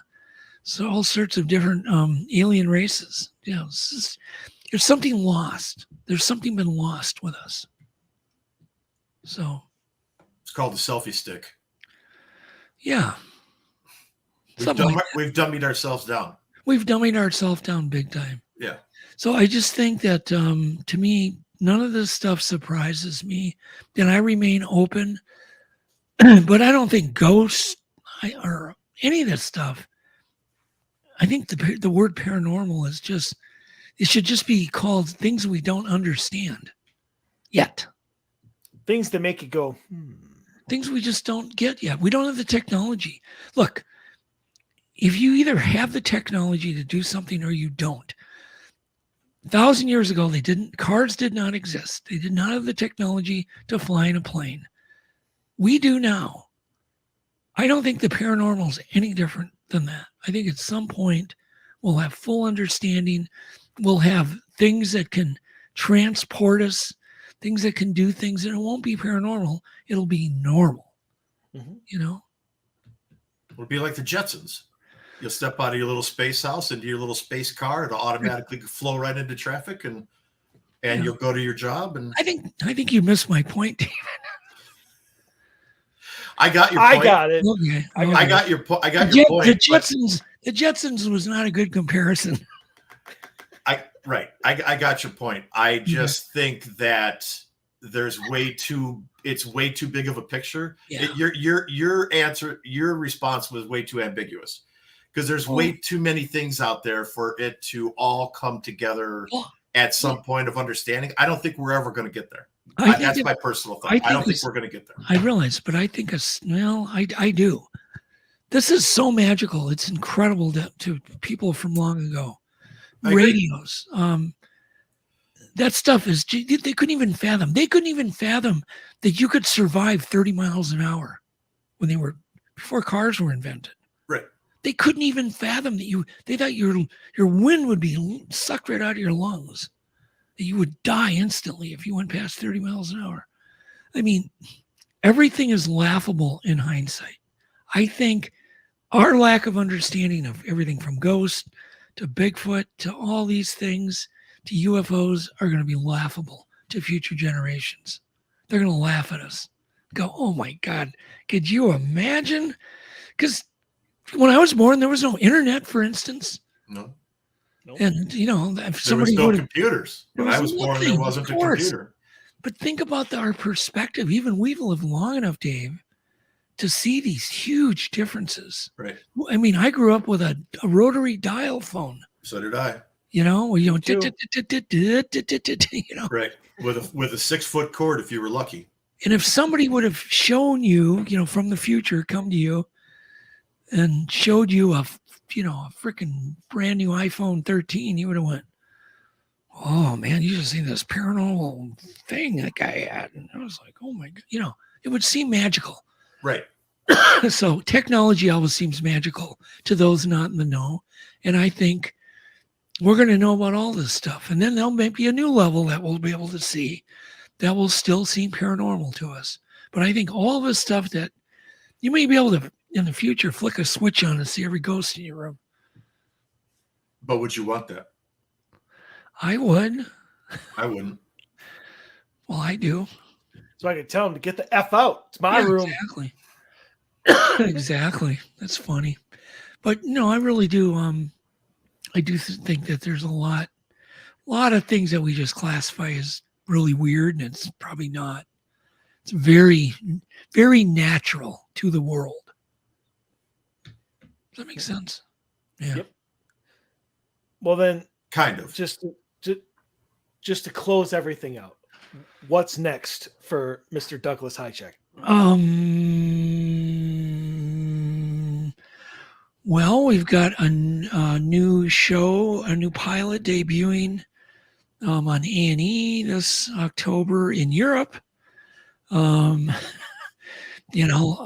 all sorts of different alien races. You know, there's something lost. There's something been lost with us. So it's called the selfie stick. Yeah. We've dummied ourselves down. We've dummied ourselves down big time. Yeah. So I just think that to me, none of this stuff surprises me. And I remain open. But I don't think ghosts or any of this stuff. I think the word paranormal is just, it should just be called things we don't understand yet. Things that make you go, Things we just don't get yet. We don't have the technology. Look, if you either have the technology to do something or you don't. 1,000 years ago, cars did not exist. They did not have the technology to fly in a plane. We do now. I don't think the paranormal is any different than that. I think at some point we'll have full understanding. We'll have things that can transport us, things that can do things, and it won't be paranormal. It'll be normal. You know? It'll be like the Jetsons. You'll step out of your little space house into your little space car. It'll automatically flow right into traffic, and you'll go to your job. And I think you missed my point, David. I got your point. I got it. Okay. I got your point. I got your point. The Jetsons was not a good comparison. I got your point. I just think that it's way too big of a picture. Yeah. Your response was way too ambiguous, because there's way too many things out there for it to all come together at some point of understanding. I don't think we're ever going to get there. That's my personal thought. I don't think we're going to get there. I realize, but I think I do. This is so magical. It's incredible to people from long ago. Radios. That stuff is, they couldn't even fathom. They couldn't even fathom that you could survive 30 miles an hour before cars were invented. Right. They couldn't even fathom that they thought your wind would be sucked right out of your lungs. That you would die instantly if you went past 30 miles an hour. I mean, everything is laughable in hindsight. I think our lack of understanding of everything from ghosts to Bigfoot to all these things to UFOs are going to be laughable to future generations. They're going to laugh at us. Go, oh my God, could you imagine? Because when I was born, there was no internet, for instance. No. And, if there was somebody no computers. When I was born, there nothing, wasn't a of course. computer. But think about our perspective. Even we've lived long enough, Dave, to see these huge differences. Right. I mean, I grew up with a rotary dial phone. So did I. Right. With a 6-foot cord if you were lucky. And if somebody would have shown you, from the future, come to you and showed you a freaking brand new iPhone 13, you would have went, oh man, you just seen this paranormal thing that guy had. And I was like, oh my God, it would seem magical. Right. So technology always seems magical to those not in the know. And I think we're going to know about all this stuff. And then there'll may be a new level that we'll be able to see that will still seem paranormal to us. But I think all this stuff that you may be able to, in the future, flick a switch on and see every ghost in your room. But would you want that? I would. I wouldn't. Well, I do. So I could tell him to get the F out. It's my room. Exactly. Exactly. That's funny. But no, I really do. I do think that there's a lot of things that we just classify as really weird, and it's probably not. It's very, very natural to the world. Does that make sense? Yeah. Yep. Well, then, kind of. Just to close everything out, what's next for Mr. Douglas Hajicek? Well, we've got a new show, a new pilot debuting on A&E this October in Europe. I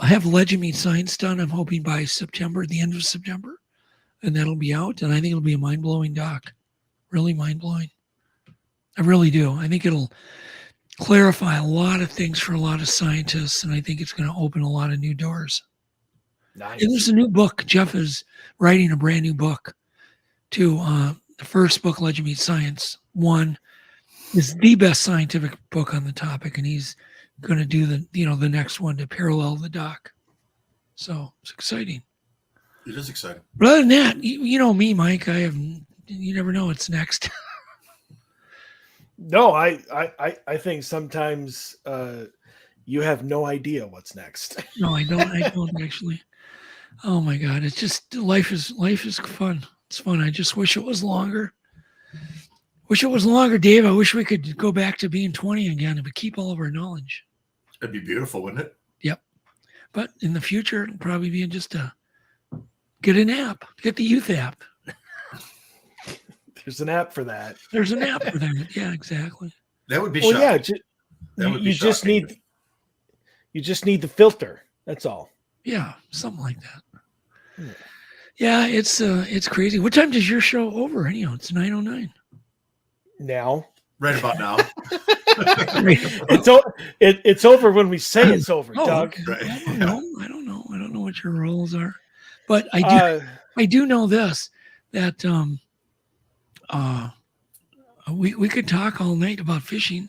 have Legend Meets Science done. I'm hoping by September, the end of September, and that'll be out. And I think it'll be a mind-blowing doc, really mind-blowing. I really do. I think it'll clarify a lot of things for a lot of scientists, and I think it's going to open a lot of new doors. Nice. And there's a new book. Jeff is writing a brand new book too. The first book, Legend Meets Science 1, is the best scientific book on the topic, and he's going to do the next one to parallel the doc. So it's exciting. It is exciting. But other than that, you know me, Mike. You never know what's next. No, I think sometimes you have no idea what's next. No, I don't actually. Oh my God, it's just life is fun. It's fun. I just wish it was longer. Dave. I wish we could go back to being 20 again and keep all of our knowledge. That'd be beautiful, wouldn't it? Yep. But in the future, it'll probably be just get an app, get the youth app. There's an app for that. There's an app for that. Yeah, exactly. That would be well, shocking. Yeah, you just need the filter. That's all. Yeah, something like that. Yeah, it's crazy. What time does your show over? Anyhow, it's 9:09. Now. Right about now. It's over when we say it's over, Doug. Okay. Right. I don't know what your rules are, but I do know this, that we could talk all night about fishing.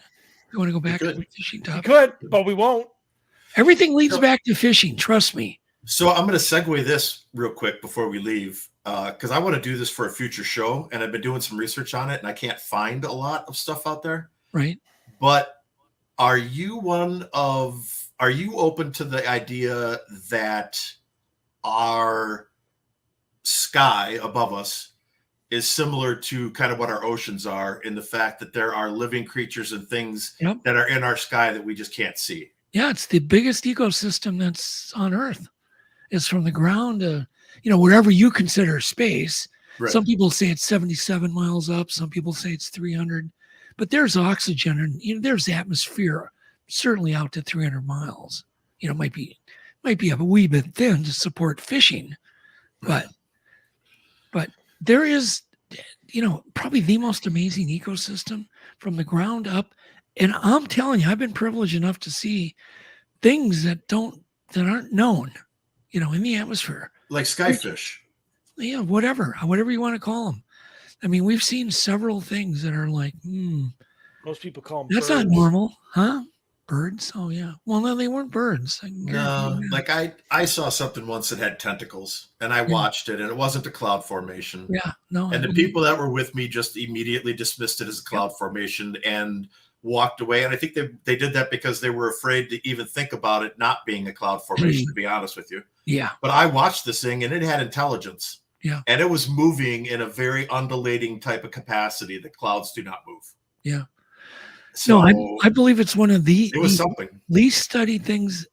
You want to go back to the fishing topic? We could, but we won't. Everything leads back to fishing. Trust me. So I'm going to segue this real quick before we leave, because I want to do this for a future show, and I've been doing some research on it, and I can't find a lot of stuff out there. Right. But are you open to the idea that our sky above us is similar to kind of what our oceans are, in the fact that there are living creatures and things that are in our sky that we just can't see? Yeah, it's the biggest ecosystem that's on Earth. It's from the ground to, wherever you consider space. Right. Some people say it's 77 miles up. Some people say it's 300. But there's oxygen and there's atmosphere certainly out to 300 miles. Might be a wee bit thin to support fishing, but there is, probably the most amazing ecosystem from the ground up. And I'm telling you, I've been privileged enough to see things that aren't known, in the atmosphere. Like skyfish. Yeah, whatever you want to call them. I mean, we've seen several things that are like, most people call them that's birds. Not normal, huh? Birds? Oh, yeah. Well, no, they weren't birds. No, like I saw something once that had tentacles, and I watched it, and it wasn't a cloud formation. Yeah, no. And the people that were with me just immediately dismissed it as a cloud formation and walked away. And I think they did that because they were afraid to even think about it not being a cloud formation, to be honest with you. Yeah. But I watched this thing, and it had intelligence. Yeah. And it was moving in a very undulating type of capacity that clouds do not move. Yeah. So no, I believe it's one of the something least studied things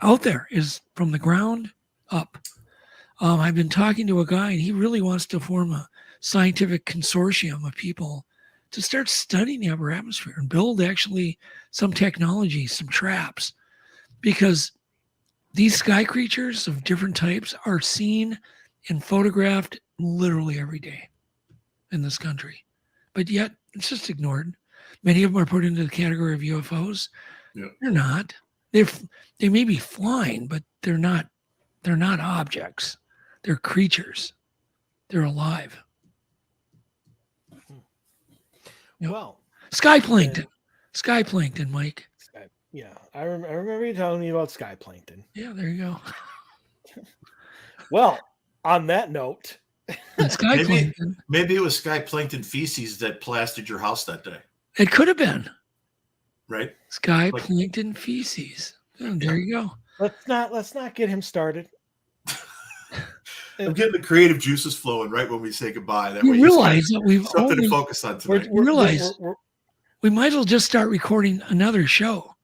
out there is from the ground up. I've been talking to a guy, and he really wants to form a scientific consortium of people to start studying the upper atmosphere and build actually some technology, some traps, because these sky creatures of different types are seen and photographed literally every day in this country, but yet it's just ignored. Many of them are put into the category of UFOs. Yeah. They're not. They may be flying, but they're not objects. They're creatures. They're alive. Well, sky plankton, Mike. Yeah, I remember you telling me about sky plankton. Yeah, there you go. Well, on that note, maybe it was sky plankton feces that plastered your house that day. It could have been. Right? Sky plankton feces. Oh, there you go. Let's not get him started. I'm getting the creative juices flowing right when we say goodbye. That we realize that we've something to focus on tonight. We realize we might as well just start recording another show.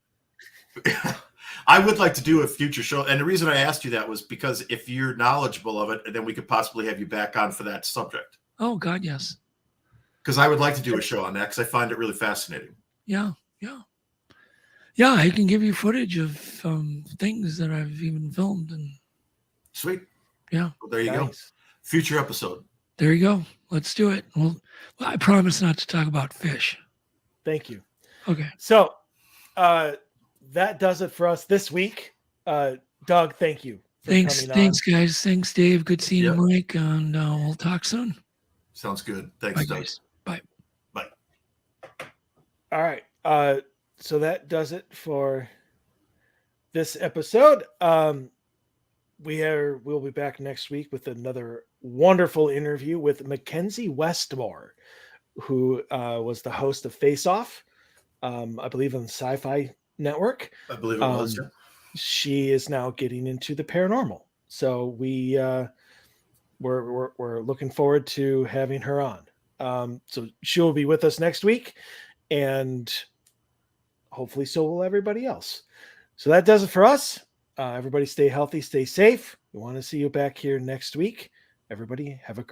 I would like to do a future show, and the reason I asked you that was because if you're knowledgeable of it, then we could possibly have you back on for that subject. Oh God, yes. Because I would like to do a show on that because I find it really fascinating. Yeah. I can give you footage of things that I've even filmed and. Sweet. Yeah. Well, there you go. Future episode. There you go. Let's do it. Well, I promise not to talk about fish. Thank you. Okay. So that does it for us this week. Doug, thank you for Thanks, coming on. guys. Thanks, Dave. Good seeing Yep. you, Mike, and we'll talk soon. Sounds good. Thanks, Bye, Doug. guys. Bye. Bye. All right. So that does it for this episode. We'll be back next week with another wonderful interview with Mackenzie Westmore, who was the host of Face Off, I believe on the Sci-Fi Network. I believe it was. Yeah. She is now getting into the paranormal, so we're looking forward to having her on. So she'll be with us next week, and hopefully so will everybody else. So that does it for us. Everybody stay healthy, stay safe. We want to see you back here next week. Everybody have a great